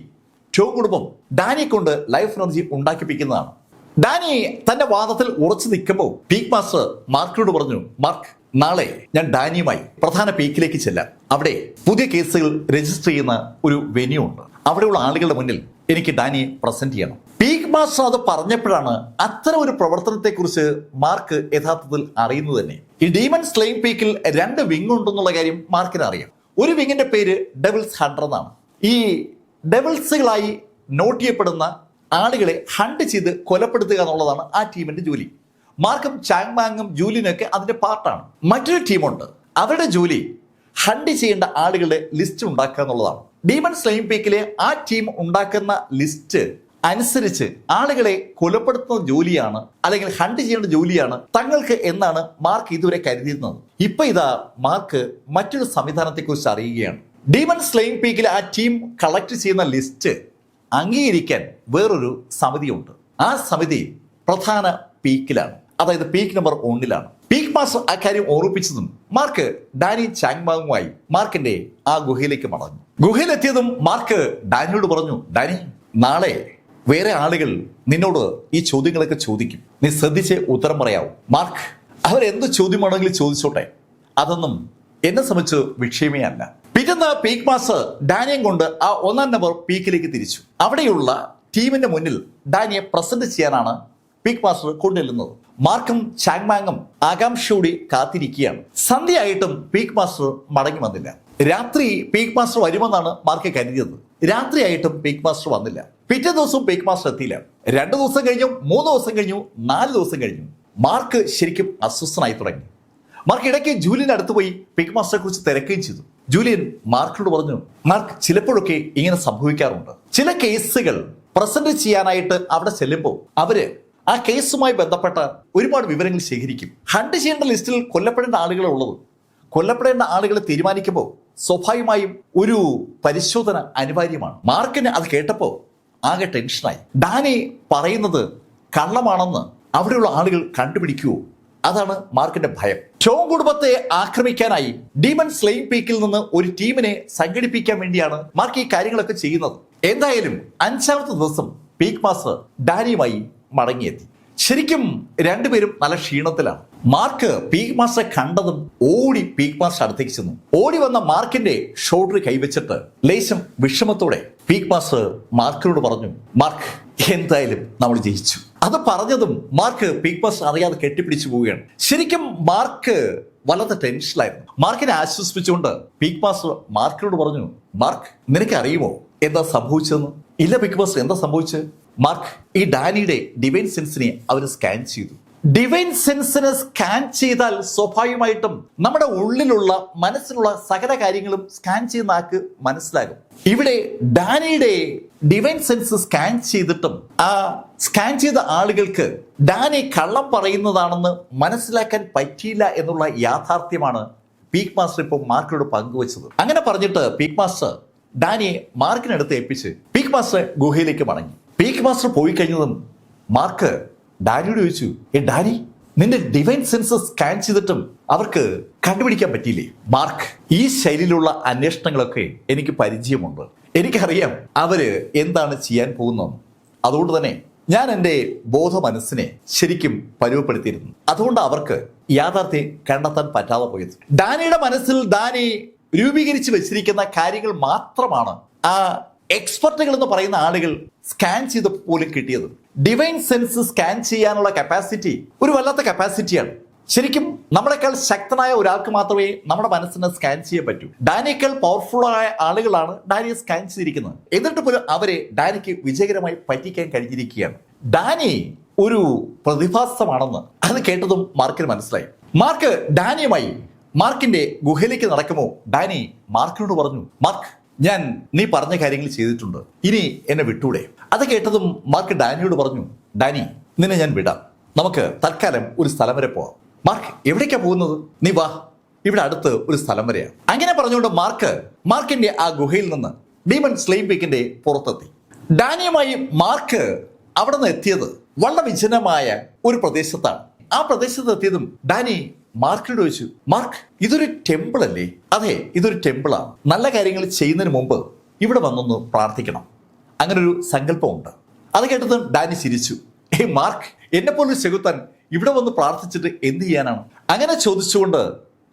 ചോ കുടുംബം ഡാനിയെ കൊണ്ട് ലൈഫ് എനർജി ഉണ്ടാക്കിപ്പിക്കുന്നതാണ്. ഡാനി തന്റെ വാദത്തിൽ ഉറച്ചു നിൽക്കുമ്പോൾ പീക്ക് മാസ്റ്റർ മാർക്കിനോട് പറഞ്ഞു, മാർക്ക്, നാളെ ഞാൻ ഡാനിയുമായി പ്രധാന പീക്കിലേക്ക് ചെല്ലാം. അവിടെ പുതിയ കേസുകൾ രജിസ്റ്റർ ചെയ്യുന്ന ഒരു വെന്യൂ ഉണ്ട്. അവിടെയുള്ള ആളുകളുടെ മുന്നിൽ എനിക്ക് ഡാനിയെ പ്രസന്റ് ചെയ്യണം. പീക്ക് മാസ്റ്റർ അത് പറഞ്ഞപ്പോഴാണ് അത്തരം ഒരു പ്രവർത്തനത്തെക്കുറിച്ച് മാർക്ക് യഥാർത്ഥത്തിൽ അറിയുന്നത് തന്നെ. ഈ ഡീമൺ സ്ലെയിം പീക്കിൽ 2 വിങ് ഉണ്ടെന്നുള്ള കാര്യം മാർക്കിന് അറിയാം. ഒരു വിങ്ങിന്റെ പേര് ഡെവിൾസ് ഹണ്ടർ എന്നാണ്. ഈ ഡെവിൾസുകളായി നോട്ട് ചെയ്യപ്പെടുന്ന ആളുകളെ ഹണ്ട് ചെയ്ത് കൊലപ്പെടുത്തുക എന്നുള്ളതാണ് ആ ടീമിന്റെ ജോലി. മാർക്കും ചാങ്മാങ്ങും ജൂലിനൊക്കെ അതിന്റെ പാർട്ടാണ്. മറ്റൊരു ടീമുണ്ട്, അവരുടെ ജോലി ഹണ്ട് ചെയ്യേണ്ട ആളുകളുടെ ലിസ്റ്റ് ഉണ്ടാക്കുക എന്നുള്ളതാണ്. ഡീമൺ സ്ലെയിം പീക്കിലെ ആ ടീം ഉണ്ടാക്കുന്ന ലിസ്റ്റ് അനുസരിച്ച് ആളുകളെ കൊലപ്പെടുത്തുന്ന ജോലിയാണ്, അല്ലെങ്കിൽ ഹണ്ട് ചെയ്യേണ്ട ജോലിയാണ് തങ്ങൾക്ക് എന്നാണ് മാർക്ക് ഇതുവരെ കരുതിയിരുന്നത്. ഇപ്പൊ ഇതാ മാർക്ക് മറ്റൊരു സംവിധാനത്തെക്കുറിച്ച് അറിയുകയാണ്. ഡീമൺ സ്ലെയിം പീക്കിലെ ആ ടീം കളക്ട് ചെയ്യുന്ന ലിസ്റ്റ് അംഗീകരിക്കാൻ വേറൊരു സമിതിയുണ്ട്. ആ സമിതി പ്രധാന പീക്കിലാണ്, അതായത് പീക്ക് നമ്പർ 1-ലാണ്. പീക്ക് മാസ്റ്റർ ആ കാര്യം ഓർമ്മിപ്പിച്ചതും മാർക്ക് ഡാനി ചാങ്മാങ്ങുമായി മാർക്കിന്റെ ആ ഗുഹയിലേക്ക് മടങ്ങി. ഗുഹയിലെത്തിയതും മാർക്ക് ഡാനിയോട് പറഞ്ഞു, ഡാനി, നാളെ വേറെ ആളുകൾ നിന്നോട് ഈ ചോദ്യങ്ങളൊക്കെ ചോദിക്കും. നീ ശ്രദ്ധിച്ച് ഉത്തരം പറയാവൂ. മാർക്ക്, അവരെന്ത് ചോദ്യമാണെങ്കിലും ചോദിച്ചോട്ടെ, അതൊന്നും എന്നെ സംബന്ധിച്ച് വിഷയമേ അല്ല. പിറ്റേന്ന് പീക്ക് മാസ്റ്റർ ഡാനിയം കൊണ്ട് ആ 1-ാം നമ്പർ പീക്കിലേക്ക് തിരിച്ചു. അവിടെയുള്ള ടീമിന്റെ മുന്നിൽ ഡാനിയെ പ്രസന്റ് ചെയ്യാനാണ് പീക്ക് മാസ്റ്റർ കൊണ്ടുവരുന്നത്. മാർക്കും ചാങ്മാങ്ങും ആകാംക്ഷയോടെ കാത്തിരിക്കുകയാണ്. സന്ധ്യയായിട്ടും പീക്ക് മാസ്റ്റർ മടങ്ങി വന്നില്ല. രാത്രി പീക്ക് മാസ്റ്റർ വരുമെന്നാണ് മാർക്ക് കരുതിയത്. രാത്രിയായിട്ടും പീക്ക് മാസ്റ്റർ വന്നില്ല. പിറ്റേ ദിവസവും പീക്ക് മാസ്റ്റർ എത്തിയില്ല. 2 ദിവസം കഴിഞ്ഞു, 3 ദിവസം കഴിഞ്ഞു, 4 ദിവസം കഴിഞ്ഞു. മാർക്ക് ശരിക്കും അസ്വസ്ഥനായി തുടങ്ങി. മാർക്ക് ഇടയ്ക്ക് ജൂലിയൻ അടുത്ത് പോയി പീക്ക് മാസ്റ്ററെ കുറിച്ച് തിരക്കുകയും ചെയ്തു. ജൂലിയൻ മാർക്കിനോട് പറഞ്ഞു, മാർക്ക്, ചിലപ്പോഴൊക്കെ ഇങ്ങനെ സംഭവിക്കാറുണ്ട്. ചില കേസുകൾ പ്രസന്റ് ചെയ്യാനായിട്ട് അവിടെ ചെല്ലുമ്പോൾ അവര് ആ കേസുമായി ബന്ധപ്പെട്ട ഒരുപാട് വിവരങ്ങൾ ശേഖരിക്കും. ഹണ്ട് ചെയ്യേണ്ട ലിസ്റ്റിൽ കൊല്ലപ്പെടേണ്ട ആളുകളെ ഉള്ളത്. കൊല്ലപ്പെടേണ്ട ആളുകളെ തീരുമാനിക്കുമ്പോൾ സ്വാഭാവികമായും ഒരു പരിശോധന അനിവാര്യമാണ്. മാർക്കിന് അത് കേട്ടപ്പോൾ ആകെ ടെൻഷനായി. ഡാനി പറയുന്നത് കള്ളമാണെന്ന് അവിടെയുള്ള ആളുകൾ കണ്ടുപിടിക്കുവോ? അതാണ് മാർക്കിന്റെ ഭയം. ചോ കുടുംബത്തെ ആക്രമിക്കാനായി ഡീമൺ സ്ലെയിം പീക്കിൽ നിന്ന് ഒരു ടീമിനെ സംഘടിപ്പിക്കാൻ വേണ്ടിയാണ് മാർക്ക് ഈ കാര്യങ്ങളൊക്കെ ചെയ്യുന്നത്. എന്തായാലും 5-ാമത്തെ ദിവസം പീക്ക് മാസ്റ്റർ ഡാനിയുമായി മടങ്ങിയെത്തി. ശരിക്കും രണ്ടുപേരും നല്ല ക്ഷീണത്തിലാണ്. മാർക്ക് പീക്ക് മാസ്റ്ററെ കണ്ടതും ഓടി പീക്ക് മാസ്റ്റർ അടുത്തേക്ക് ചെന്നു. ഓടി വന്ന മാർക്കിന്റെ ഷോൾഡർ കൈവച്ചിട്ട് ലേശം വിഷമത്തോടെ പീക്ക് മാസ്റ്റർ മാർക്കിനോട് പറഞ്ഞു, മാർക്ക്, എന്തായാലും നമ്മൾ ജയിച്ചു. അത് പറഞ്ഞതും മാർക്ക് പീക്ക് മാസ്റ്റർ അറിയാതെ കെട്ടിപ്പിടിച്ചു പോവുകയാണ്. ശരിക്കും മാർക്ക് വല്ലാത്ത ടെൻഷനിലായിരുന്നു. മാർക്കിനെ ആശ്വസിപ്പിച്ചുകൊണ്ട് പീക്ക് മാസ്റ്റർ മാർക്കിനോട് പറഞ്ഞു, മാർക്ക്, നിനക്ക് അറിയുമോ എന്താ സംഭവിച്ചതെന്ന്? ഇല്ല പീക്ക് മാസ്റ്റർ, എന്താ സംഭവിച്ചത്? മാർക്ക്, ഈ ഡാനിയുടെ ഡിവൈൻ സെൻസിനെ അവർ സ്കാൻ ചെയ്തു. ഡിവൈൻ സെൻസിനെ സ്കാൻ ചെയ്താൽ സ്വാഭാവികമായിട്ടും നമ്മുടെ ഉള്ളിലുള്ള മനസ്സിലുള്ള സകല കാര്യങ്ങളും സ്കാൻ ചെയ്യുന്ന ആൾക്ക് മനസ്സിലാകും. ഇവിടെ ഡാനിയുടെ ഡിവൈൻ സെൻസ് സ്കാൻ ചെയ്തിട്ടും ആ സ്കാൻ ചെയ്ത ആളുകൾക്ക് ഡാനി കള്ളം പറയുന്നതാണെന്ന് മനസ്സിലാക്കാൻ പറ്റിയില്ല എന്നുള്ള യാഥാർത്ഥ്യമാണ് പീക്ക് മാസ്റ്റർ ഇപ്പോൾ മാർക്കിനോട് പങ്കുവച്ചത്. അങ്ങനെ പറഞ്ഞിട്ട് പീക്ക് മാസ്റ്റർ ഡാനിയെ മാർക്കിനടുത്ത് ഏൽപ്പിച്ച് പീക്ക് മാസ്റ്റർ ഗുഹയിലേക്ക് മടങ്ങി. പീക്ക് മാസ്റ്റർ പോയി കഴിഞ്ഞതും മാർക്ക് ഡാനിയോട് ചോദിച്ചു, ഡാനി, നിന്റെ ഡിവൈൻ സെൻസ് സ്കാൻ ചെയ്തിട്ടും അവർക്ക് കണ്ടുപിടിക്കാൻ പറ്റിയില്ലേ? മാർക്ക്, ഈ ശൈലിയിലുള്ള അന്വേഷണങ്ങളൊക്കെ എനിക്ക് പരിചയമുണ്ട്. എനിക്കറിയാം അവര് എന്താണ് ചെയ്യാൻ പോകുന്നത്. അതുകൊണ്ട് തന്നെ ഞാൻ എൻ്റെ ബോധ മനസ്സിനെ ശരിക്കും പരുവപ്പെടുത്തിയിരുന്നു. അതുകൊണ്ട് അവർക്ക് യാഥാർത്ഥ്യം കണ്ടെത്താൻ പറ്റാതെ പോയത്. ഡാനിയുടെ മനസ്സിൽ ഡാനി രൂപീകരിച്ച് വെച്ചിരിക്കുന്ന കാര്യങ്ങൾ മാത്രമാണ് ആ എക്സ്പെർട്ടുകൾ എന്ന് പറയുന്ന ആളുകൾ സ്കാൻ ചെയ്ത പോലും കിട്ടിയത്. ഡിവൈൻ സെൻസ് സ്കാൻ ചെയ്യാനുള്ള കപ്പാസിറ്റി ഒരു വല്ലാത്ത കപ്പാസിറ്റിയാണ്. ശരിക്കും നമ്മളെക്കാൾ ശക്തനായ ഒരാൾക്ക് മാത്രമേ നമ്മുടെ മനസ്സിനെ സ്കാൻ ചെയ്യാൻ പറ്റൂ. ഡാനിയേക്കാൾ പവർഫുൾ ആയ ആളുകളാണ് ഡാനിയെ സ്കാൻ ചെയ്തിരിക്കുന്നത്. എന്നിട്ട് പോലും അവരെ ഡാനിക്ക് വിജയകരമായി പറ്റിക്കാൻ കഴിഞ്ഞിരിക്കുകയാണ്. ഡാനി ഒരു പ്രതിഭാസമാണെന്ന് അത് കേട്ടതും മാർക്കിന് മനസ്സിലായി. മാർക്ക് ഡാനിയുമായി മാർക്കിന്റെ ഗുഹയിലേക്ക് നടക്കുമോ ഡാനി മാർക്കിനോട് പറഞ്ഞു, മാർക്ക്, ഞാൻ നീ പറഞ്ഞ കാര്യങ്ങൾ ചെയ്തിട്ടുണ്ട്, ഇനി എന്നെ വിട്ടൂടെ? അത് കേട്ടതും മാർക്ക് ഡാനിയോട് പറഞ്ഞു, ഡാനി, നിന്നെ ഞാൻ വിടാം, നമുക്ക് തൽക്കാലം ഒരു സ്ഥലം വരെ പോവാം. മാർക്ക്, എവിടേക്കാ പോകുന്നത്? നീ വാ, ഇവിടെ അടുത്ത് ഒരു സ്ഥലം വരെയാണ്. അങ്ങനെ പറഞ്ഞുകൊണ്ട് മാർക്കിന്റെ ആ ഗുഹയിൽ നിന്ന് ഡീമൺ സ്ലെയിം പീക്കിന്റെ പുറത്തെത്തി. ഡാനിയുമായി മാർക്ക് അവിടെ നിന്ന് എത്തിയത് വളരെ വിജനമായ ഒരു പ്രദേശത്താണ്. ആ പ്രദേശത്ത് എത്തിയതും ഡാനി മാർക്കിനോട് ചോദിച്ചു, മാർക്ക്, ഇതൊരു ടെമ്പിൾ അല്ലേ? അതെ, ഇതൊരു ടെമ്പിളാണ്. നല്ല കാര്യങ്ങൾ ചെയ്യുന്നതിന് മുമ്പ് ഇവിടെ വന്നൊന്ന് പ്രാർത്ഥിക്കണം. അങ്ങനെ ഒരു സങ്കല്പമുണ്ട്. അത് കേട്ടത് ഡാനി ചിരിച്ചു. മാർക്ക്, എന്നെ പോലൊരു ചെകുത്താൻ ഇവിടെ വന്ന് പ്രാർത്ഥിച്ചിട്ട് എന്ത് ചെയ്യാനാണ്? അങ്ങനെ ചോദിച്ചുകൊണ്ട്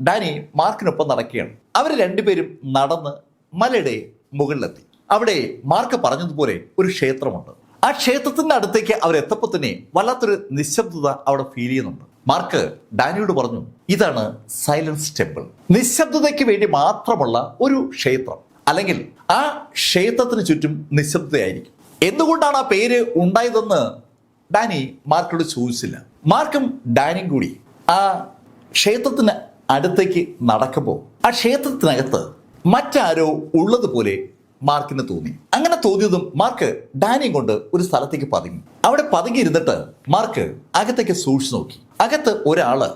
ഡാനി മാർക്കിനൊപ്പം നടക്കുകയാണ്. അവർ രണ്ടുപേരും നടന്ന് മലയുടെ മുകളിലെത്തി. അവിടെ മാർക്ക് പറഞ്ഞതുപോലെ ഒരു ക്ഷേത്രമുണ്ട്. ആ ക്ഷേത്രത്തിന്റെ അടുത്തേക്ക് അവരെത്തപ്പോൾ തന്നെ വല്ലാത്തൊരു നിശബ്ദത അവിടെ ഫീൽ ചെയ്യുന്നുണ്ട്. മാർക്ക് ഡാനിയോട് പറഞ്ഞു, ഇതാണ് സൈലൻസ് ടെമ്പിൾ. നിശബ്ദതയ്ക്ക് വേണ്ടി മാത്രമുള്ള ഒരു ക്ഷേത്രം, അല്ലെങ്കിൽ ആ ക്ഷേത്രത്തിന് ചുറ്റും നിശബ്ദതയായിരിക്കും. എന്തുകൊണ്ടാണ് ആ പേര് ഉണ്ടായതെന്ന് ഡാനി മാർക്കിനോട് ചോദിച്ചില്ല. മാർക്കും ഡാനിയും കൂടി ആ ക്ഷേത്രത്തിന് അടുത്തേക്ക് നടക്കുമ്പോൾ ആ ക്ഷേത്രത്തിനകത്ത് മറ്റാരോ ഉള്ളതുപോലെ മാർക്കിന് തോന്നി. അങ്ങനെ തോന്നിയതും മാർക്ക് ഡാനിയും കൊണ്ട് ഒരു സ്ഥലത്തേക്ക് പതുങ്ങി. അവിടെ പതുങ്ങിയിരുന്നിട്ട് മാർക്ക് അകത്തേക്ക് സൂക്ഷിച്ചു നോക്കി. അകത്ത് ഒരാള്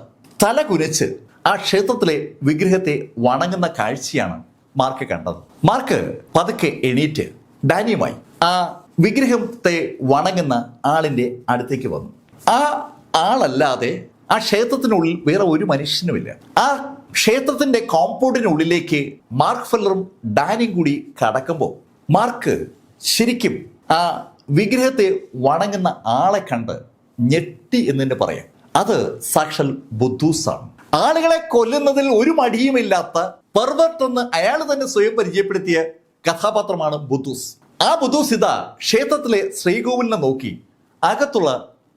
തല കുനിച്ച് ആ ക്ഷേത്രത്തിലെ വിഗ്രഹത്തെ വണങ്ങുന്ന കാഴ്ചയാണ് മാർക്ക് കണ്ടത്. മാർക്ക് പതുക്കെ എണീറ്റ് ഡാനിയുമായി ആ വിഗ്രഹത്തെ വണങ്ങുന്ന ആളിന്റെ അടുത്തേക്ക് വന്നു. ആ ആളല്ലാതെ ആ ക്ഷേത്രത്തിനുള്ളിൽ വേറെ ഒരു മനുഷ്യനുമില്ല. ആ ക്ഷേത്രത്തിന്റെ കോമ്പൗണ്ടിനുള്ളിലേക്ക് മാർക്ക് ഫെല്ലറും ഡാനിയും കൂടി കടക്കുമ്പോൾ മാർക്ക് ശരിക്കും ആ വിഗ്രഹത്തെ വണങ്ങുന്ന ആളെ കണ്ട് ഞെട്ടി എന്ന് തന്നെ പറയാം. അത് സാക്ഷാൽ ബുദ്ധൂസാണ്. ആളുകളെ കൊല്ലുന്നതിൽ ഒരു മടിയുമില്ലാത്ത പെർവേർട്ട് എന്ന് അയാൾ തന്നെ സ്വയം പരിചയപ്പെടുത്തിയ കഥാപാത്രമാണ് ബുദ്ധൂസ്. ആ ബുദ്ധൂസ് ഇതാ ക്ഷേത്രത്തിലെ ശ്രീകോവിലിനെ നോക്കി അകത്തുള്ള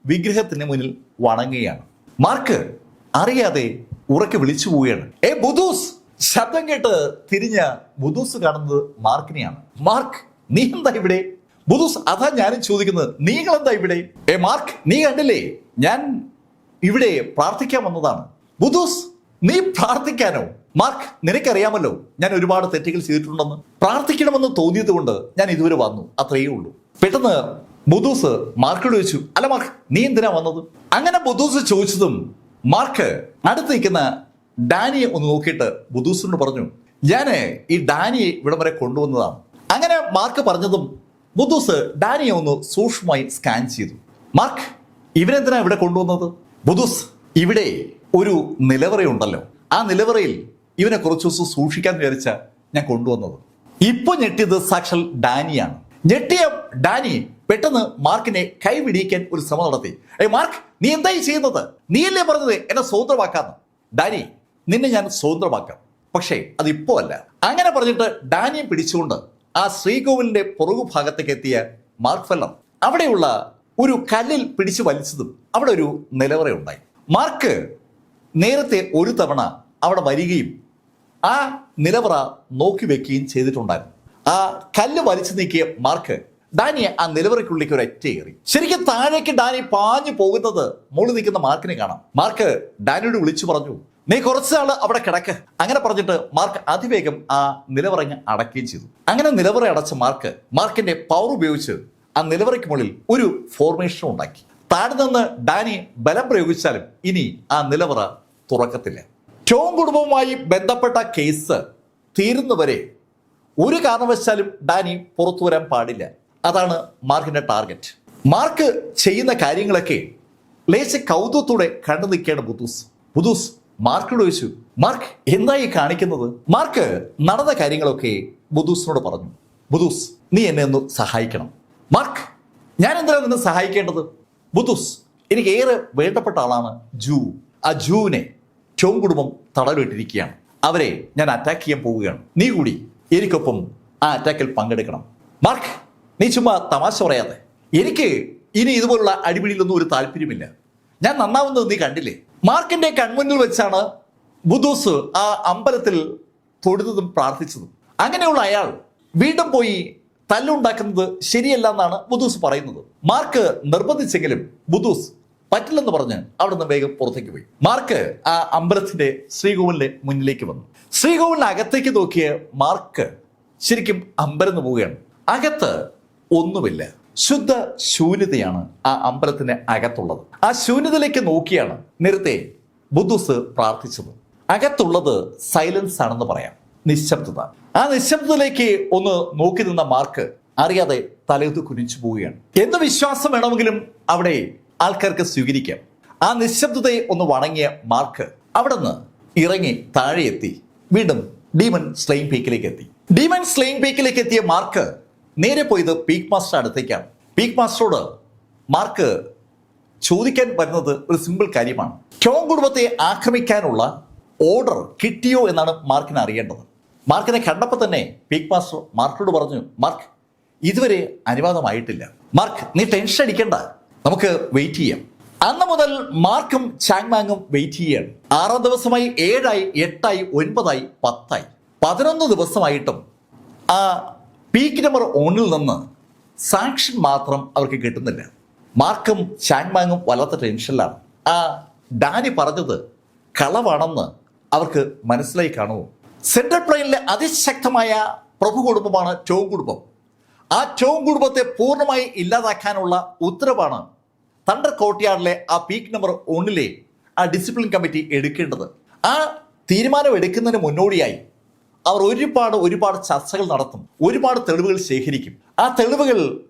വിഗ്രഹത്തിന് മുന്നിൽ വണങ്ങുകയാണ്. മാർക്ക് അറിയാതെ ഉറക്കെ വിളിച്ചു പോവുകയാണ്, ബുദ്ധൂസ്! ശബ്ദം കേട്ട് തിരിഞ്ഞ ബുദ്ധൂസ് കാണുന്നത് മാർക്കിനെയാണ്. മാർക്ക്, നീ എന്താ ഇവിടെ? ബുദ്ധൂസ്, അതാ ഞാനും ചോദിക്കുന്നത്, നീങ്ങളെന്താ ഇവിടെ? മാർക്ക്, നീ കണ്ടില്ലേ, ഞാൻ ഇവിടെ പ്രാർത്ഥിക്കാൻ വന്നതാണ്. ബുദ്ധൂസ്, നീ പ്രാർത്ഥിക്കാനോ? മാർക്ക്, നിനക്കറിയാമല്ലോ ഞാൻ ഒരുപാട് തെറ്റുകൾ ചെയ്തിട്ടുണ്ടെന്ന്. പ്രാർത്ഥിക്കണമെന്ന് തോന്നിയത് കൊണ്ട് ഞാൻ ഇതുവരെ വന്നു, അത്രയേ ഉള്ളൂ. പെട്ടെന്ന് ബുദ്ധൂസ് മാർക്കിനോട് ചോദിച്ചു, അല്ല മാർക്ക്, നീ എന്തിനാ വന്നത്? അങ്ങനെ ബുദ്ധൂസ് ചോദിച്ചതും മാർക്ക് അടുത്ത് നിൽക്കുന്ന ഡാനിയെ ഒന്ന് നോക്കിയിട്ട് ബുദ്ധൂസിനോട് പറഞ്ഞു, ഞാന് ഈ ഡാനിയെ ഇവിടം വരെ കൊണ്ടുവന്നതാണ്. അങ്ങനെ മാർക്ക് പറഞ്ഞതും ബുദ്ധൂസ് ഡാനിയെ ഒന്ന് സൂക്ഷ്മമായി സ്കാൻ ചെയ്തു. മാർക്ക്, ഇവനെന്തിനാ ഇവിടെ കൊണ്ടുവന്നത്? ബുദ്ധൂസ്, ഇവിടെ ഒരു നിലവറയുണ്ടല്ലോ, ആ നിലവറയിൽ ഇവനെ കുറച്ചു ദിവസം സൂക്ഷിക്കാൻ വിചാരിച്ച ഞാൻ കൊണ്ടുവന്നത്. ഇപ്പൊ ഞെട്ടിയത് സാക്ഷാൽ ഡാനിയാണ്. ഞെട്ടിയ ഡാനി പെട്ടെന്ന് മാർക്കിനെ കൈപിടിക്കാൻ ഒരു ശ്രമം നടത്തി. മാർക്ക്, നീ എന്തായി ചെയ്യുന്നത്? നീയല്ലേ പറഞ്ഞത് എന്നെ സ്വതന്ത്രമാക്കാന്ന്? ഡാനി, നിന്നെ ഞാൻ സ്വതന്ത്രമാക്കാം, പക്ഷേ അതിപ്പോ അല്ല. അങ്ങനെ പറഞ്ഞിട്ട് ഡാനിയെ പിടിച്ചുകൊണ്ട് ആ ശ്രീകോവിലിന്റെ പുറകു ഭാഗത്തേക്ക് എത്തിയ മാർക്ക് ഫെല്ലർ അവിടെയുള്ള ഒരു കല്ലിൽ പിടിച്ചു വലിച്ചതും അവിടെ ഒരു നിലവറയുണ്ടായി. മാർക്ക് നേരത്തെ ഒരു തവണ അവിടെ വരികയും ആ നിലവറ നോക്കി വെക്കുകയും ചെയ്തിട്ടുണ്ടായിരുന്നു. ആ കല്ല് വലിച്ചു നീക്കിയ മാർക്ക് ഡാനിയെ ആ നിലവറയ്ക്കുള്ളിലേക്ക് ഒരു ഒറ്റ കയറി. ശരിക്കും താഴേക്ക് ഡാനി പാഞ്ഞു പോകുന്നത് മുകളിൽ നിൽക്കുന്ന മാർക്കിനെ കാണാം. മാർക്ക് ഡാനിയോട് വിളിച്ചു പറഞ്ഞു, നീ കുറച്ചാള് അവിടെ കിടക്ക്. അങ്ങനെ പറഞ്ഞിട്ട് മാർക്ക് അതിവേഗം ആ നിലവറങ്ങ് അടക്കുകയും ചെയ്തു. അങ്ങനെ നിലവറ അടച്ച മാർക്കിന്റെ പവർ ഉപയോഗിച്ച് ആ നിലവറയ്ക്ക് മുകളിൽ ഒരു ഫോർമേഷൻ ഉണ്ടാക്കി. താഴെ നിന്ന് ഡാനി ബലം പ്രയോഗിച്ചാലും ഇനി ആ നിലവറ തുറക്കത്തില്ല. ടോം കുടുംബവുമായി ബന്ധപ്പെട്ട കേസ് തീരുന്നവരെ ഒരു കാരണവശാലും ഡാനി പുറത്തു വരാൻ പാടില്ല. അതാണ് മാർക്കിന്റെ ടാർഗറ്റ്. മാർക്ക് ചെയ്യുന്ന കാര്യങ്ങളൊക്കെ ലേശ കൗതുകത്തോടെ കണ്ടു നിൽക്കുകയാണ് ബുദ്ധൂസ് മാർക്കിനോട് ചോദിച്ചു, മാർക്ക്, എന്തായി കാണിക്കുന്നത്? മാർക്ക് നടന്ന കാര്യങ്ങളൊക്കെ ബുദ്ധൂസിനോട് പറഞ്ഞു. ബുദ്ധൂസ്, നീ എന്നെ ഒന്ന് സഹായിക്കണം. മാർക്ക്, ഞാൻ എന്തിനാണ് നിന്നെ സഹായിക്കേണ്ടത്? ബുദ്ധൂസ്, എനിക്ക് ഏറെ വേണ്ടപ്പെട്ട ആളാണ് ജൂ. ആ ജൂവിനെ ടോം കുടുംബം തടവിട്ടിരിക്കുകയാണ്. അവരെ ഞാൻ അറ്റാക്ക് ചെയ്യാൻ പോവുകയാണ്. നീ കൂടി എനിക്കൊപ്പം ആ അറ്റാക്കിൽ പങ്കെടുക്കണം. മാർക്ക്, നീ ചുമ്മാ തമാശ പറയാതെ. എനിക്ക് ഇനി ഇതുപോലുള്ള അടിപിടിയിലൊന്നും ഒരു താല്പര്യമില്ല. ഞാൻ നന്നാവുന്നത് നീ കണ്ടില്ലേ? മാർക്കിന്റെ കൺമുന്നിൽ വെച്ചാണ് ബുദ്ധൂസ് ആ അമ്പലത്തിൽ തൊഴുന്നതും പ്രാർത്ഥിച്ചതും. അങ്ങനെയുള്ള അയാൾ വീണ്ടും പോയി തല്ലുണ്ടാക്കുന്നത് ശരിയല്ല എന്നാണ് ബുദ്ധൂസ് പറയുന്നത്. മാർക്ക് നിർബന്ധിച്ചെങ്കിലും ബുദ്ധൂസ് പറ്റില്ലെന്ന് പറഞ്ഞ് അവിടെ നിന്ന് വേഗം പുറത്തേക്ക് പോയി. മാർക്ക് ആ അമ്പലത്തിന്റെ ശ്രീകോവിലിന്റെ മുന്നിലേക്ക് വന്നു. ശ്രീകോവിലിന് അകത്തേക്ക് നോക്കിയ മാർക്ക് ശരിക്കും അമ്പരന്ന് പോവുകയാണ്. അകത്ത് ഒന്നുമില്ല, ശുദ്ധ ശൂന്യതയാണ് ആ അമ്പലത്തിന് അകത്തുള്ളത്. ആ ശൂന്യതയിലേക്ക് നോക്കിയാണ് നേരത്തെ ബുദ്ധൂസ് പ്രാർത്ഥിച്ചത്. അകത്തുള്ളത് സൈലൻസ് ആണെന്ന് പറയാം, നിശബ്ദത. ആ നിശബ്ദതയിലേക്ക് ഒന്ന് നോക്കി നിന്ന മാർക്ക് അറിയാതെ തലയുത്ത് കുനിച്ചു പോവുകയാണ്. എന്ത് വിശ്വാസം വേണമെങ്കിലും അവിടെ ആൾക്കാർക്ക് സ്വീകരിക്കാം. ആ നിശബ്ദതയെ ഒന്ന് വണങ്ങിയ മാർക്ക് അവിടെ നിന്ന് ഇറങ്ങി താഴെ എത്തി വീണ്ടും ഡീമൺ സ്ലെയിങ് പീക്കിലേക്ക് എത്തി. ഡീമൺ സ്ലെയിങ് പീക്കിലേക്ക് എത്തിയ മാർക്ക് നേരെ പോയത് പീക്ക് മാസ്റ്റർ അടുത്തേക്കാണ്. പീക്ക് മാസ്റ്ററോട് മാർക്ക് ചോദിക്കാൻ വരുന്നത് ഒരു സിമ്പിൾ കാര്യമാണ്. ചോങ് കുടുംബത്തെ ആക്രമിക്കാനുള്ള ഓർഡർ കിട്ടിയോ എന്നാണ് മാർക്കിന് അറിയേണ്ടത്. മാർക്കിനെ കണ്ടപ്പോൾ തന്നെ പീക്ക് മാസ്റ്റർ മാർക്കിനോട് പറഞ്ഞു, മാർക്ക് ഇതുവരെ അനുവാദമായിട്ടില്ല. മാർക്ക് നീ ടെൻഷൻ അടിക്കണ്ട, നമുക്ക് വെയിറ്റ് ചെയ്യാം. അന്ന് മുതൽ മാർക്കും ചാങ്മാങ്ങും വെയിറ്റ് ചെയ്യാണ്. 6 ദിവസമായി 7ആയി 8ആയി 9ആയി 10ആയി 11 ദിവസമായിട്ടും ആ പീക്ക് നമ്പർ 1 നിന്ന് സാക്ഷൻ മാത്രം അവർക്ക് കിട്ടുന്നില്ല. മാർക്കും ചാങ്മാങ്ങും വല്ലാത്ത ടെൻഷനിലാണ്. ആ ഡാനി പറഞ്ഞത് കളവാണെന്ന് അവർക്ക് മനസ്സിലായി കാണുമോ? സെൻട്രൽ പ്ലെയിനിലെ അതിശക്തമായ പ്രഭു കുടുംബമാണ് ചോങ് കുടുംബം. ആ ചോങ് കുടുംബത്തെ പൂർണ്ണമായി ഇല്ലാതാക്കാനുള്ള ഉത്തരവാണ് തണ്ടർ കോർട്ട്യാർഡിലെ ആ പീക്ക് നമ്പർ 1 ആ ഡിസിപ്ലിൻ കമ്മിറ്റി എടുക്കേണ്ടത്. ആ തീരുമാനം എടുക്കുന്നതിന് മുന്നോടിയായി അവർ ഒരുപാട് ചർച്ചകൾ നടത്തും, ഒരുപാട് തെളിവുകൾ ശേഖരിക്കും. ആ തെളിവുകൾ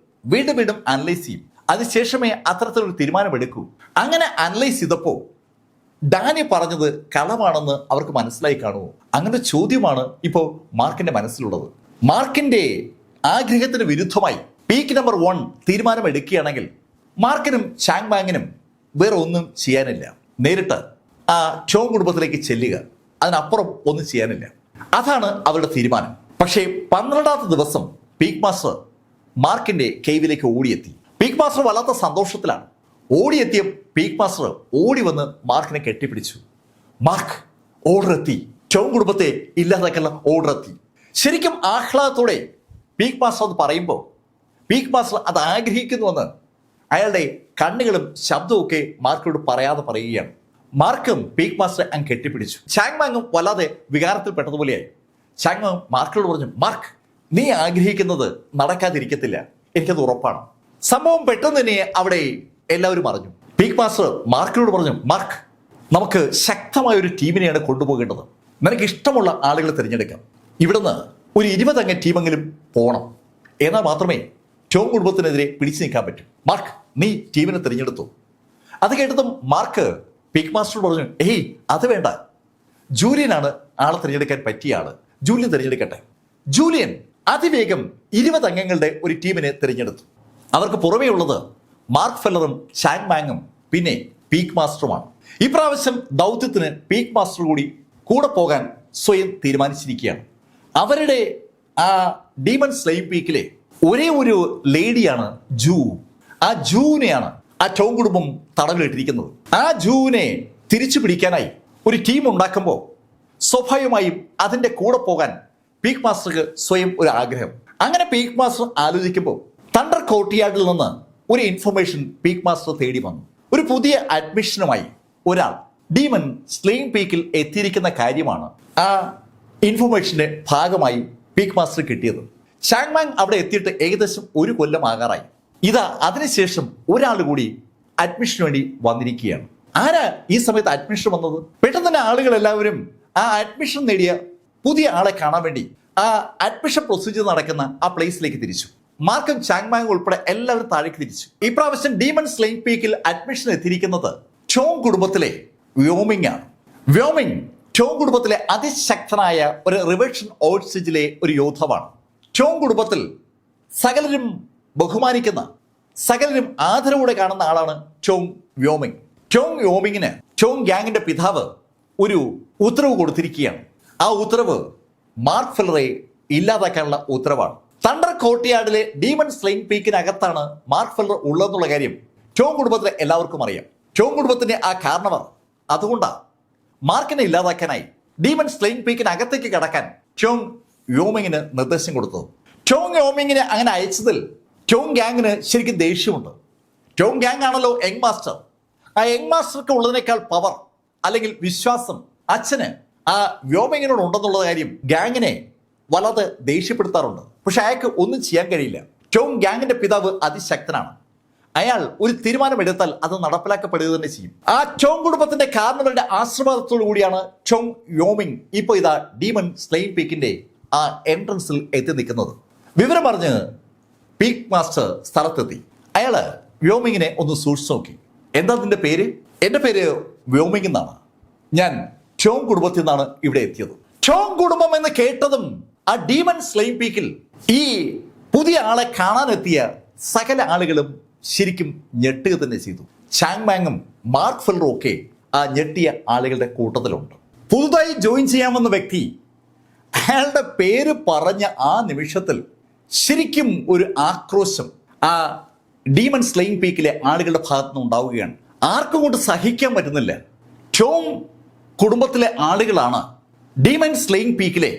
വീണ്ടും വീണ്ടും അനലൈസ് ചെയ്യും. അതിനുശേഷമേ അത്തരത്തിലൊരു തീരുമാനമെടുക്കൂ. അങ്ങനെ അനലൈസ് ചെയ്തപ്പോൾ ഡാനി പറഞ്ഞത് കളവാണെന്ന് അവർക്ക് മനസ്സിലായി കാണുമോ? അങ്ങനെ ചോദ്യമാണ് ഇപ്പോൾ മാർക്കിന്റെ മനസ്സിലുള്ളത്. മാർക്കിന്റെ ആഗ്രഹത്തിന് വിരുദ്ധമായി പീക്ക് നമ്പർ 1 തീരുമാനം എടുക്കുകയാണെങ്കിൽ മാർക്കിനും ചാങ്മാങ്ങിനും വേറെ ഒന്നും ചെയ്യാനില്ല. നേരിട്ട് ആ ചോങ് കുടുംബത്തിലേക്ക് ചെല്ലുക, അതിനപ്പുറം ഒന്നും ചെയ്യാനില്ല. അതാണ് അവരുടെ തീരുമാനം. പക്ഷേ 12ാമത്തെ ദിവസം പീക്ക് മാസ്റ്റർ മാർക്കിന്റെ കേവിലേക്ക് ഓടിയെത്തി. പീക്ക് മാസ്റ്റർ വല്ലാത്ത സന്തോഷത്തിലാണ്. ഓടിയെത്തിയ പീക്ക് മാസ്റ്റർ ഓടി വന്ന് മാർക്കിനെ കെട്ടിപ്പിടിച്ചു. മാർക്ക്, ഓർഡർ എത്തി, ചോങ് കുടുംബത്തെ ഇല്ലാതാക്കാനുള്ള ഓർഡർ എത്തി. ശരിക്കും ആഹ്ലാദത്തോടെ പീക്ക് മാസ്റ്റർ അത് പറയുമ്പോൾ പീക്ക് മാസ്റ്റർ അത് ആഗ്രഹിക്കുന്നുവെന്ന് അയാളുടെ കണ്ണുകളും ശബ്ദവും ഒക്കെ മാർക്കിനോട് പറയാതെ പറയുകയാണ്. മാർക്കും പീക്ക് മാസ്റ്ററെ അങ്ങ് കെട്ടിപ്പിടിച്ചു. ചാങ്മാങ്ങും വല്ലാതെ വികാരത്തിൽപ്പെട്ടതുപോലെയായി. ചാങ്മാങ് മാർക്കിനോട് പറഞ്ഞു, മാർക്ക് നീ ആഗ്രഹിക്കുന്നത് നടക്കാതിരിക്കത്തില്ല, എനിക്കത് ഉറപ്പാണ്. സംഭവം പെട്ടെന്ന് തന്നെ അവിടെ എല്ലാവരും അറിഞ്ഞു. പീക്ക് മാസ്റ്റർ മാർക്കിനോട് പറഞ്ഞു, മാർക്ക് നമുക്ക് ശക്തമായ ഒരു ടീമിനെയാണ് കൊണ്ടുപോകേണ്ടത്. നിനക്ക് ഇഷ്ടമുള്ള ആളുകളെ തിരഞ്ഞെടുക്കാം. ഇവിടുന്ന് ഒരു 20 അംഗ ടീമെങ്കിലും പോകണം. എന്നാൽ മാത്രമേ ചോങ് കുടുംബത്തിനെതിരെ പിടിച്ചു നിൽക്കാൻ പറ്റും. മാർക്ക് നീ ടീമിനെ തിരഞ്ഞെടുത്തു. അത് കേട്ടതും മാർക്ക് പീക്ക് മാസ്റ്ററോട് പറഞ്ഞു, ഏയ് അത് വേണ്ട, ജൂലിയനാണ് ആളെ തിരഞ്ഞെടുക്കാൻ പറ്റിയ ആള്, ജൂലിയൻ തിരഞ്ഞെടുക്കട്ടെ. ജൂലിയൻ അതിവേഗം 20 അംഗങ്ങളുടെ ഒരു ടീമിനെ തിരഞ്ഞെടുത്തു. അവർക്ക് പുറമേ ഉള്ളത് മാർക്ക് ഫെല്ലറും ചാങ്മാങ്ങും പിന്നെ പീക്ക് മാസ്റ്ററുമാണ്. ഇപ്രാവശ്യം ദൗത്യത്തിന് പീക്ക് മാസ്റ്റർ കൂടി കൂടെ പോകാൻ സ്വയം തീരുമാനിച്ചിരിക്കുകയാണ്. അവരുടെ ആ ഡീമൺ സ്ലെയിങ് പീക്കിലെ ഒരേ ഒരു ലേഡിയാണ് ജൂ. ആ ജൂവിനെയാണ് ആ ചോങ് കുടുംബം തടവിലിട്ടിരിക്കുന്നത്. ആ ജൂവിനെ തിരിച്ചു പിടിക്കാനായി ഒരു ടീം ഉണ്ടാക്കുമ്പോൾ സ്വാഭാവികമായും അതിൻ്റെ കൂടെ പോകാൻ പീക്ക് മാസ്റ്റർക്ക് സ്വയം ഒരു ആഗ്രഹം. അങ്ങനെ പീക്ക് മാസ്റ്റർ ആലോചിക്കുമ്പോൾ തണ്ടർ കോർട്ട്യാർഡിൽ നിന്ന് ഒരു ഇൻഫർമേഷൻ പീക്ക് മാസ്റ്റർ തേടി വന്നു. ഒരു പുതിയ അഡ്മിഷനുമായി ഒരാൾ ഡീമൺ സ്ലെയിങ് പീക്കിൽ എത്തിയിരിക്കുന്ന കാര്യമാണ് ആ ഇൻഫർമേഷന്റെ ഭാഗമായി പീക്ക് മാസ്റ്റർ കിട്ടിയത്. ചാങ്മാങ് അവിടെ എത്തിയിട്ട് ഏകദേശം 1 കൊല്ലം ആകാറായി. ഇതാ അതിനുശേഷം ഒരാൾ കൂടി അഡ്മിഷന് വേണ്ടി വന്നിരിക്കുകയാണ്. ആരാ ഈ സമയത്ത് അഡ്മിഷൻ വന്നത്? പെട്ടെന്ന് തന്നെ ആളുകൾ എല്ലാവരും ആ അഡ്മിഷൻ നേടിയ പുതിയ ആളെ കാണാൻ വേണ്ടി ആ അഡ്മിഷൻ പ്രൊസീജിയർ നടക്കുന്ന ആ പ്ലേസിലേക്ക് തിരിച്ചു. മാർക്കും ചാങ്മാങ്ങും ഉൾപ്പെടെ എല്ലാവരും താഴേക്ക് തിരിച്ചു. ഇപ്രാവശ്യം ഡീമൺ സ്ലെയിങ് പീക്കിൽ അഡ്മിഷൻ എത്തിയിരിക്കുന്നത് ചോങ് കുടുംബത്തിലെ വ്യോമിങ് ആണ്. വ്യോമിങ് ചോങ് കുടുംബത്തിലെ അതിശക്തനായ ഒരു റിവേർഷൻ ഓട്സിജിലെ ഒരു യോദ്ധാവാണ്. ചോങ് കുടുംബത്തിൽ സകലരും ബഹുമാനിക്കുന്ന, സകലരും ആദരവോടെ കാണുന്ന ആളാണ് ചോങ് വ്യോമിങ്. ചോങ് വ്യോമിങ്ങിന് ചോങ് ഗ്യാങ്ങിന്റെ പിതാവ് ഒരു ഉത്തരവ് കൊടുത്തിരിക്കുകയാണ്. ആ ഉത്തരവ് മാർക്ക് ഫെല്ലറെ ഇല്ലാതാക്കാനുള്ള ഉത്തരവാണ്. തണ്ടർ കോർട്ട്യാർഡിലെ ഡീമൺ സ്ലെയിങ് പീക്കിനകത്താണ് മാർക്ക് ഫെല്ലർ ഉള്ളതെന്നുള്ള കാര്യം ചോങ് കുടുംബത്തിലെ എല്ലാവർക്കും അറിയാം. ചോങ് കുടുംബത്തിന്റെ ആ കാരണവർ അതുകൊണ്ടാണ് മാർക്കിനെ ഇല്ലാതാക്കാനായി ഡീമൺ സ്ലെയിങ് പീക്കിനകത്തേക്ക് കടക്കാൻ ചോങ് വ്യോമിങ്ങിന് നിർദ്ദേശം കൊടുത്തത്. ചോങ് വ്യോമിങ്ങിനെ അങ്ങനെ അയച്ചതിൽ ചോങ് ഗ്യാങ്ങിന് ശരിക്കും ദേഷ്യമുണ്ട്. ചോങ് ഗ്യാങ് ആണല്ലോ യങ് മാസ്റ്റർ. ആ യങ് മാസ്റ്റർക്ക് ഉള്ളതിനേക്കാൾ പവർ അല്ലെങ്കിൽ വിശ്വാസം അച്ഛന് ആ വ്യോമിങ്ങിനോട് ഉണ്ടെന്നുള്ള കാര്യം ഗ്യാങ്ങിനെ വല്ലാതെ ദേഷ്യപ്പെടുത്താറുണ്ട്. പക്ഷെ അയാൾക്ക് ഒന്നും ചെയ്യാൻ കഴിയില്ല. ചോങ് ഗ്യാങ്ങിന്റെ പിതാവ് അതിശക്തനാണ്. അയാൾ ഒരു തീരുമാനമെടുത്താൽ അത് നടപ്പിലാക്കപ്പെടുക തന്നെ ചെയ്യും. ആ ചോങ് കുടുംബത്തിന്റെ കാരണവരുടെ ആശീർവാദത്തോടു കൂടിയാണ് ചോങ് യോമിങ് ഇപ്പോൾ ഇതാ ഡീമൺ സ്ലെയിങ് പീക്കിന്റെ ആ എൻട്രൻസിൽ എത്തി നിൽക്കുന്നത്. വിവരം പറഞ്ഞ് പീക്ക് മാസ്റ്റർ സ്ഥലത്തെത്തി. അയാള് വ്യോമിങ്ങിനെ ഒന്ന് സൂക്ഷിച്ചു നോക്കി. എന്താ നിന്റെ പേര്? എന്റെ പേര് വ്യോമിങ് എന്നാണ്. ഞാൻ ചോങ് കുടുംബത്തിൽ നിന്നാണ് ഇവിടെ എത്തിയത്. ചോങ് കുടുംബം എന്ന് കേട്ടതും ആ ഡീമൺ സ്ലെയിങ് പീക്കിൽ ഈ പുതിയ ആളെ കാണാനെത്തിയ സകല ആളുകളും ശരിക്കും ഞെട്ടുക തന്നെ ചെയ്തു. ചാങ് മാങ്ങും മാർക്ക് ഫെല്ലറും ഒക്കെ ആ ഞെട്ടിയ ആളുകളുടെ കൂട്ടത്തിലുണ്ട്. പുതുതായി ജോയിൻ ചെയ്യാമെന്ന വ്യക്തി അയാളുടെ പേര് പറഞ്ഞ ആ നിമിഷത്തിൽ ശരിക്കും ഒരു ആക്രോശം ആ ഡീമൺ സ്ലെയിങ് പീക്കിലെ ആളുകളുടെ ഭാഗത്തു നിന്ന് ഉണ്ടാവുകയാണ്. ആർക്കും കൊണ്ട് സഹിക്കാൻ പറ്റുന്നില്ല. ചോങ് കുടുംബത്തിലെ ആളുകളാണ് ഡീമൺ സ്ലെയിങ് പീക്കിലെ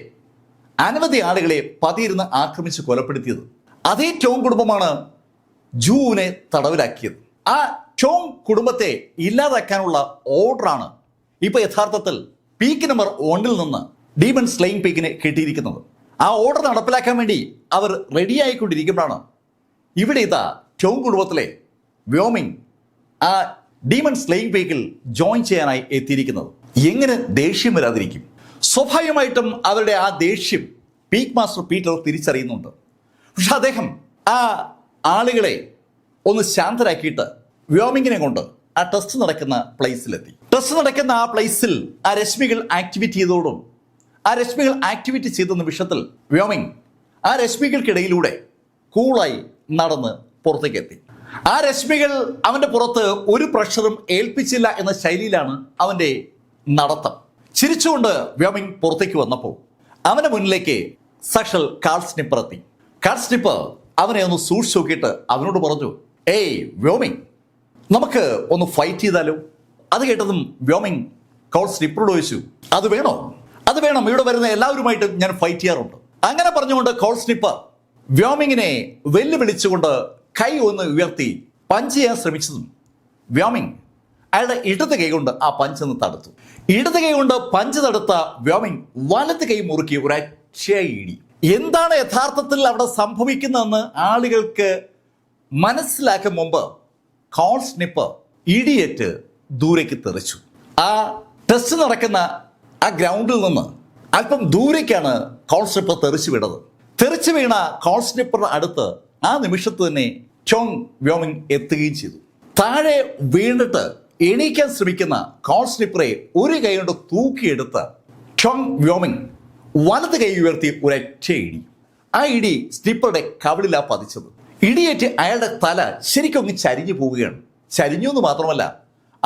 അനവധി ആളുകളെ പതിയിരുന്ന് ആക്രമിച്ച് കൊലപ്പെടുത്തിയത്. അതേ ചോങ് കുടുംബമാണ് ജൂവിനെ തടവിലാക്കിയത്. ആ ചോങ് കുടുംബത്തെ ഇല്ലാതാക്കാനുള്ള ഓർഡറാണ് ഇപ്പൊ യഥാർത്ഥത്തിൽ പീക്ക് നമ്പർ 1 നിന്ന് ഡീമൺ സ്ലെയിങ് പീക്കിനെ കിട്ടിയിരിക്കുന്നത്. ആ ഓർഡർ നടപ്പിലാക്കാൻ വേണ്ടി അവർ റെഡിയായിക്കൊണ്ടിരിക്കുമ്പോഴാണ് ഇവിടെ ഇതാ ചോങ് കുടുംബത്തിലെ വ്യോമിങ് ആ ഡീമൺ സ്ലെയിങ് പീക്കിൽ ജോയിൻ ചെയ്യാനായി എത്തിയിരിക്കുന്നത്. എങ്ങനെ ദേഷ്യം വരാതിരിക്കും? സ്വാഭാവികമായിട്ടും അവരുടെ ആ ദേഷ്യം പീക്ക് മാസ്റ്റർ പീറ്റർ തിരിച്ചറിയുന്നുണ്ട്. പക്ഷെ അദ്ദേഹം ആ ആളുകളെ ഒന്ന് ശാന്തരാക്കിയിട്ട് വ്യോമിങ്ങിനെ കൊണ്ട് ആ ടെസ്റ്റ് നടക്കുന്ന പ്ലേസിലെത്തി. ടെസ്റ്റ് നടക്കുന്ന ആ പ്ലേസിൽ ആ രശ്മികൾ ആക്ടിവേറ്റ് ചെയ്തോടും ആ രശ്മികൾ ആക്ടിവേറ്റ് ചെയ്ത നിമിഷത്തിൽ വ്യോമിങ് ആ രശ്മികൾക്കിടയിലൂടെ കൂളായി നടന്ന് പുറത്തേക്ക് എത്തി. ആ രശ്മികൾ അവന്റെ പുറത്ത് ഒരു പ്രഷറും ഏൽപ്പിച്ചില്ല എന്ന ശൈലിയിലാണ് അവന്റെ നടത്തം. ചിരിച്ചുകൊണ്ട് വ്യോമിങ് പുറത്തേക്ക് വന്നപ്പോൾ അവന്റെ മുന്നിലേക്ക് സാക്ഷൽ കാൾ സ്നിപ്പർ എത്തി. കാൾ സ്നിപ്പർ അവനെ ഒന്ന് സൂക്ഷിച്ചു നോക്കിയിട്ട് അവനോട് പറഞ്ഞു, ഏയ് വ്യോമിങ്, നമുക്ക് ഒന്ന് ഫൈറ്റ് ചെയ്താലോ? അത് കേട്ടതും വ്യോമിങ് കാൾ സ്നിപ്പറോട് ചോദിച്ചു, അത് വേണോ? അത് വേണം, ഇവിടെ വരുന്ന എല്ലാവരുമായിട്ട് ഞാൻ ഫൈറ്റ് ചെയ്യാറുണ്ട്. അങ്ങനെ പറഞ്ഞുകൊണ്ട് കാൾ സ്നിപ്പർ വ്യോമിങ്ങിനെ വെല്ലുവിളിച്ചുകൊണ്ട് കൈ ഒന്ന് ഉയർത്തി പഞ്ച് ചെയ്യാൻ ശ്രമിച്ചതും വ്യോമിങ് അയാളുടെ ഇടത് കൈ കൊണ്ട് ആ പഞ്ചെന്ന് തടുത്തു. ഇടത് കൈ കൊണ്ട് പഞ്ച് തടുത്ത വ്യോമിങ് വലത് കൈ മുറുക്കി ഒരൊറ്റയിടി. എന്താണ് യഥാർത്ഥത്തിൽ അവിടെ സംഭവിക്കുന്നതെന്ന് ആളുകൾക്ക് മനസ്സിലാക്കും മുമ്പ് കാൾ സ്നിപ്പർ ഇടിയേറ്റ് ദൂരേക്ക് തെറിച്ചു. ആ ടെസ്റ്റ് നടക്കുന്ന ആ ഗ്രൗണ്ടിൽ നിന്ന് അല്പം ദൂരേക്കാണ് കാൾ സ്നിപ്പർ തെറിച്ചു വീണത്. തെറിച്ചു വീണ കാൾ സ്നിപ്പറിന്റെ അടുത്ത് ആ നിമിഷത്ത് തന്നെ ചോങ് വ്യോമിങ് എത്തുകയും ചെയ്തു. താഴെ വീണിട്ട് എണീക്കാൻ ശ്രമിക്കുന്ന കാൾ സ്നിപ്പറെ ഒരു കൈ കൊണ്ട് തൂക്കിയെടുത്ത് ചോങ് വ്യോമിങ് വലത് കൈ ഉയർത്തി ഒരൊറ്റ ഇടി. ആ ഇടി സ്നിപ്പറുടെ കവിളിലാ പതിച്ചത്. ഇടിയേറ്റ് അയാളുടെ തല ശരിക്കും അങ്ങ് ചരിഞ്ഞു പോവുകയാണ്. ചരിഞ്ഞു എന്ന് മാത്രമല്ല,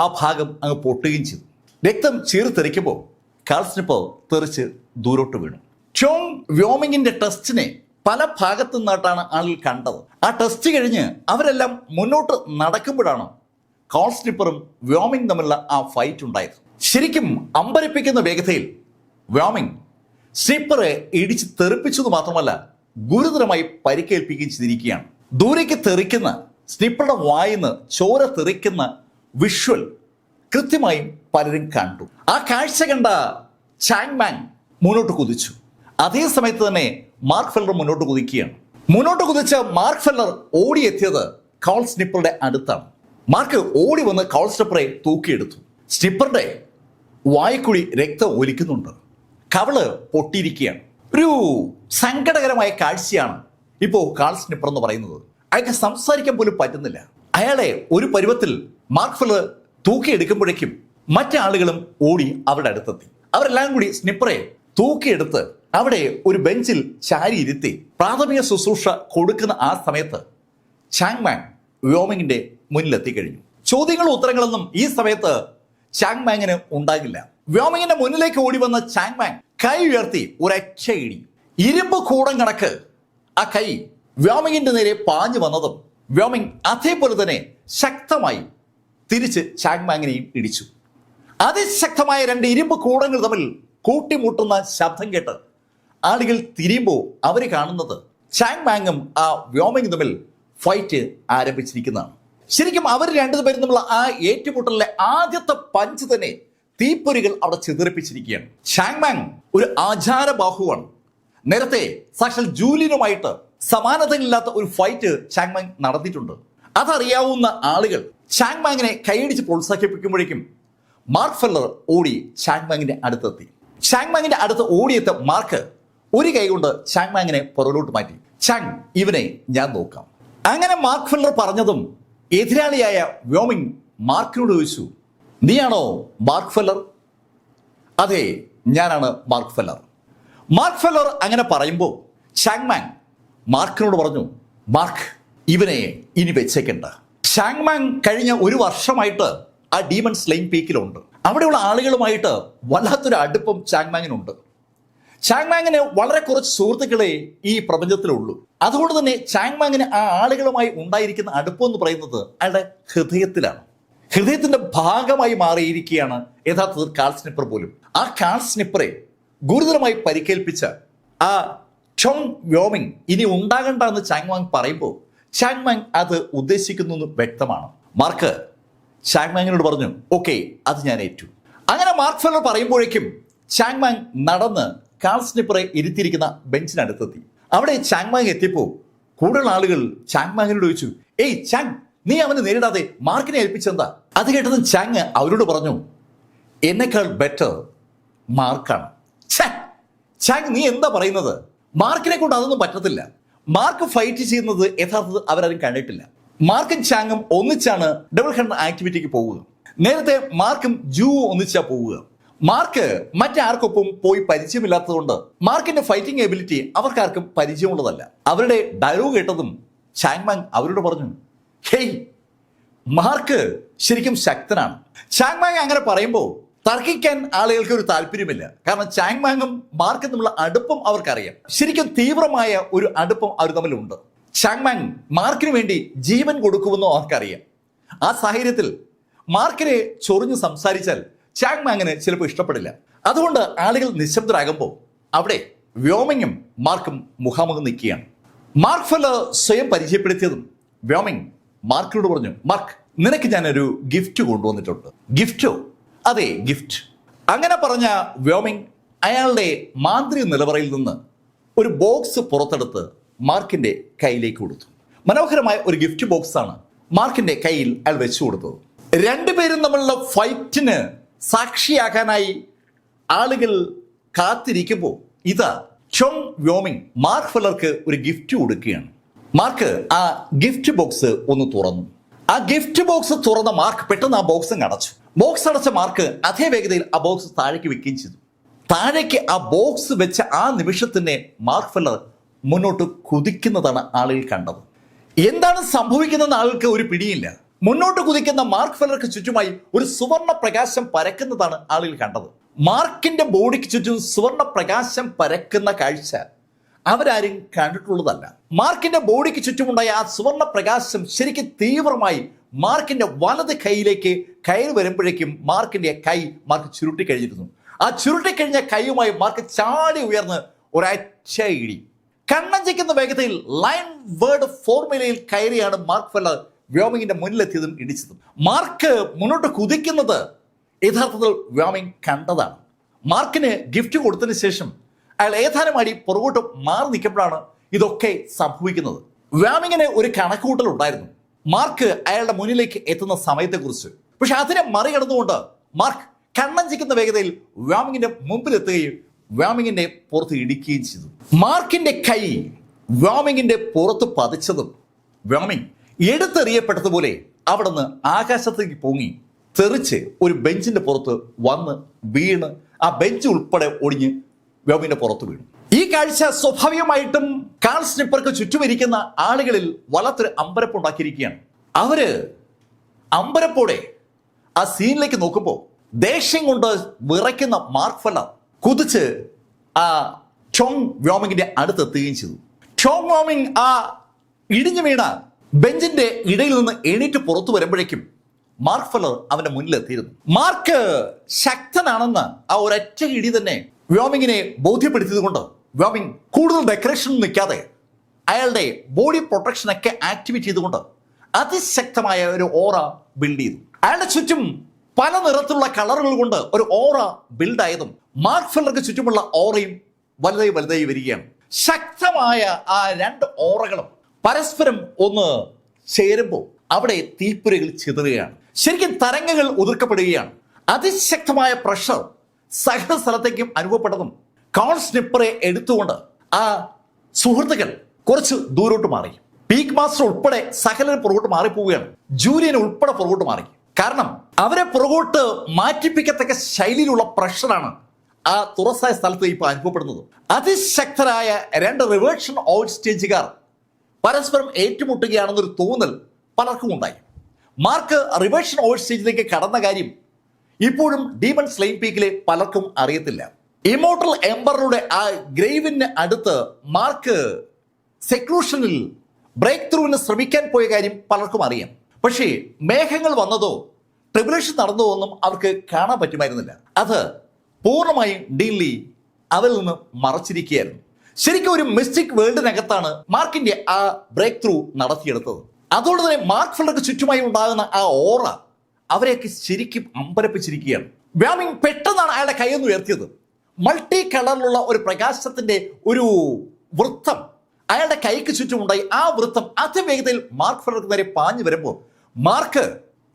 ആ ഭാഗം അങ്ങ് പൊട്ടുകയും ചെയ്തു. രക്തം ചീറിത്തെറിക്കുമ്പോൾ കാൾ സ്നിപ്പർ തെറിച്ച് ദൂരോട്ട് വീണു. ചോങ് വ്യോമിങ്ങിന്റെ ടെസ്റ്റിനെ പല ഭാഗത്തു നിന്നായിട്ടാണ് ആളുകൾ കണ്ടത്. ആ ടെസ്റ്റ് കഴിഞ്ഞ് അവരെല്ലാം മുന്നോട്ട് നടക്കുമ്പോഴാണ് കാൾ സ്നിപ്പറും വ്യോമിങ് തമ്മിലുള്ള ആ ഫൈറ്റ് ഉണ്ടായത്. ശരിക്കും അമ്പരപ്പിക്കുന്ന വേഗതയിൽ വ്യോമിങ് സ്നിപ്പറെ ഇടിച്ച് തെറിപ്പിച്ചത് മാത്രമല്ല, ഗുരുതരമായി പരിക്കേൽപ്പിക്കുകയും ചെയ്തിരിക്കുകയാണ്. ദൂരേക്ക് തെറിക്കുന്ന സ്നിപ്പറുടെ വായിന്ന് ചോര തെറിക്കുന്ന വിഷ്വൽ കൃത്യമായും പലരും കണ്ടു. ആ കാഴ്ച കണ്ട ചാങ് മാങ് മുന്നോട്ട് കുതിച്ചു. അതേ സമയത്ത് തന്നെ മാർക്ക് ഫെല്ലർ മുന്നോട്ട് കുതിക്കുകയാണ്. മുന്നോട്ട് കുതിച്ച മാർക്ക് ഫെല്ലർ ഓടിയെത്തിയത് കാൾ സ്നിപ്പറുടെ അടുത്താണ്. മാർക്ക് ഓടി വന്ന് കാൾ സ്നിപ്പറെ തൂക്കിയെടുത്തു. സ്നിപ്പറുടെ വായ്ക്കുഴി രക്തം ഒലിക്കുന്നുണ്ട്. കവള് പൊട്ടിയിരിക്കുകയാണ്. ഒരു സങ്കടകരമായ കാഴ്ചയാണ് ഇപ്പോൾ കാൾ സ്നിപ്പർ എന്ന് പറയുന്നത്. അയാൾക്ക് സംസാരിക്കാൻ പോലും പറ്റുന്നില്ല. അയാളെ ഒരു പരുവത്തിൽ മാർക്ക് ഫെല്ലർ തൂക്കിയെടുക്കുമ്പോഴേക്കും മറ്റാളുകളും ഓടി അവരുടെ അടുത്തെത്തി. അവരെല്ലാം കൂടി സ്നിപ്പറെ തൂക്കിയെടുത്ത് അവിടെ ഒരു ബെഞ്ചിൽ ചാരി ഇരുത്തി പ്രാഥമിക ശുശ്രൂഷ കൊടുക്കുന്ന ആ സമയത്ത് ചാങ് മാങ് വ്യോമിങ്ങിന്റെ മുന്നിലെത്തിക്കഴിഞ്ഞു. ചോദ്യങ്ങളും ഉത്തരങ്ങളൊന്നും ഈ സമയത്ത് ചാങ് മാങ്ങിന് ഉണ്ടാകില്ല. വ്യോമിങ്ങിന്റെ മുന്നിലേക്ക് ഓടി വന്ന ചാങ് മാങ് കൈ ഉയർത്തി ഒരൊറ്റ ഇടി. ഇരുമ്പ് കൂടം കണക്ക് ആ കൈ വ്യോമിങ്ങിന്റെ നേരെ പാഞ്ഞു വന്നതും വ്യോമിങ് അതേപോലെ തന്നെ ശക്തമായി തിരിച്ച് ചാങ് മാങ്ങിനെയും ഇടിച്ചു. അതിശക്തമായ രണ്ട് ഇരുമ്പ് കൂടങ്ങൾ തമ്മിൽ കൂട്ടിമുട്ടുന്ന ശബ്ദം കേട്ട് ആളുകൾ തിരിയുമ്പോൾ അവർ കാണുന്നത് ചാങ് മാങ്ങും ആ വ്യോമിങ് തമ്മിൽ ഫൈറ്റ് ആരംഭിച്ചിരിക്കുന്നതാണ്. ശരിക്കും അവർ രണ്ടുപേരും തമ്മിലുള്ള ആ ഏറ്റുമുട്ടലിലെ ആദ്യത്തെ പഞ്ച് തന്നെ തീപ്പൊരികൾ അവിടെ ചിതറിപ്പിച്ചിരിക്കുകയാണ്. ചാങ് മാങ് ഒരു ആചാരബാഹുവാണ്. നേരത്തെ സാക്ഷാൽ ജൂലിനുമായിട്ട് സമാനതയില്ലാത്ത ഒരു ഫൈറ്റ് ചാങ് മാങ് നടത്തിയിട്ടുണ്ട്. അതറിയാവുന്ന ആളുകൾ ചാങ് മാങ്ങിനെ കൈയടിച്ച് പ്രോത്സാഹിപ്പിക്കുമ്പോഴേക്കും മാർക്ക് ഫെല്ലർ ഓടി ചാങ് മാങ്ങിന്റെ അടുത്തെത്തി. ചാങ് മാങ്ങിന്റെ അടുത്ത് ഓടിയെത്ത മാർക്ക് ഒരു കൈ കൊണ്ട് ചാങ് മാങ്ങിനെ പുറകിലോട്ട് മാറ്റി. ചാങ്, ഇവനെ ഞാൻ നോക്കാം. അങ്ങനെ മാർക്ക് ഫെല്ലർ പറഞ്ഞതും എതിരാളിയായ വ്യോമിങ് മാർക്കിനോട് ചോദിച്ചു, നീയാണോ മാർക്ക് ഫെല്ലർ? അതെ, ഞാനാണ് മാർക്ക് ഫെല്ലർ. മാർക്ക് ഫെല്ലർ അങ്ങനെ പറയുമ്പോൾ ചാങ് മാങ് മാർക്കിനോട് പറഞ്ഞു, മാർക്ക്, ഇവനെ ഇനി വെച്ചേക്കണ്ട. ചാങ് മാങ് കഴിഞ്ഞ ഒരു വർഷമായിട്ട് ആ ഡീമൺ സ്ലെയിങ് പീക്കിലുണ്ട്. അവിടെയുള്ള ആളുകളുമായിട്ട് വല്ലാത്തൊരു അടുപ്പം ചാങ് മാങ്ങിനുണ്ട്. ചാങ് മാങ്ങിന് വളരെ കുറച്ച് സുഹൃത്തുക്കളെ ഈ പ്രപഞ്ചത്തിലുള്ളൂ. അതുകൊണ്ട് തന്നെ ചാങ് മാങ്ങിന് ആ ആളുകളുമായി ഉണ്ടായിരിക്കുന്ന അടുപ്പം എന്ന് പറയുന്നത് അയാളുടെ ഹൃദയത്തിലാണ്. ഹൃദയത്തിന്റെ ഭാഗമായി മാറിയിരിക്കുകയാണ് യഥാർത്ഥത്തിൽ കാൾ സ്നിപ്പർ പോലും. ആ കാൾ സ്നിപ്പറെ ഗുരുതരമായി പരിക്കേൽപ്പിച്ച ആ ചോങ് വ്യോമിങ് ഇനി ഉണ്ടാകണ്ട എന്ന് ചാങ് മാങ് പറയുമ്പോൾ ചാങ് മാങ് അത് ഉദ്ദേശിക്കുന്നു വ്യക്തമാണ്. മാർക്ക് ചാങ് മാങ്ങിനോട് പറഞ്ഞു, ഓക്കെ, അത് ഞാൻ ഏറ്റു. അങ്ങനെ മാർക്ക് ഫെല്ലർ പറയുമ്പോഴേക്കും ചാങ് മാങ് നടന്ന് കാൾ സ്നിപ്പറെ ഇരുത്തിയിരിക്കുന്ന ബെഞ്ചിനടുത്തെത്തി. അവിടെ ചാങ് മാങ് എത്തിയപ്പോൾ കൂടുതൽ ആളുകൾ ചാങ് മാങ്ങിനോട് ചോദിച്ചു, ഏയ് ചാങ്, നീ അവനെ നേരിടാതെ മാർക്കിനെ ഏൽപ്പിച്ചെന്താ? അത് കേട്ടതും ചാങ് അവരോട് പറഞ്ഞു, എന്നെക്കാൾ ബെറ്റർ മാർക്കാണ്. ചാങ്, നീ എന്താ പറയുന്നത്? മാർക്കിനെ കൊണ്ട് അതൊന്നും പറ്റത്തില്ല. മാർക്ക് ഫൈറ്റ് ചെയ്യുന്നത് യഥാർത്ഥത്തിൽ അവരാരും കണ്ടിട്ടില്ല. മാർക്കും ചാങ്ങും ഒന്നിച്ചാണ് ഡബിൾ ഹൺഡ്രഡ് ആക്ടിവിറ്റിക്ക് പോവുക. നേരത്തെ മാർക്കും ജൂവും ഒന്നിച്ചാ പോവുക. മാർക്ക് മറ്റാർക്കൊപ്പം പോയി പരിചയമില്ലാത്തതുകൊണ്ട് മാർക്കിന്റെ ഫൈറ്റിംഗ് എബിലിറ്റി അവർക്കാർക്കും പരിചയമുള്ളതല്ല. അവരുടെ ഡയലോഗ് കേട്ടതും ചാങ് മാങ് അവരോട് പറഞ്ഞു, ഹേയ്, മാർക്ക് ശരിക്കും ശക്തനാണ്. ചാങ് മാങ് അങ്ങനെ പറയുമ്പോൾ തർക്കിക്കാൻ ആളുകൾക്ക് ഒരു താല്പര്യമില്ല. കാരണം ചാങ് മാങ്ങും മാർക്കും തമ്മിലുള്ള അടുപ്പം അവർക്കറിയാം. ശരിക്കും തീവ്രമായ ഒരു അടുപ്പം അവർ തമ്മിലുണ്ട്. ചാങ് മാങ് മാർക്കിന് വേണ്ടി ജീവൻ കൊടുക്കുമെന്നോ അവർക്കറിയാം. ആ സാഹചര്യത്തിൽ മാർക്കിനെ ചൊറിഞ്ഞ് സംസാരിച്ചാൽ ചാങ് മാങ്ങിന് ചിലപ്പോൾ ഇഷ്ടപ്പെടില്ല. അതുകൊണ്ട് ആളുകൾ നിശബ്ദരാകുമ്പോൾ അവിടെ വ്യോമിങ്ങും മാർക്കും മുഖാമുഖം നിൽക്കുകയാണ്. മാർക്ക് ഫെല്ലർ സ്വയം പരിചയപ്പെടുത്തിയതും വ്യോമിങ് മാർക്കിനോട് പറഞ്ഞു, മാർക്ക്, നിനക്ക് ഞാനൊരു ഗിഫ്റ്റ് കൊണ്ടുവന്നിട്ടുണ്ട്. ഗിഫ്റ്റോ? അതെ, ഗിഫ്റ്റ്. അങ്ങനെ പറഞ്ഞ വ്യോമിങ് അയാളുടെ മാന്ത്രിക നിലവറയിൽ നിന്ന് ഒരു ബോക്സ് പുറത്തെടുത്ത് മാർക്കിന്റെ കയ്യിലേക്ക് കൊടുത്തു. മനോഹരമായ ഒരു ഗിഫ്റ്റ് ബോക്സ് ആണ് മാർക്കിന്റെ കയ്യിൽ അയാൾ വെച്ചു കൊടുത്തത്. രണ്ടുപേരും തമ്മിലുള്ള ഫൈറ്റിന് സാക്ഷിയാകാനായി ആളുകൾ കാത്തിരിക്കുമ്പോൾ ഇതാ ചോങ് വ്യോമിങ് മാർക്ക് ഫെല്ലർക്ക് ഒരു ഗിഫ്റ്റ് കൊടുക്കുകയാണ്. മാർക്ക് ആ ഗിഫ്റ്റ് ബോക്സ് ഒന്ന് തുറന്നു. ആ ഗിഫ്റ്റ് ബോക്സ് തുറന്ന മാർക്ക് പെട്ടെന്ന് ആ ബോക്സ് അടച്ചു. ബോക്സ് അടച്ച മാർക്ക് അതേ വേഗതയിൽ ആ ബോക്സ് താഴേക്ക് വെക്കുകയും ചെയ്തു. താഴേക്ക് ആ ബോക്സ് വെച്ച ആ നിമിഷത്തിന്റെ മാർക്ക് ഫെല്ലർ മുന്നോട്ട് കുതിക്കുന്നതാണ് ആളുകൾ കണ്ടത്. എന്താണ് സംഭവിക്കുന്നതെന്ന് ആൾക്ക് ഒരു പിടിയില്ല. മുന്നോട്ട് കുതിക്കുന്ന മാർക്ക് ഫെല്ലർക്ക് ചുറ്റുമായി ഒരു സുവർണ പ്രകാശം പരക്കുന്നതാണ് ആളുകൾ കണ്ടത്. മാർക്കിന്റെ ബോഡിക്ക് ചുറ്റും സുവർണ പ്രകാശം പരക്കുന്ന കാഴ്ച അവരാരും കണ്ടിട്ടുള്ളതല്ല. മാർക്കിന്റെ ബോഡിക്ക് ചുറ്റുമുണ്ടായ ആ സുവർണ പ്രകാശം ശരിക്കും തീവ്രമായി മാർക്കിന്റെ വലത് കൈയിലേക്ക് കയറി വരുമ്പോഴേക്കും മാർക്കിന്റെ കൈ മാർക്ക് ചുരുട്ടിക്കഴിഞ്ഞിരുന്നു. ആ ചുരുട്ടിക്കഴിഞ്ഞ കൈയുമായി മാർക്ക് ചാടി ഉയർന്ന് ഒരൊറ്റ ഇടി. കണ്ണഞ്ചിക്കുന്ന വേഗതയിൽ ലൈൻ വേർഡ് ഫോർമുലയിൽ കയറിയാണ് മാർക്ക് ഫെല്ലർ വ്യോമിങ്ങിന്റെ മുന്നിലെത്തിയതും ഇടിച്ചതും. മാർക്ക് മുന്നോട്ട് കുതിക്കുന്നത് യഥാർത്ഥത്തിൽ വ്യോമിങ് കണ്ടതാണ്. മാർക്കിന് ഗിഫ്റ്റ് കൊടുത്തതിന് ശേഷം അയാൾ ഏതാനും അടി പുറകോട്ട് മാറി നിൽക്കുമ്പോഴാണ് ഇതൊക്കെ സംഭവിക്കുന്നത്. വ്യോമിങ്ങിന് ഒരു കണക്കുകൂട്ടൽ ഉണ്ടായിരുന്നു മാർക്ക് അയാളുടെ മുന്നിലേക്ക് എത്തുന്ന സമയത്തെക്കുറിച്ച്. പക്ഷെ അതിനെ മറികടന്നുകൊണ്ട് മാർക്ക് കണ്ണഞ്ചിക്കുന്ന വേഗതയിൽ വ്യോമിങ്ങിന്റെ മുമ്പിലെത്തുകയും വ്യോമിങ്ങിന്റെ പുറത്ത് ഇടിക്കുകയും ചെയ്തു. മാർക്കിന്റെ കൈ വ്യോമിങ്ങിന്റെ പുറത്ത് പതിച്ചതും വ്യോമിങ് എടുത്തെറിയപ്പെട്ടതുപോലെ അവിടെ നിന്ന് ആകാശത്തേക്ക് പൊങ്ങി തെറിച്ച് ഒരു ബെഞ്ചിന്റെ പുറത്ത് വന്ന് വീണ് ആ ബെഞ്ച് ഉൾപ്പെടെ ഒടിഞ്ഞ് വ്യോമിങ്ങിന്റെ പുറത്ത് വീണു. ഈ കാഴ്ച സ്വാഭാവികമായിട്ടും കാൾ സ്നിപ്പർക്ക് ചുറ്റുമിരിക്കുന്ന ആളുകളിൽ വല്ലാത്തൊരു അമ്പരപ്പുണ്ടാക്കിയിരിക്കുകയാണ്. അവര് അമ്പരപ്പോടെ ആ സീനിലേക്ക് നോക്കുമ്പോൾ ദേഷ്യം കൊണ്ട് വിറയ്ക്കുന്ന മാർക്ക് ഫെല്ലർ കുതിച്ച് ആ ചോങ് വ്യോമിങ്ങിന്റെ അടുത്തെത്തുകയും ചെയ്തു. ചോങ് വ്യോമിങ് ആ ഇടിഞ്ഞു വീണ ബെഞ്ചിന്റെ ഇടയിൽ നിന്ന് എണീറ്റ് പുറത്തു വരുമ്പോഴേക്കും മാർക്ക് ഫെല്ലർ അവന്റെ മുന്നിലെത്തിയിരുന്നു. മാർക്ക് ശക്തനാണെന്ന് ആ ഒരൊറ്റ ഇടി തന്നെ വ്യോമിങ്ങിനെ ബോധ്യപ്പെടുത്തിയത് കൊണ്ട് വ്യോമിങ് കൂടുതൽ ഡെക്കറേഷൻ നിൽക്കാതെ അയാളുടെ ബോഡി പ്രൊട്ടക്ഷൻ ഒക്കെ ആക്ടിവേറ്റ് ചെയ്തുകൊണ്ട് അതിശക്തമായ ഒരു ഓറ ബിൽഡ് ചെയ്തു. അയാളുടെ ചുറ്റും പല നിറത്തിലുള്ള കളറുകൾ കൊണ്ട് ഒരു ഓറ ബിൽഡായതും മാർക്ക് ഫെല്ലർക്ക് ചുറ്റുമുള്ള ഓറയും വലുതായി വലുതായി വരികയാണ്. ശക്തമായ ആ രണ്ട് ഓറകളും പരസ്പരം ഒന്ന് ചേരുമ്പോൾ അവിടെ തീപ്പുരകൾ ചിതറുകയാണ്. ശരിക്കും തരംഗങ്ങൾ ഉതിർക്കപ്പെടുകയാണ്. അതിശക്തമായ പ്രഷർ സകല സ്ഥലത്തേക്കും അനുഭവപ്പെട്ടതും കോൾ സ്നിപ്പറെ എടുത്തുകൊണ്ട് ആ സുഹൃത്തുക്കൾ കുറച്ച് ദൂരോട്ട് മാറി. പീക്ക് മാസ്റ്റർ ഉൾപ്പെടെ സകലരും പുറകോട്ട് മാറിപ്പോവുകയാണ്. ജൂലിയൻ ഉൾപ്പെടെ പുറകോട്ട് മാറി. കാരണം അവരെ പുറകോട്ട് മാറ്റിപ്പിക്കത്തക്ക ശൈലിയിലുള്ള പ്രഷറാണ് ആ തുറസായ സ്ഥലത്ത് ഇപ്പോൾ അനുഭവപ്പെടുന്നത്. അതിശക്തരായ രണ്ട് റിവേർഷൻ ഓൾ സ്റ്റേജുകാർ പരസ്പരം ഏറ്റുമുട്ടുകയാണെന്നൊരു തോന്നൽ പലർക്കും ഉണ്ടായി. മാർക്ക് റിവേർഷൻ ഓൾ സ്റ്റേജിലേക്ക് കടന്ന കാര്യം ഇപ്പോഴും ഡീമൺ സ്ലെയിം പീക്കിലെ പലർക്കും അറിയത്തില്ല. ഇമോർട്ടൽ എംബറുടെ ആ ഗ്രേവിന് അടുത്ത് മാർക്ക് സെക്ലൂഷനിൽ ബ്രേക്ക് ത്രൂവിന് ശ്രമിക്കാൻ പോയ കാര്യം പലർക്കും അറിയാം. പക്ഷേ മേഘങ്ങൾ വന്നതോ ട്രിബുലേഷൻ നടന്നതോ ഒന്നും അവർക്ക് കാണാൻ പറ്റുമായിരുന്നില്ല. അത് പൂർണ്ണമായും ഡീൻലി അവരിൽ നിന്ന് മറച്ചിരിക്കുകയായിരുന്നു. ശരിക്കും ഒരു മിസ്റ്റിക് വേൾഡിനകത്താണ് മാർക്കിന്റെ ആ ബ്രേക്ക് ത്രൂ നടത്തിയെടുത്തത്. അതുകൊണ്ട് തന്നെ മാർക്ക് ഫെല്ലർക്ക് ചുറ്റുമായി ഉണ്ടാകുന്ന ആ ഓറ അവരെയൊക്കെ ശരിക്കും അമ്പരപ്പിച്ചിരിക്കുകയാണ്. വ്യാമിങ് പെട്ടെന്നാണ് അയാളുടെ കൈയൊന്ന് ഉയർത്തിയത്. മൾട്ടി കളറിലുള്ള ഒരു പ്രകാശത്തിന്റെ ഒരു വൃത്തം അയാളുടെ കൈക്ക് ചുറ്റുമുണ്ടായി. ആ വൃത്തം അതിവേഗതയിൽ മാർക്ക് ഫെല്ലർക്ക് നേരെ പാഞ്ഞു വരുമ്പോൾ മാർക്ക്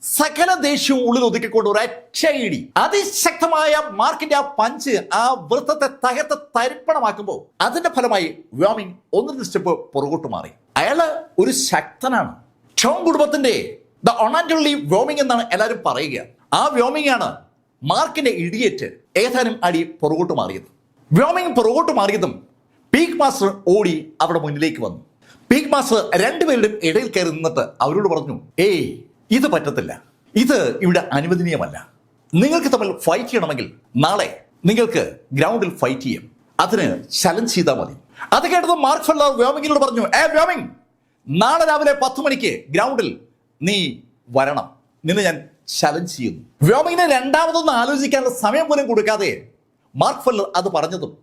സകല ദേഷ്യവും ഉള്ളിൽ ഒതുക്കിക്കൊണ്ട് ഒരു ഒറ്റയിടി അതിശക്തമായ മാർക്കിന്റെ ആ പഞ്ച് ആ വൃത്തത്തെ തകർത്ത് തരിപ്പണമാക്കുമ്പോൾ അതിന്റെ ഫലമായി വ്യോമിങ് ഒന്നിന് സ്റ്റെപ്പ് പുറകോട്ട് മാറി. അയാള് ഒരു ശക്തനാണ്. ചോങ് കുടുംബത്തിന്റെ ദ ഒണാൻഡുള്ളി വ്യോമിങ് എന്നാണ് എല്ലാവരും പറയുക. ആ വ്യോമിങ് ആണ് മാർക്കിന്റെ ഇടിയേറ്റ് ഏതാനും അടി പുറകോട്ട് മാറിയത്. വ്യോമിങ് പുറകോട്ട് മാറിയതും പീക്ക് മാസ്റ്റർ ഓടി അവിടെ മുന്നിലേക്ക് വന്നു. പീക്ക് മാസ്റ്റർ രണ്ടുപേരുടെയും ഇടയിൽ കയറി നിന്നിട്ട് അവരോട് പറഞ്ഞു, ഏയ് ഇത് പറ്റത്തില്ല, ഇത് ഇവിടെ അനുവദനീയമല്ല. നിങ്ങൾക്ക് തമ്മിൽ ഫൈറ്റ് ചെയ്യണമെങ്കിൽ നാളെ നിങ്ങൾക്ക് ഗ്രൗണ്ടിൽ ഫൈറ്റ് ചെയ്യാം. അതിന് ചലഞ്ച് ചെയ്താൽ മതി. അത് കേട്ടത് മാർക്ക് ഫെല്ലർ വ്യോമിങ്ങിനോട് പറഞ്ഞു, വ്യോമിങ്, നാളെ രാവിലെ 10 മണിക്ക് ഗ്രൗണ്ടിൽ നീ വരണം, നിന്നെ ഞാൻ ചലഞ്ച് ചെയ്യുന്നു. വ്യോമിങ്ങിനെ രണ്ടാമതൊന്നും ആലോചിക്കാനുള്ള സമയം പോലും കൊടുക്കാതെ മാർക്ക് ഫെല്ലർ അത് പറഞ്ഞതും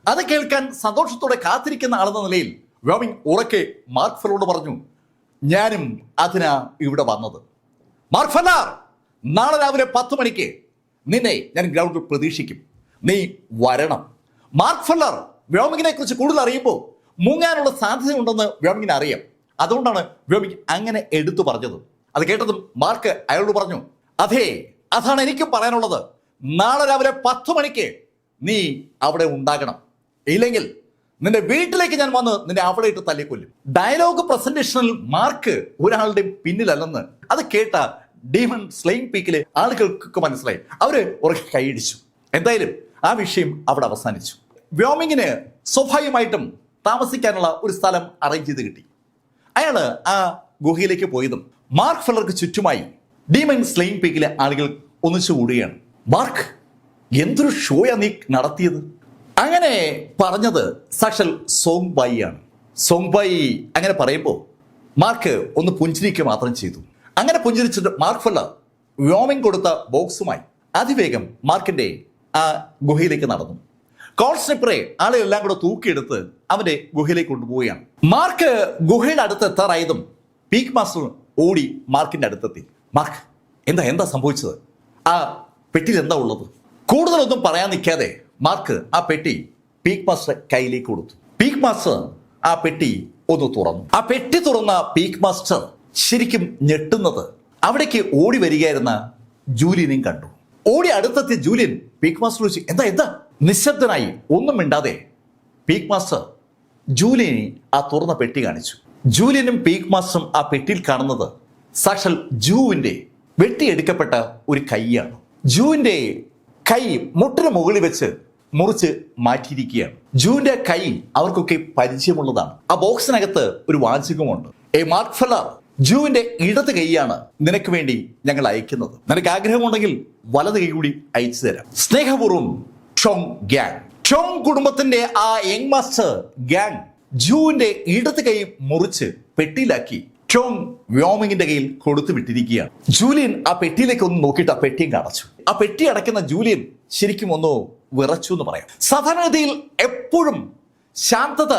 അത് കേൾക്കാൻ സന്തോഷത്തോടെ കാത്തിരിക്കുന്ന ആളെന്ന നിലയിൽ വ്യോമിങ് ഉറക്കെ മാർക്ക് ഫെല്ലറോട് പറഞ്ഞു, ഞാനും അതിനാ ഇവിടെ വന്നത്. മാർക്ക് ഫെല്ലർ, നാളെ രാവിലെ 10 മണിക്ക് നിന്നെ ഞാൻ ഗ്രൗണ്ടിൽ പ്രതീക്ഷിക്കും, നീ വരണം. മാർക്ക് ഫെല്ലർ വ്യോമിങ്ങിനെ കുറിച്ച് കൂടുതൽ അറിയുമ്പോൾ മുങ്ങാനുള്ള സാധ്യതയുണ്ടെന്ന് വ്യോമിങ്ങിന് അറിയാം. അതുകൊണ്ടാണ് വ്യോമിങ് അങ്ങനെ എടുത്തു പറഞ്ഞത്. അത് കേട്ടതും മാർക്ക് അയാളോട് പറഞ്ഞു, അതെ, അതാണ് എനിക്കും പറയാനുള്ളത്. നാളെ രാവിലെ 10 മണിക്ക് നീ അവിടെ ഉണ്ടാകണം, ഇല്ലെങ്കിൽ നിന്റെ വീട്ടിലേക്ക് ഞാൻ വന്ന് നിന്നെ അവിടെ ഇട്ട് തല്ലിക്കൊല്ലും. ഡയലോഗ് പ്രസന്റേഷനിൽ മാർക്ക് ഒരാളുടെ പിന്നിലല്ലെന്ന് അത് കേട്ട ഡീമൺ സ്ലെയിം പീക്കിലെ ആളുകൾക്കൊക്കെ മനസ്സിലായി. അവര് ഉറക്കെ കൈയടിച്ചു. എന്തായാലും ആ വിഷയം അവിടെ അവസാനിച്ചു. വ്യോമിങ്ങിന് സ്വാഭാവികമായിട്ടും താമസിക്കാനുള്ള ഒരു സ്ഥലം അറേഞ്ച് ചെയ്ത് കിട്ടി. അയാള് ആ ഗുഹയിലേക്ക് പോയതും മാർക്ക് ഫെല്ലർക്ക് ചുറ്റുമായി ഡീമൺ സ്ലെയിം പീക്കിലെ ആളുകൾ ഒന്നിച്ചു കൂടുകയാണ്. മാർക്ക്, എന്തൊരു ഷോയാ നീ നടത്തിയത്? അങ്ങനെ പറഞ്ഞത് സാക്ഷൽ സോങ് ബായി ആണ്. സോങ് ബായി അങ്ങനെ പറയുമ്പോൾ മാർക്ക് ഒന്ന് പുഞ്ചിരിക്കുക മാത്രം ചെയ്തു. അങ്ങനെ പുഞ്ചിരിച്ചിട്ട് മാർക്ക് ഫെല്ലർ വ്യോമിങ് കൊടുത്ത ബോക്സുമായി അതിവേഗം മാർക്കിന്റെ ആ ഗുഹയിലേക്ക് നടന്നു. കോൾ സ്നിപ്പറെ ആളെല്ലാം കൂടെ തൂക്കിയെടുത്ത് അവന്റെ ഗുഹയിലേക്ക് കൊണ്ടുപോവുകയാണ്. മാർക്ക് ഗുഹയുടെ അടുത്ത് എത്താറായതും പീക്ക് മാസ്റ്റർ ഓടി മാർക്കിന്റെ അടുത്തെത്തി. മാർക്ക്, എന്താ സംഭവിച്ചത്? ആ പെട്ടിയിൽ എന്താ ഉള്ളത്? കൂടുതലൊന്നും പറയാൻ നിൽക്കാതെ മാർക്ക് ആ പെട്ടി പീക്ക് മാസ്റ്റർ കയ്യിലേക്ക് കൊടുത്തു. പീക്ക് മാസ്റ്റർ ആ പെട്ടി ഒന്ന് തുറന്നു. ആ പെട്ടി തുറന്ന പീക്ക് മാസ്റ്റർ ശരിക്കും ഞെട്ടുന്നത് അവിടേക്ക് ഓടി വരികയായിരുന്ന ജൂലിയനെയും കണ്ടു. ഓടി അടുത്തെത്തിയ ജൂലിയൻ പീക്ക് മാസ്റ്റർ ചോദിച്ചു, എന്താ? നിശബ്ദനായി ഒന്നും മിണ്ടാതെ പീക്ക് മാസ്റ്റർ ജൂലിയനെ ആ തുറന്ന പെട്ടി കാണിച്ചു. ജൂലിയനും പീക്ക് മാസ്റ്ററും ആ പെട്ടിയിൽ കാണുന്നത് സാക്ഷാൽ ജൂവിന്റെ വെട്ടിയെടുക്കപ്പെട്ട ഒരു കൈയാണ്. ജൂവിന്റെ കൈ മുട്ടിന് മുകളിൽ വെച്ച് മുറിച്ച് മാറ്റിയിരിക്കുകയാണ്. ജൂവിന്റെ കൈ അവർക്കൊക്കെ പരിചയമുള്ളതാണ്. ആ ബോക്സിനകത്ത് ഒരു വാചകമുണ്ട്, മാർക്ക് ഫെല്ലർ, ജൂവിന്റെ ഇടത് കൈയാണ് നിനക്ക് വേണ്ടി ഞങ്ങൾ അയക്കുന്നത്. നിനക്ക് ആഗ്രഹമുണ്ടെങ്കിൽ വലത് കൈ കൂടി അയച്ചു തരാം. സ്നേഹപൂർവ്വം ചോങ് ഗ്യാങ്. ചോങ് കുടുംബത്തിന്റെ ആ യങ് മാസ്റ്റർ ഗ്യാങ് ജൂവിന്റെ ഇടത് കൈ മുറിച്ച് പെട്ടിയിലാക്കി ചോങ് വ്യോമിങ്ങിന്റെ കയ്യിൽ കൊടുത്തു വിട്ടിരിക്കുകയാണ്. ജൂലിയൻ ആ പെട്ടിയിലേക്ക് ഒന്ന് നോക്കിയിട്ട് ആ പെട്ടിയും അടച്ചു. ആ പെട്ടി അടയ്ക്കുന്ന ജൂലിയൻ ശരിക്കും ഒന്ന് വിറച്ചു എന്ന് പറയാം. സാധാരണഗതിയിൽ എപ്പോഴും ശാന്തത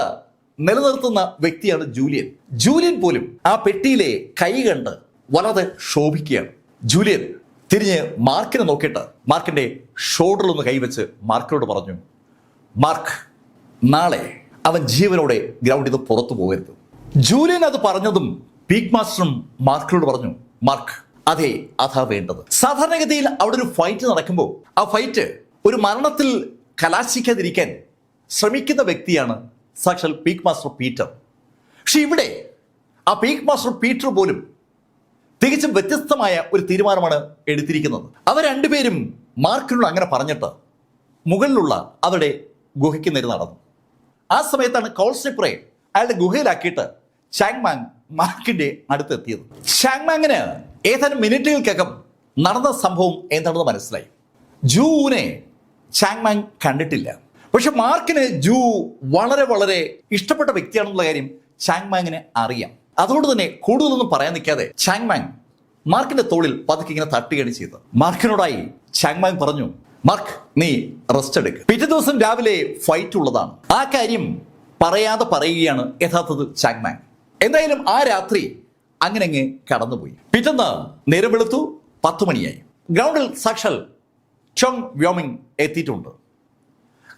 നിലനിർത്തുന്ന വ്യക്തിയാണ് ജൂലിയൻ. ജൂലിയൻ പോലും ആ പെട്ടിയിലെ കൈ കണ്ട് വളരെ ശോഭിക്കുകയാണ്. ജൂലിയൻ തിരിഞ്ഞ് മാർക്കിനെ നോക്കിയിട്ട് മാർക്കിന്റെ ഷോൾഡറിലൊന്ന് കൈവച്ച് മാർക്കിനോട് പറഞ്ഞു, മാർക്ക്, നാളെ അവൻ ജീവനോടെ ഗ്രൗണ്ടിൽ നിന്ന് പുറത്തു പോകരുത്. ജൂലിയൻ അത് പറഞ്ഞതും പീക്ക് മാസ്റ്ററും മാർക്കിനോട് പറഞ്ഞു, മാർക്ക്, അതെ, അതാ വേണ്ടത്. സാധാരണഗതിയിൽ അവിടെ ഒരു ഫൈറ്റ് നടക്കുമ്പോൾ ആ ഫൈറ്റ് ഒരു മരണത്തിൽ കലാശിക്കാതിരിക്കാൻ ശ്രമിക്കുന്ന വ്യക്തിയാണ് സാക്ഷാൽ പീക്ക് മാസ്റ്റർ പീറ്റർ. പക്ഷെ ഇവിടെ ആ പീക്ക് മാസ്റ്റർ പീറ്റർ പോലും തികച്ചും വ്യത്യസ്തമായ ഒരു തീരുമാനമാണ് എടുത്തിരിക്കുന്നത്. അവർ രണ്ടുപേരും മാർക്കിനോട് അങ്ങനെ പറഞ്ഞിട്ട് മുകളിലുള്ള അവരുടെ ഗുഹയ്ക്ക് നേരെ നടന്നു. ആ സമയത്താണ് കോൾ സ്നിപ്പറെ അയാളുടെ ഗുഹയിലാക്കിയിട്ട് ചാങ്മാങ് മാർക്കിന്റെ അടുത്തെത്തിയത്. ചാങ്മാങ്ങിന് ഏതാനും മിനിറ്റുകൾക്കകം നടന്ന സംഭവം എന്താണെന്ന് മനസ്സിലായി. ജൂവിനെ ചാങ്മാങ് കണ്ടിട്ടില്ല. പക്ഷെ മാർക്കിന് ജൂ വളരെ വളരെ ഇഷ്ടപ്പെട്ട വ്യക്തിയാണെന്നുള്ള കാര്യം ചാങ്മാങ്ങിന് അറിയാം. അതുകൊണ്ട് തന്നെ കൂടുതലൊന്നും പറയാൻ നിൽക്കാതെ ചാങ്മാങ് മാർക്കിന്റെ തോളിൽ പതുക്കെ ഇങ്ങനെ തട്ടുകയാണ് ചെയ്തത്. മാർക്കിനോടായി ചാങ്മാങ് പറഞ്ഞു, മാർക്ക്, നീ റെസ്റ്റ് എടുക്കുക, പിറ്റേ ദിവസം രാവിലെ ഫൈറ്റ് ഉള്ളതാണ്. ആ കാര്യം പറയാതെ പറയുകയാണ് യഥാർത്ഥത്തിൽ ചാങ്മാങ്. എന്തായാലും ആ രാത്രി അങ്ങനെ അങ്ങ് കടന്നുപോയി. പിറ്റേന്ന് നേരം വെളുത്തു, 10 മണിയായി. ഗ്രൗണ്ടിൽ സാക്ഷാൽ ചോങ് വ്യോമിങ് എത്തിയിട്ടുണ്ട്.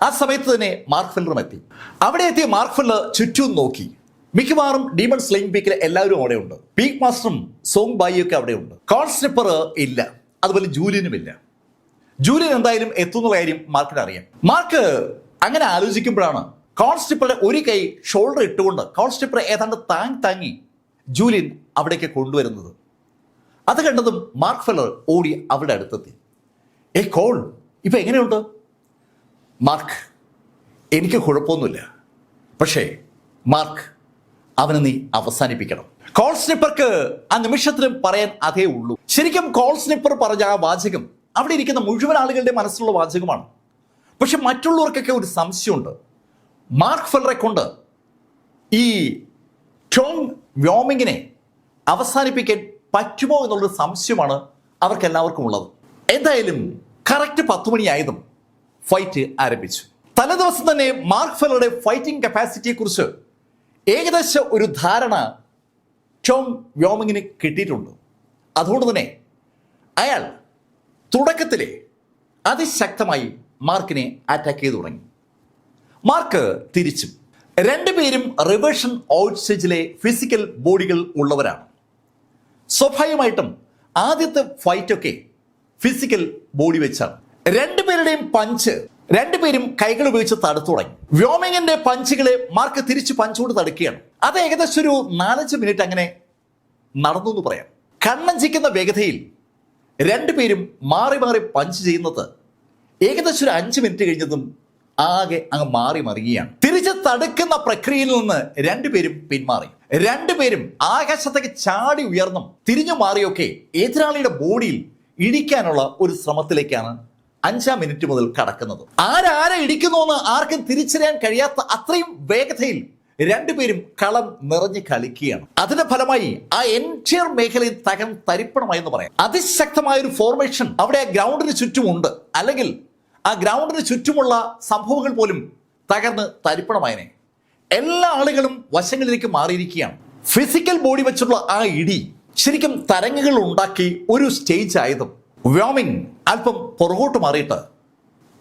ആ സമയത്ത് തന്നെ മാർക്ക് ഫെല്ലറും എത്തി. അവിടെ എത്തിയ മാർക്ക് ഫെല്ലർ ചുറ്റും നോക്കി. മിക്കവാറും ഡീമൺ സ്ലെയിങ് പീക്കിലെ എല്ലാവരും അവിടെ ഉണ്ട്. പീക്ക് മാസ്റ്ററും സോങ് ബായിയൊക്കെ അവിടെ ഉണ്ട്. കോൾ സ്നിപ്പർ ഇല്ല, അതുപോലെ ജൂലിയനും ഇല്ല. ജൂലിയൻ എന്തായാലും എത്തുന്നുള്ള കാര്യം മാർക്കിന് അറിയാം. മാർക്ക് അങ്ങനെ ആലോചിക്കുമ്പോഴാണ് കോൾ സ്നിപ്പറുടെ ഒരു കൈ ഷോൾഡർ ഇട്ടുകൊണ്ട് കോൾ സ്നിപ്പറെ ഏതാണ്ട് താങ്ങി ജൂലിയൻ അവിടേക്ക് കൊണ്ടുവരുന്നത്. അത് കണ്ടതും മാർക്ക് ഫെല്ലർ ഓടി അവിടെ അടുത്തെത്തി. കോൾ, ഇപ്പൊ എങ്ങനെയുണ്ട്? മാർക്ക്, എനിക്ക് കുഴപ്പമൊന്നുമില്ല. പക്ഷേ മാർക്ക്, അവനെ നീ അവസാനിപ്പിക്കണം. കോൾ സ്നിപ്പർക്ക് ആ നിമിഷത്തിലും പറയാൻ അതേ ഉള്ളൂ. ശരിക്കും കോൾ സ്നിപ്പർ പറഞ്ഞ ആ വാചകം അവിടെ ഇരിക്കുന്ന മുഴുവൻ ആളുകളുടെ മനസ്സിലുള്ള വാചകമാണ്. പക്ഷെ മറ്റുള്ളവർക്കൊക്കെ ഒരു സംശയമുണ്ട്. മാർക്ക് ഫെല്ലറെ കൊണ്ട് ഈ ചോങ് വ്യോമിങ്ങിനെ അവസാനിപ്പിക്കാൻ പറ്റുമോ എന്നുള്ളൊരു സംശയമാണ് അവർക്കെല്ലാവർക്കും ഉള്ളത്. എന്തായാലും കറക്റ്റ് 10 മണിയായതും ഫൈറ്റ് ആരംഭിച്ചു. തലേദിവസം തന്നെ മാർക്ക് ഫെല്ലറുടെ ഫൈറ്റിംഗ് കപ്പാസിറ്റിയെ കുറിച്ച് ഏകദേശം ഒരു ധാരണ ചോങ് വ്യോമിങ്ങിന് കിട്ടിയിട്ടുണ്ട്. അതുകൊണ്ട് തന്നെ അയാൾ തുടക്കത്തിലെ അതിശക്തമായി മാർക്കിനെ അറ്റാക്ക് ചെയ്തു തുടങ്ങി. മാർക്ക് തിരിച്ചും. രണ്ടുപേരും റിവേർഷൻ ഔട്ട് സ്റ്റേജിലെ ഫിസിക്കൽ ബോഡികൾ ഉള്ളവരാണ്. സ്വാഭാവികമായിട്ടും ആദ്യത്തെ ഫൈറ്റൊക്കെ ഫിസിക്കൽ ബോഡി വെച്ചാണ്. രണ്ടുപേരുടെയും പഞ്ച് രണ്ടുപേരും കൈകൾ ഉപയോഗിച്ച് തടുത്തു തുടങ്ങി. വ്യോമിങ്ങിന്റെ പഞ്ചുകളെ മാർക്ക് തിരിച്ച് പഞ്ചുകൊണ്ട് തടുക്കുകയാണ്. അത് ഏകദേശം ഒരു 4-5 മിനിറ്റ് അങ്ങനെ നടന്നു എന്ന് പറയാം. കണ്ണഞ്ചിക്കുന്ന വേഗതയിൽ രണ്ടുപേരും മാറി മാറി പഞ്ച് ചെയ്യുന്നത് ഏകദേശം ഒരു 5 മിനിറ്റ് കഴിഞ്ഞതും ആകെ അങ്ങ് മാറി മറിയുകയാണ്. തിരിച്ച് തടുക്കുന്ന പ്രക്രിയയിൽ നിന്ന് രണ്ടുപേരും പിന്മാറി. രണ്ടുപേരും ആകാശത്തേക്ക് ചാടി ഉയർന്നും തിരിഞ്ഞു മാറിയൊക്കെ എതിരാളിയുടെ ബോഡിയിൽ ഇടിക്കാനുള്ള ഒരു ശ്രമത്തിലേക്കാണ് 5-ാം മിനിറ്റ് മുതൽ കടക്കുന്നത്. ആരാരെ ഇടിക്കുന്നു എന്ന് ആർക്കും തിരിച്ചറിയാൻ കഴിയാത്ത അത്രയും വേഗതയിൽ രണ്ടുപേരും കളം നിറഞ്ഞ് കളിക്കുകയാണ്. അതിന്റെ ഫലമായി ആ എൻറ്റയർ മേഖലയിൽ തരിപ്പണമായി എന്ന് പറയാം. അതിശക്തമായ ഒരു ഫോർമേഷൻ അവിടെ ആ ഗ്രൗണ്ടിന് ചുറ്റുമുണ്ട്. അല്ലെങ്കിൽ ആ ഗ്രൗണ്ടിന് ചുറ്റുമുള്ള സംഭവങ്ങൾ പോലും തകർന്ന് തരിപ്പണമായനെ. എല്ലാ ആളുകളും വശങ്ങളിലേക്ക് മാറിയിരിക്കുകയാണ്. ഫിസിക്കൽ ബോഡി വെച്ചുള്ള ആ ഇടി ശരിക്കും തരംഗങ്ങൾ ഉണ്ടാക്കി ഒരു സ്റ്റേജ് ആയതും വ്യോമിങ് അല്പം പുറകോട്ട് മാറിയിട്ട്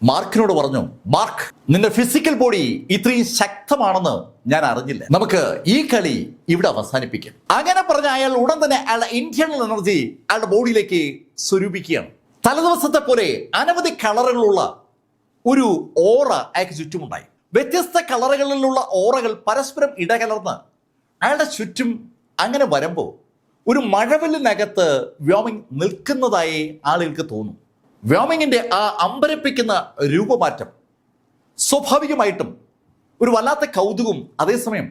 മാർക്കിനോട് പറഞ്ഞു, മാർക്ക്, നിന്റെ ഫിസിക്കൽ ബോഡി ഇത്രയും ശക്തമാണെന്ന് ഞാൻ അറിഞ്ഞില്ല. നമുക്ക് ഈ കളി ഇവിടെ അവസാനിപ്പിക്കാം. അങ്ങനെ പറഞ്ഞ അയാൾ ഉടൻ തന്നെ അയാളുടെ ഇന്റേണൽ എനർജി അയാളുടെ ബോഡിയിലേക്ക് സ്വരൂപിക്കുകയാണ്. തലേദിവസത്തെ പോലെ അനവധി കളറുകളുള്ള ഒരു ഓറ അയാൾക്ക് ചുറ്റുമുണ്ടായി. വ്യത്യസ്ത കളറുകളിലുള്ള ഓറകൾ പരസ്പരം ഇടകലർന്ന് അയാളുടെ ചുറ്റും അങ്ങനെ വരുമ്പോൾ ഒരു മഴവില്ലിനകത്ത് വ്യോമിങ് നിൽക്കുന്നതായി ആളുകൾക്ക് തോന്നും. വ്യോമിങ്ങിന്റെ ആ അമ്പരപ്പിക്കുന്ന രൂപമാറ്റം സ്വാഭാവികമായിട്ടും ഒരു വല്ലാത്ത കൗതുകവും അതേസമയം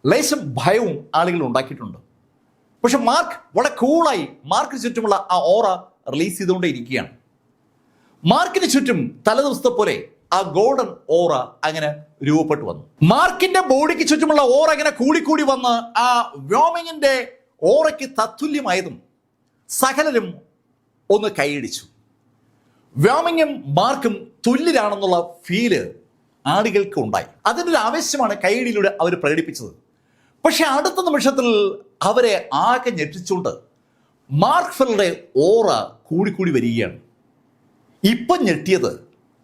ലേശം ഭയവും ആളുകൾ ഉണ്ടാക്കിയിട്ടുണ്ട്. പക്ഷെ മാർക്ക് വളരെ കൂളായി മാർക്കിന് ചുറ്റുമുള്ള ആ ഓറ റിലീസ് ചെയ്തുകൊണ്ടേ ഇരിക്കുകയാണ്. മാർക്കിന് ചുറ്റും തലേദിവസത്തെ പോലെ ആ ഗോൾഡൻ ഓറ അങ്ങനെ രൂപപ്പെട്ടു വന്നു. മാർക്കിന്റെ ബോഡിക്ക് ചുറ്റുമുള്ള ഓറ അങ്ങനെ കൂടിക്കൂടി വന്ന് ആ വ്യോമിങ്ങിന്റെ ഓറയ്ക്ക് തത്തുല്യമായതും സകലരും ഒന്ന് കൈയടിച്ചു. വ്യോമിങ്ങും മാർക്കും തുല്യരാണെന്നുള്ള ഫീല് ആളുകൾക്ക് ഉണ്ടായി. അതിനൊരു ആവേശമാണ് കൈയടിയിലൂടെ അവർ പ്രകടിപ്പിച്ചത്. പക്ഷെ അടുത്ത നിമിഷത്തിൽ അവരെ ആകെ ഞെട്ടിച്ചുകൊണ്ട് മാർക്ക് ഫെല്ലറുടെ ഓറ കൂടിക്കൂടി വരികയാണ്. ഇപ്പം ഞെട്ടിയത്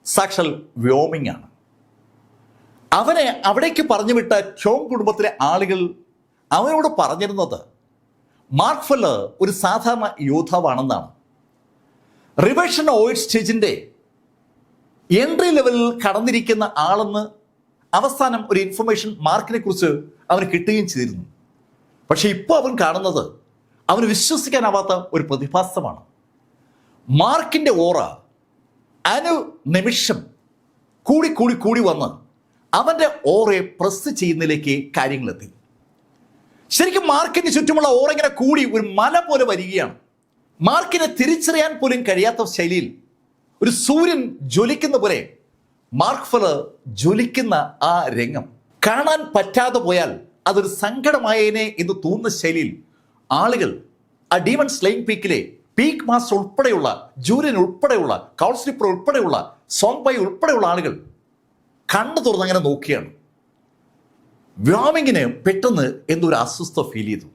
സാക്ഷാൽ വ്യോമിങ് ആണ്. അവനെ അവിടേക്ക് പറഞ്ഞു വിട്ട ചോങ് കുടുംബത്തിലെ ആളുകൾ അവനോട് പറഞ്ഞിരുന്നത് മാർക്ക് ഫെല്ലർ ഒരു സാധാരണ യോദ്ധാവാണെന്നാണ്. റിവേഷൻ ഓയിഡ് സ്റ്റേജിന്റെ എൻട്രി ലെവലിൽ കടന്നിരിക്കുന്ന ആളെന്ന് അവസാനം ഒരു ഇൻഫർമേഷൻ മാർക്കിനെ കുറിച്ച് അവന് കിട്ടുകയും ചെയ്തിരുന്നു. പക്ഷെ ഇപ്പോൾ അവൻ കാണുന്നത് അവന് വിശ്വസിക്കാനാവാത്ത ഒരു പ്രതിഭാസമാണ്. മാർക്കിന്റെ ഓറ നിമിഷം കൂടി കൂടി കൂടി വന്ന് അവന്റെ ഓറയെ പ്രസ് ചെയ്യുന്നതിലേക്ക് കാര്യങ്ങളെത്തി. ശരിക്കും മാർക്കിന് ചുറ്റുമുള്ള ഓറ ഇങ്ങനെ കൂടി ഒരു മല പോലെ വരികയാണ്. മാർക്കിനെ തിരിച്ചറിയാൻ പോലും കഴിയാത്ത ശൈലിയിൽ ഒരു സൂര്യൻ ജ്വലിക്കുന്ന പോലെ മാർക്ക് ഫെല്ലർ ജ്വലിക്കുന്ന ആ രംഗം കാണാൻ പറ്റാതെ പോയാൽ അതൊരു സങ്കടമായേനെ എന്ന് തോന്നുന്ന ശൈലിയിൽ ആളുകൾ ആ ഡീമൺ സ്ലെയിങ് പീക്കിലെ പീക്ക് മാസ്റ്റർ ഉൾപ്പെടെയുള്ള ജൂലിയൻ ഉൾപ്പെടെയുള്ള കൗൾസ്ലിപ്പർ ഉൾപ്പെടെയുള്ള സോങ് ബൈ ഉൾപ്പെടെയുള്ള ആളുകൾ കണ്ണു തുറന്ന് അങ്ങനെ നോക്കിയാണ്. വ്യോമിങ്ങിന് പെട്ടെന്ന് എന്തൊരു അസ്വസ്ഥത ഫീൽ ചെയ്തു.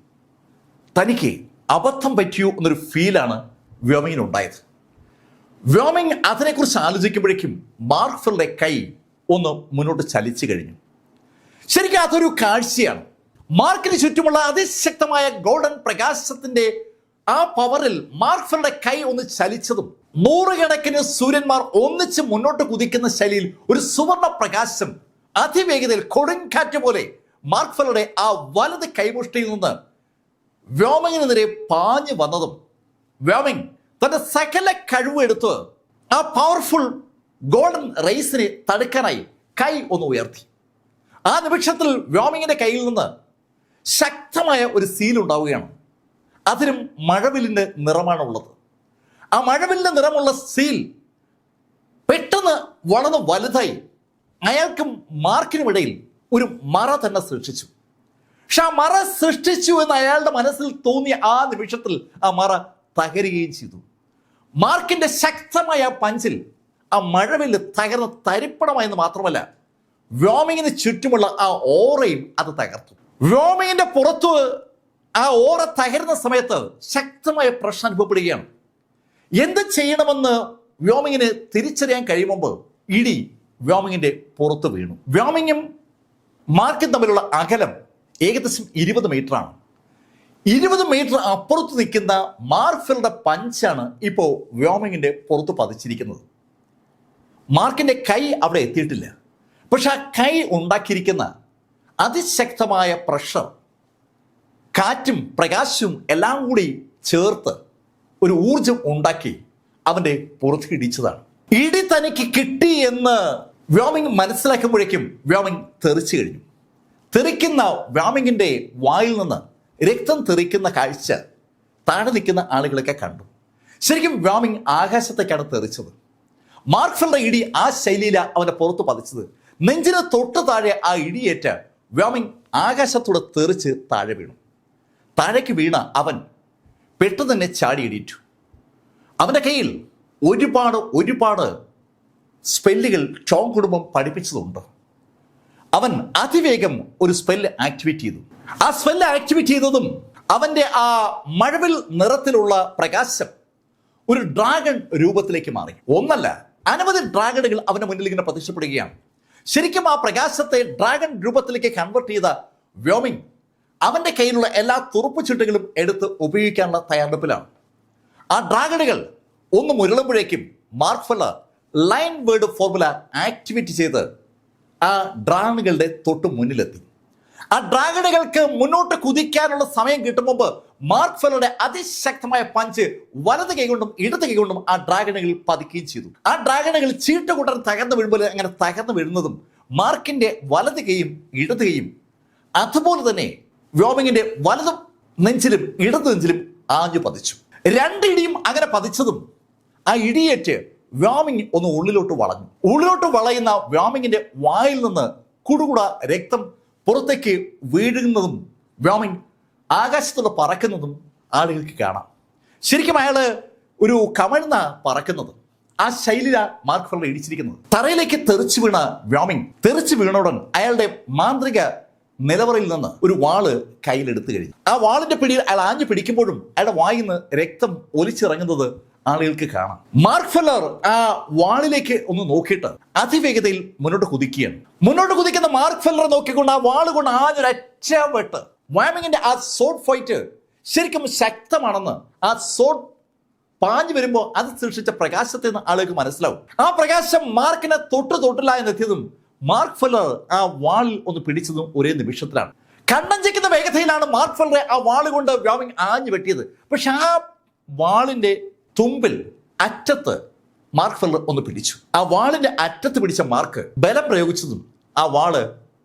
തനിക്ക് അബദ്ധം പറ്റിയോ എന്നൊരു ഫീലാണ് വ്യോമിങ്ങിന് ഉണ്ടായത്. വ്യോമിങ് അതിനെക്കുറിച്ച് ആലോചിക്കുമ്പോഴേക്കും മാർക്ക് ഫെല്ലറുടെ കൈ ഒന്ന് മുന്നോട്ട് ചലിച്ചു കഴിഞ്ഞു. ശരിക്കും അതൊരു കാഴ്ചയാണ്. മാർക്കിന് ചുറ്റുമുള്ള അതിശക്തമായ ഗോൾഡൻ പ്രകാശത്തിന്റെ ആ പവറിൽ മാർക്ക് ഫെല്ലറുടെ കൈ ഒന്ന് ചലിച്ചതും നൂറുകണക്കിന് സൂര്യന്മാർ ഒന്നിച്ച് മുന്നോട്ട് കുതിക്കുന്ന ശൈലിയിൽ ഒരു സുവർണ പ്രകാശം അതിവേഗതയിൽ കൊടുങ്കാറ്റ് പോലെ മാർക്ക് ഫെല്ലറുടെ ആ വലത് കൈമുഷ്ടിയിൽ നിന്ന് വ്യോമിങ്ങിനെതിരെ പാഞ്ഞു വന്നതും വ്യോമിങ് തന്റെ സകല കഴിവെടുത്ത് ആ പവർഫുൾ ഗോൾഡൻ റേസിനെ തടുക്കാനായി കൈ ഒന്ന് ഉയർത്തി. ആ നിമിഷത്തിൽ വ്യോമിങ്ങിന്റെ കയ്യിൽ നിന്ന് ശക്തമായ ഒരു സീൽ ഉണ്ടാവുകയാണ്. അതിലും മഴവില്ലിന്റെ നിറമാണുള്ളത്. ആ മഴവില്ലിന്റെ നിറമുള്ള സീൽ പെട്ടെന്ന് വളർന്ന് വലുതായി അയാൾക്കും മാർക്കിനും ഇടയിൽ ഒരു മറ തന്നെ സൃഷ്ടിച്ചു. പക്ഷെ ആ മറ സൃഷ്ടിച്ചു എന്ന് അയാളുടെ മനസ്സിൽ തോന്നിയ ആ നിമിഷത്തിൽ ആ മറ തകരുകയും ചെയ്തു. മാർക്കിന്റെ ശക്തമായ പഞ്ചിൽ ആ മഴവില്ല് തകർന്ന് തരിപ്പണമായെന്ന് മാത്രമല്ല, വ്യോമിങ്ങിന് ചുറ്റുമുള്ള ആ ഓറയും അത് തകർത്തു. വ്യോമിങ്ങിന്റെ പുറത്ത് ആ ഓറ തകരുന്ന സമയത്ത് ശക്തമായ പ്രശ്നം അനുഭവപ്പെടുകയാണ്. എന്ത് ചെയ്യണമെന്ന് വ്യോമിങ്ങിന് തിരിച്ചറിയാൻ കഴിയുമ്പോൾ ഇടി വ്യോമിങ്ങിന്റെ പുറത്ത് വീണു. വ്യോമിങ്ങും മാർക്കും തമ്മിലുള്ള അകലം ഏകദേശം 20 മീറ്ററാണ്. 20 മീറ്റർ അപ്പുറത്ത് നിൽക്കുന്ന മാർക്ക് ഫെല്ലറുടെ പഞ്ചാണ് ഇപ്പോൾ വ്യോമിങ്ങിന്റെ പുറത്ത് പതിച്ചിരിക്കുന്നത്. മാർക്കിന്റെ കൈ അവിടെ എത്തിയിട്ടില്ല. പക്ഷെ ആ കൈ ഉണ്ടാക്കിയിരിക്കുന്ന അതിശക്തമായ പ്രഷർ, കാറ്റും പ്രകാശവും എല്ലാം കൂടി ചേർത്ത് ഒരു ഊർജം ഉണ്ടാക്കി അവന്റെ പുറത്ത് ഇടിച്ചതാണ്. ഇടി തനിക്ക് കിട്ടി എന്ന് വ്യോമിങ് മനസ്സിലാക്കുമ്പോഴേക്കും വ്യോമിങ് തെറിച്ചു കഴിഞ്ഞു. തെറിക്കുന്ന വ്യോമിങ്ങിന്റെ വായിൽ നിന്ന് രക്തം തെറിക്കുന്ന കാഴ്ച താഴെ നിൽക്കുന്ന ആളുകളൊക്കെ കണ്ടു. ശരിക്കും വ്യോമിങ് ആകാശത്തേക്കാണ് തെറിച്ചത്. മാർക്ക് ഫെല്ലറുടെ ഇടി ആ ശൈലിയിലാണ് അവന്റെ പുറത്ത് പതിച്ചത്. നെഞ്ചിന് തൊട്ട് താഴെ ആ ഇടിയേറ്റ വ്യോമിങ് ആകാശത്തൂടെ തെറിച്ച് താഴെ വീണു. താഴേക്ക് വീണ അവൻ പെട്ടെന്ന് തന്നെ ചാടി എണീറ്റു. അവന്റെ കയ്യിൽ ഒരുപാട് സ്പെല്ലുകൾ ചോങ് കുടുംബം പഠിപ്പിച്ചതുണ്ട്. അവൻ അതിവേഗം ഒരു സ്പെല്ല് ആക്ടിവേറ്റ് ചെയ്തു. ആ സ്പെല്ല് ആക്ടിവേറ്റ് ചെയ്തതും അവന്റെ ആ മഴവിൽ നിറത്തിലുള്ള പ്രകാശം ഒരു ഡ്രാഗൺ രൂപത്തിലേക്ക് മാറി. ഒന്നല്ല, അനവധി ഡ്രാഗണുകൾ അവന്റെ മുന്നിൽ ഇങ്ങനെ പ്രത്യക്ഷപ്പെടുകയാണ്. ശരിക്കും ആ പ്രകാശത്തെ ഡ്രാഗൺ രൂപത്തിലേക്ക് കൺവെർട്ട് ചെയ്ത വ്യോമിങ് അവന്റെ കയ്യിലുള്ള എല്ലാ തുറുപ്പുചീട്ടുകളും എടുത്ത് ഉപയോഗിക്കാനുള്ള തയ്യാറെടുപ്പിലാണ്. ആ ഡ്രാഗണുകൾ ഒന്ന് മുരളുമ്പോഴേക്കും Mark Feller line word formula activate ചെയ്ത് ആ ഡ്രാഗണുകളുടെ തൊട്ട് മുന്നിലെത്തി. ആ ഡ്രാഗണുകൾക്ക് മുന്നോട്ട് കുതിക്കാനുള്ള സമയം കിട്ടും മുമ്പ് മാർക്ക് ഫെല്ലറുടെ അതിശക്തമായ പഞ്ച് വലത് കൈകൊണ്ടും ഇടത് കൈകൊണ്ടും ആ ഡ്രാഗണുകളിൽ പതിക്കുകയും ചെയ്തു. ആ ഡ്രാഗണുകൾ ചീട്ടുകൂട്ടൻ തകർന്നു വീഴുമ്പോൾ അങ്ങനെ തകർന്നു വീഴുന്നതും മാർക്കിന്റെ വലത് കൈയും ഇടത് കൈയും അതുപോലെ തന്നെ വ്യോമിങ്ങിന്റെ വലതും നെഞ്ചിലും ഇടത് നെഞ്ചിലും ആഞ്ഞു പതിച്ചു. രണ്ടിടിയും അങ്ങനെ പതിച്ചതും ആ ഇടിയേറ്റ് വ്യോമിങ് ഒന്ന് ഉള്ളിലോട്ട് വളഞ്ഞു. ഉള്ളിലോട്ട് വളയുന്ന വ്യോമിങ്ങിന്റെ വായിൽ നിന്ന് കുടുകുട രക്തം പുറത്തേക്ക് വീഴുന്നതും വ്യോമിങ് ആകാശത്തോട് പറക്കുന്നതും ആളുകൾക്ക് കാണാം. ശരിക്കും അയാള് ഒരു കമഴ്ന്ന പറക്കുന്നത്. ആ ശൈലിയില മാർക്ക് ഫെല്ലർ ഇടിച്ചിരിക്കുന്നത്. തറയിലേക്ക് തെറിച്ചു വീണ വ്യോമിങ് തെറിച്ചു വീണോടൻ അയാളുടെ മാന്ത്രിക നിലവറയിൽ നിന്ന് ഒരു വാള് കയ്യിലെടുത്തു കഴിഞ്ഞു. ആ വാളിന്റെ പിടിയിൽ അയാൾ ആഞ്ഞു പിടിക്കുമ്പോഴും അയാളുടെ വായിൽ നിന്ന് രക്തം ഒലിച്ചിറങ്ങുന്നത് ആളുകൾക്ക് കാണാം. മാർക്ക് ഫെല്ലർ ആ വാളിലേക്ക് ഒന്ന് നോക്കിയിട്ട് അതിവേഗതയിൽ മുന്നോട്ട് കുതിക്കുകയാണ്. മുന്നോട്ട് കുതിക്കുന്ന മാർക്ക് ഫെല്ലറെ നോക്കിക്കൊണ്ട് ആ വാള് കൊണ്ട് ആഞ്ഞൊരൊറ്റ വെട്ട് വ്യോമിങ്ങിന്റെ ആ സോഡ് ഫൈറ്റ് ശരിക്കും ശക്തമാണെന്ന് ആ സോഡ് പാഞ്ഞു വരുമ്പോൾ അത് സൃഷ്ടിച്ച പ്രകാശത്തിൽ നിന്ന് ആളുകൾക്ക് മനസ്സിലാവും. ആ പ്രകാശം മാർക്കിനെ തൊട്ടില്ല എന്നെത്തിയതും മാർക്ക് ഫെല്ലർ ആ വാളിൽ ഒന്ന് പിടിച്ചതും ഒരേ നിമിഷത്തിലാണ്. കണ്ണഞ്ചിക്കുന്ന വേഗതയിലാണ് മാർക്ക് ഫെല്ലറെ ആ വാള് കൊണ്ട് വ്യോമിങ് ആഞ്ഞു വെട്ടിയത്. പക്ഷെ ആ വാളിന്റെ തുമ്പിൽ അറ്റത്ത് മാർക്ക് ഫെല്ലർ ഒന്ന് പിടിച്ചു. ആ വാളിന്റെ അറ്റത്ത് പിടിച്ച മാർക്ക് ബലം പ്രയോഗിച്ചതും ആ വാള്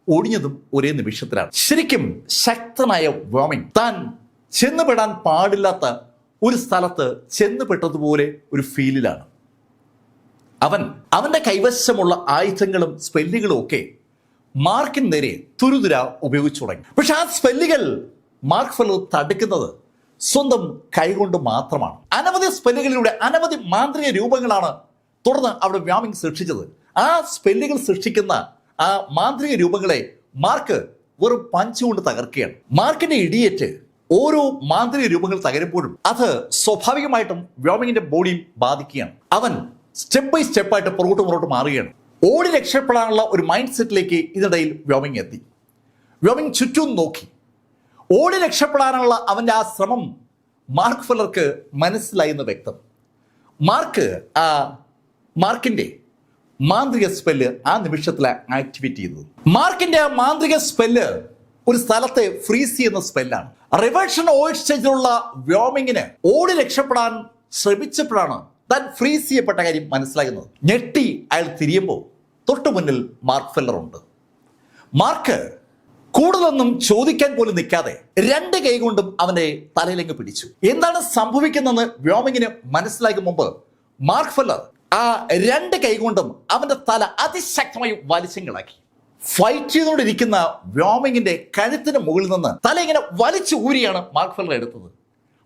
ഒടിഞ്ഞതും ഒരേ നിമിഷത്തിലാണ്. ശരിക്കും ശക്തനായ വ്യോമിങ് താൻ ചെന്നുപെടാൻ പാടില്ലാത്ത ഒരു സ്ഥലത്ത് ചെന്നുപെട്ടതുപോലെ ഒരു ഫീലിലാണ്. അവന്റെ കൈവശമുള്ള ആയുധങ്ങളും സ്പെല്ലുകളും ഒക്കെ മാർക്കിന് നേരെ തുരുതുര ഉപയോഗിച്ചു തുടങ്ങി. പക്ഷെ ആ സ്പെല്ലുകൾ മാർക്ക് ഫെല്ലർ തടുക്കുന്നത് സ്വന്തം കൈകൊണ്ട് മാത്രമാണ്. അനവധി സ്പെല്ലുകളിലൂടെ അനവധി മാന്ത്രിക രൂപങ്ങളാണ് തുടർന്ന് അവിടെ വ്യോമിങ് സൃഷ്ടിച്ചത്. ആ സ്പെല്ലുകൾ സൃഷ്ടിക്കുന്ന ആ മാന്ത്രിക രൂപങ്ങളെ മാർക്ക് വെറും പഞ്ചുകൊണ്ട് തകർക്കുകയാണ്. മാർക്കിന്റെ ഇടിയേറ്റ് ഓരോ മാന്ത്രിക രൂപങ്ങൾ തകരുമ്പോഴും അത് സ്വാഭാവികമായിട്ടും വ്യോമിങ്ങിന്റെ ബോഡിയിൽ ബാധിക്കുകയാണ്. അവൻ സ്റ്റെപ്പ് ബൈ സ്റ്റെപ്പായിട്ട് പുറകോട്ട് മാറുകയാണ്. ഓടി രക്ഷപ്പെടാനുള്ള ഒരു മൈൻഡ് സെറ്റിലേക്ക് ഇതിനിടയിൽ വ്യോമിങ് എത്തി. വ്യോമിങ് ചുറ്റും നോക്കി. ഓടി രക്ഷപ്പെടാനുള്ള അവന്റെ ആ ശ്രമം മാർക്ക് ഫെല്ലർക്ക് മനസ്സിലായി എന്ന് വ്യക്തം. മാർക്കിന്റെ മാന്ത്രിക സ്പെല്ല് ആ നിമിഷത്തിൽ ആക്ടിവേറ്റ് ചെയ്തത്. മാർക്കിന്റെ ആ മാന്ത്രിക സ്പെല്ല് ഒരു സ്ഥലത്തെ ഫ്രീസ് ചെയ്യുന്ന സ്പെല്ലാണ്. റിവേർഷൻ ഓയിസ്റ്റേജിലുള്ള വ്യോമിങ്ങിന് ഓടി രക്ഷപ്പെടാൻ ശ്രമിച്ചപ്പോഴാണ് താൻ ഫ്രീസ് ചെയ്യപ്പെട്ട കാര്യം മനസ്സിലാകുന്നത്. ഞെട്ടി അയാൾ തിരിയുമ്പോൾ തൊട്ടു മുന്നിൽ മാർക്ക് ഫെല്ലർ ഉണ്ട്. മാർക്ക് കൂടുതലൊന്നും ചോദിക്കാൻ പോലും നിൽക്കാതെ രണ്ട് കൈ കൊണ്ടും അവന്റെ തലയിലേക്ക് പിടിച്ചു. എന്താണ് സംഭവിക്കുന്നതെന്ന് വ്യോമിങ്ങിന് മനസ്സിലാക്കും മുമ്പ് മാർക്ക് ഫെല്ലർ ആ രണ്ട് കൈ കൊണ്ടും അവന്റെ തല അതിശക്തമായി വലിച്ചങ്ങളാക്കി. ഫൈറ്റ് ചെയ്തുകൊണ്ടിരിക്കുന്ന വ്യോമിങ്ങിന്റെ കഴുത്തിന് മുകളിൽ നിന്ന് തല ഇങ്ങനെ വലിച്ചു ഊരിയാണ് മാർക്ക് ഫെല്ലർ എടുത്തത്.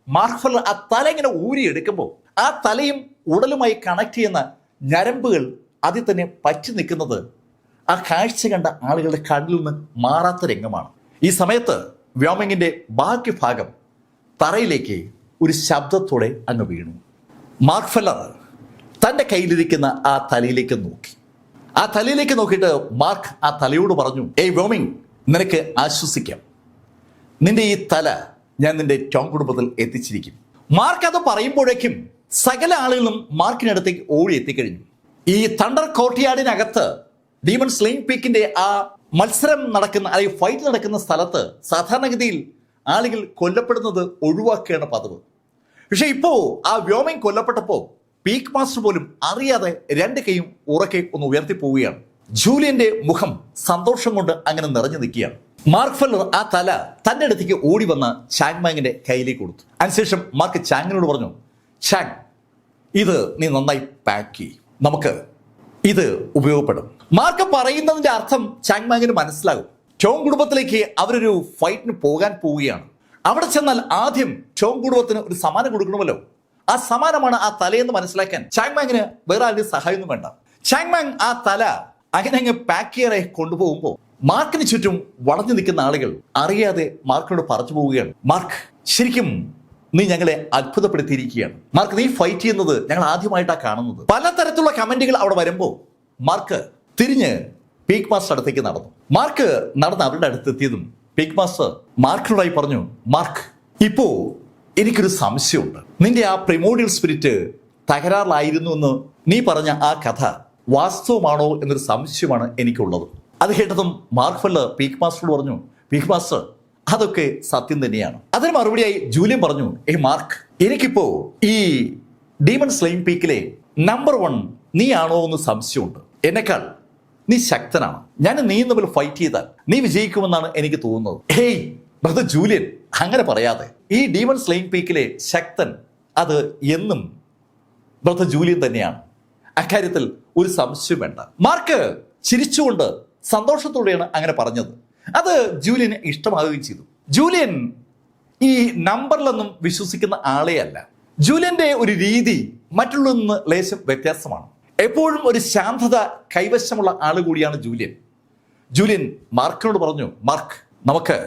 മാർക്ക് ഫെല്ലർ ആ തല ഇങ്ങനെ ഊരി എടുക്കുമ്പോൾ ആ തലയും ഉടലുമായി കണക്ട് ചെയ്യുന്ന ഞരമ്പുകൾ അതിൽ തന്നെ പറ്റി നിൽക്കുന്നത് ആ കാഴ്ച കണ്ട ആളുകളുടെ കണ്ണിൽ നിന്ന് മാറാത്ത രംഗമാണ്. ഈ സമയത്ത് വ്യോമിങ്ങിന്റെ ബാക്കി ഭാഗം തറയിലേക്ക് ഒരു ശബ്ദത്തോടെ അങ്ങ് വീണു. മാർക്ക് ഫെല്ലർ തൻ്റെ കയ്യിലിരിക്കുന്ന ആ തലയിലേക്ക് നോക്കി. ആ തലയിലേക്ക് നോക്കിയിട്ട് മാർക്ക് ആ തലയോട് പറഞ്ഞു, ഏയ് വ്യോമിങ്, നിനക്ക് ആശ്വസിക്കാം. നിന്റെ ഈ തല ഞാൻ നിന്റെ ടോം കുടുംബത്തിൽ എത്തിച്ചിരിക്കും. മാർക്ക് അത് പറയുമ്പോഴേക്കും സകല ആളുകളും മാർക്കിനടുത്തേക്ക് ഓടി എത്തിക്കഴിഞ്ഞു. ഈ തണ്ടർ കോർട്ട്യാർഡിനകത്ത് ഡീമൺ സ്ലെയിങ് പീക്കിന്റെ ആ മത്സരം നടക്കുന്ന അല്ലെങ്കിൽ ഫൈറ്റ് നടക്കുന്ന സ്ഥലത്ത് സാധാരണഗതിയിൽ ആളുകൾ കൊല്ലപ്പെടുന്നത് ഒഴിവാക്കുകയാണ് പതിവ്. പക്ഷെ ഇപ്പോ ആ വ്യോമിങ് കൊല്ലപ്പെട്ടപ്പോൾ പീക്ക് മാസ്റ്റർ പോലും അറിയാതെ രണ്ട് കൈയും ഉറക്കെ ഒന്ന് ഉയർത്തി പോവുകയാണ്. ജൂലിയന്റെ മുഖം സന്തോഷം കൊണ്ട് അങ്ങനെ നിറഞ്ഞു നിൽക്കുകയാണ്. മാർക്ക് ഫെല്ലർ ആ തല തന്റെ അടുത്തേക്ക് ഓടി വന്ന് ചാങ് മാങ്ങിന്റെ കയ്യിലേക്ക് കൊടുത്തു. അതിനുശേഷം മാർക്ക് ചാങ്ങിനോട് പറഞ്ഞു, ചാങ്, ഇത് നീ നന്നായി പാക്ക് ചെയ്യും, നമുക്ക് ഇത് ഉപയോഗപ്പെടും. മാർക്ക് പറയുന്നതിന്റെ അർത്ഥം ചാങ് മാങ്ങിന് മനസ്സിലാകും. ടോം കുടുംബത്തിലേക്ക് അവരൊരു ഫൈറ്റിന് പോകാൻ പോവുകയാണ്. അവിടെ ചെന്നാൽ ആദ്യം ടോം കുടുംബത്തിന് ഒരു സമ്മാനം കൊടുക്കണമല്ലോ. ആ സമ്മാനമാണ് ആ തലയെന്ന് മനസ്സിലാക്കാൻ ചാങ് മാങ്ങിന് വേറെ ആരുടെയും സഹായമൊന്നും വേണ്ട. ചാങ് മാങ് ആ തല അങ്ങനെ അങ്ങ് പാക്ക് ചെയ്യാറെ കൊണ്ടുപോകുമ്പോൾ മാർക്കിന് ചുറ്റും വളഞ്ഞു നിൽക്കുന്ന ആളുകൾ അറിയാതെ മാർക്കിനോട് പറഞ്ഞു പോവുകയാണ്, മാർക്ക്, ശരിക്കും നീ ഞങ്ങളെ അത്ഭുതപ്പെടുത്തിയിരിക്കുകയാണ്. മാർക്ക്, നീ ഫൈറ്റ് ചെയ്യുന്നത് ഞങ്ങൾ ആദ്യമായിട്ടാണ് കാണുന്നത്. പലതരത്തിലുള്ള കമന്റുകൾ അവിടെ വരുമ്പോൾ മാർക്ക് തിരിഞ്ഞ് പീക്ക് മാസ്റ്റർ അടുത്തേക്ക് നടന്നു. മാർക്ക് നടന്ന് അവരുടെ അടുത്തെത്തിയതും പീക്ക് മാസ്റ്റർ മാർക്കിനോടായി പറഞ്ഞു, മാർക്ക്, ഇപ്പോ എനിക്കൊരു സംശയമുണ്ട്. നിന്റെ ആ പ്രിമോഡിയൽ സ്പിരിറ്റ് തകരാറിലായിരുന്നു എന്ന് നീ പറഞ്ഞ ആ കഥ വാസ്തവമാണോ എന്നൊരു സംശയമാണ് എനിക്കുള്ളത്. അത് കേട്ടതും മാർക്ക് ഫെല്ലർ പീക്ക് മാസ്റ്ററോട് പറഞ്ഞു, പീക്ക് മാസ്റ്റർ, അതൊക്കെ സത്യം തന്നെയാണ്. അതിന് മറുപടിയായി ജൂലിയൻ പറഞ്ഞു, മാർക്ക്, എനിക്കിപ്പോ ഈ ഡീമൺ സ്ലെയിങ് പീക്കിലെ നമ്പർ 1 നീ ആണോ എന്ന് സംശയമുണ്ട്. എന്നെക്കാൾ നീ ശക്തനാണ്. ഞാൻ നീ തമ്മിൽ ഫൈറ്റ് ചെയ്താൽ നീ വിജയിക്കുമെന്നാണ് എനിക്ക് തോന്നുന്നത്. ഹേയ് ബ്രദർ ജൂലിയൻ, അങ്ങനെ പറയാതെ. ഈ ഡീമൺ സ്ലെയിങ് പീക്കിലെ ശക്തൻ അത് എന്നും ബ്രദർ ജൂലിയൻ തന്നെയാണ്. അക്കാര്യത്തിൽ ഒരു സംശയം വേണ്ട. മാർക്ക് ചിരിച്ചുകൊണ്ട് സന്തോഷത്തോടെയാണ് അങ്ങനെ പറഞ്ഞത്. അത് ജൂലിയന് ഇഷ്ടമാവുകയും ചെയ്തു. ജൂലിയൻ ഈ നമ്പറിലൊന്നും വിശ്വസിക്കുന്ന ആളെ അല്ല. ജൂലിയന്റെ ഒരു രീതി മറ്റുള്ളതിൽ നിന്ന് ലേശം വ്യത്യാസമാണ്. എപ്പോഴും ഒരു ശാന്തത കൈവശമുള്ള ആൾ കൂടിയാണ് ജൂലിയൻ. ജൂലിയൻ മാർക്കിനോട് പറഞ്ഞു, മാർക്ക്, നമുക്ക്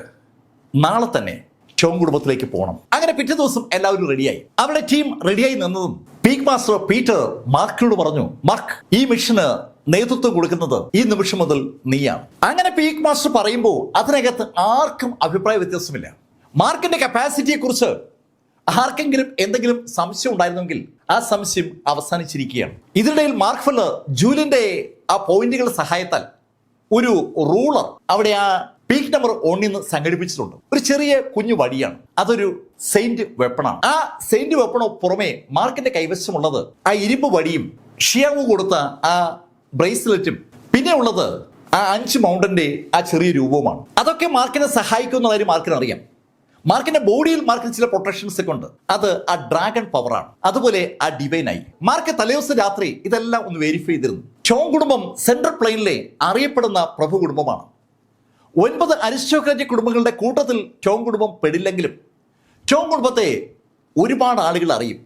നാളെ തന്നെ ടോം കുടുംബത്തിലേക്ക് പോകണം. അങ്ങനെ പിറ്റേ ദിവസം എല്ലാവരും റെഡിയായി. അവരുടെ ടീം റെഡിയായി നിന്നതും പീക്ക് മാസ്റ്റർ പീറ്റർ മാർക്കിനോട് പറഞ്ഞു, മാർക്ക്, ഈ മിഷന് നേതൃത്വം കൊടുക്കുന്നത് ഈ നിമിഷം മുതൽ നീയാണ്. അങ്ങനെ പീക്ക് മാസ്റ്റർ പറയുമ്പോൾ അതിനകത്ത് ആർക്കും അഭിപ്രായ വ്യത്യാസമില്ല. മാർക്കിന്റെ കപ്പാസിറ്റിയെക്കുറിച്ച് ആർക്കെങ്കിലും എന്തെങ്കിലും സംശയം ഉണ്ടായിരുന്നെങ്കിൽ ആ സംശയം അവസാനിച്ചിരിക്കുകയാണ്. ഇതിനിടയിൽ മാർക്ക് ഫെല്ലർ ജൂലിന്റെ ആ പോയിന്റുകളുടെ സഹായത്താൽ ഒരു റൂളർ അവിടെ ആ പീക്ക് നമ്പർ 1 സംഘടിപ്പിച്ചിട്ടുണ്ട്. ഒരു ചെറിയ കുഞ്ഞു വടിയാണ്, അതൊരു സെയിന്റ് വെപ്പണാണ്. ആ സെയിന്റ് വെപ്പണോ പുറമെ മാർക്കിന്റെ കൈവശമുള്ളത് ആ ഇരുമ്പ് വടിയും ഷിയാവു കൊടുത്ത ആ ബ്രേസ്ലെറ്റും പിന്നെ ഉള്ളത് ആ 5 മൗണ്ടന്റെ ആ ചെറിയ രൂപവുമാണ്. അതൊക്കെ മാർക്കിനെ സഹായിക്കുന്ന കാര്യം മാർക്കിന് അറിയാം. മാർക്കിന്റെ ബോഡിയിൽ മാർക്കിന് ചില പ്രൊട്ടക്ഷൻസ് ഒക്കെ ഉണ്ട്. അത് ആ ഡ്രാഗൺ പവറാണ്, അതുപോലെ ആ ഡിവൈനായി. മാർക്ക് തലേദിവസം രാത്രി ഇതെല്ലാം ഒന്ന് വെരിഫൈ ചെയ്തിരുന്നു. ചോങ് കുടുംബം സെൻട്രൽ പ്ലെയിനിലെ അറിയപ്പെടുന്ന പ്രഭു കുടുംബമാണ്. 9 അരിസ്റ്റോക്രാറ്റിക് കുടുംബങ്ങളുടെ കൂട്ടത്തിൽ ചോങ് കുടുംബം പെടില്ലെങ്കിലും ചോങ് കുടുംബത്തെ ഒരുപാട് ആളുകൾ അറിയും.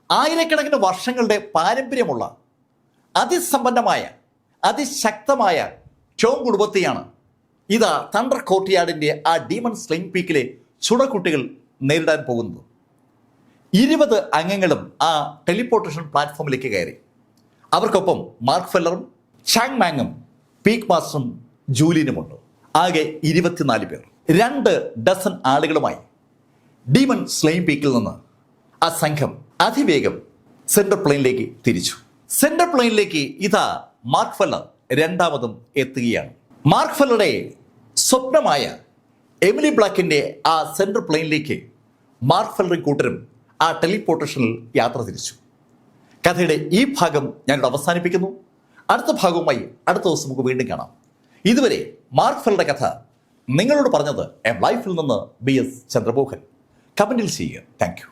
ആയിരക്കണക്കിന് വർഷങ്ങളുടെ പാരമ്പര്യമുള്ള അതിസമ്പന്നമായ അതിശക്തമായ ചോങ് കുടുംബത്തെയാണ് ഇതാ തണ്ടർ കോർട്ട്യാർഡിന്റെ ആ ഡീമൺ സ്ലിംഗ് പീക്കിലെ ചുടക്കുട്ടികൾ നേരിടാൻ പോകുന്നത്. 20 അംഗങ്ങളും ആ ടെലിപ്പോർട്ടേഷൻ പ്ലാറ്റ്ഫോമിലേക്ക് കയറി. അവർക്കൊപ്പം മാർക്ക് ഫെല്ലറും ചാങ് മാങ്ങും പീക്ക് മാസ്റ്ററും ജൂലിനുമുണ്ട്. ആകെ 24 പേർ. 2 ഡസൻ ആളുകളുമായി ഡീമൺ സ്ലെയിം പീക്കിൽ നിന്ന് ആ സംഘം അതിവേഗം സെൻട്രൽ പ്ലെയിനിലേക്ക് തിരിച്ചു. സെൻട്രൽ പ്ലെയിനിലേക്ക് ഇതാ മാർക്ക് ഫെല്ലർ രണ്ടാമതും എത്തുകയാണ്. മാർക്ക് ഫെല്ലറുടെ സ്വപ്നമായ എമിലി ബ്ലാക്കിന്റെ ആ സെൻട്രൽ പ്ലെയിനിലേക്ക് മാർക്ക് ഫെല്ലറും കൂട്ടരും ആ ടെലിപ്പോർട്ടേഷനിൽ യാത്ര തിരിച്ചു. കഥയുടെ ഈ ഭാഗം ഞാനിവിടെ അവസാനിപ്പിക്കുന്നു. അടുത്ത ഭാഗവുമായി അടുത്ത ദിവസം നമുക്ക് വീണ്ടും കാണാം. ഇതുവരെ മാർക്ക് ഫെല്ലറുടെ കഥ നിങ്ങളോട് പറഞ്ഞത് എം ലൈഫിൽ നിന്ന് BS ചന്ദ്രമോഹൻ. കമന്റിൽ ചെയ്യുക. Thank you.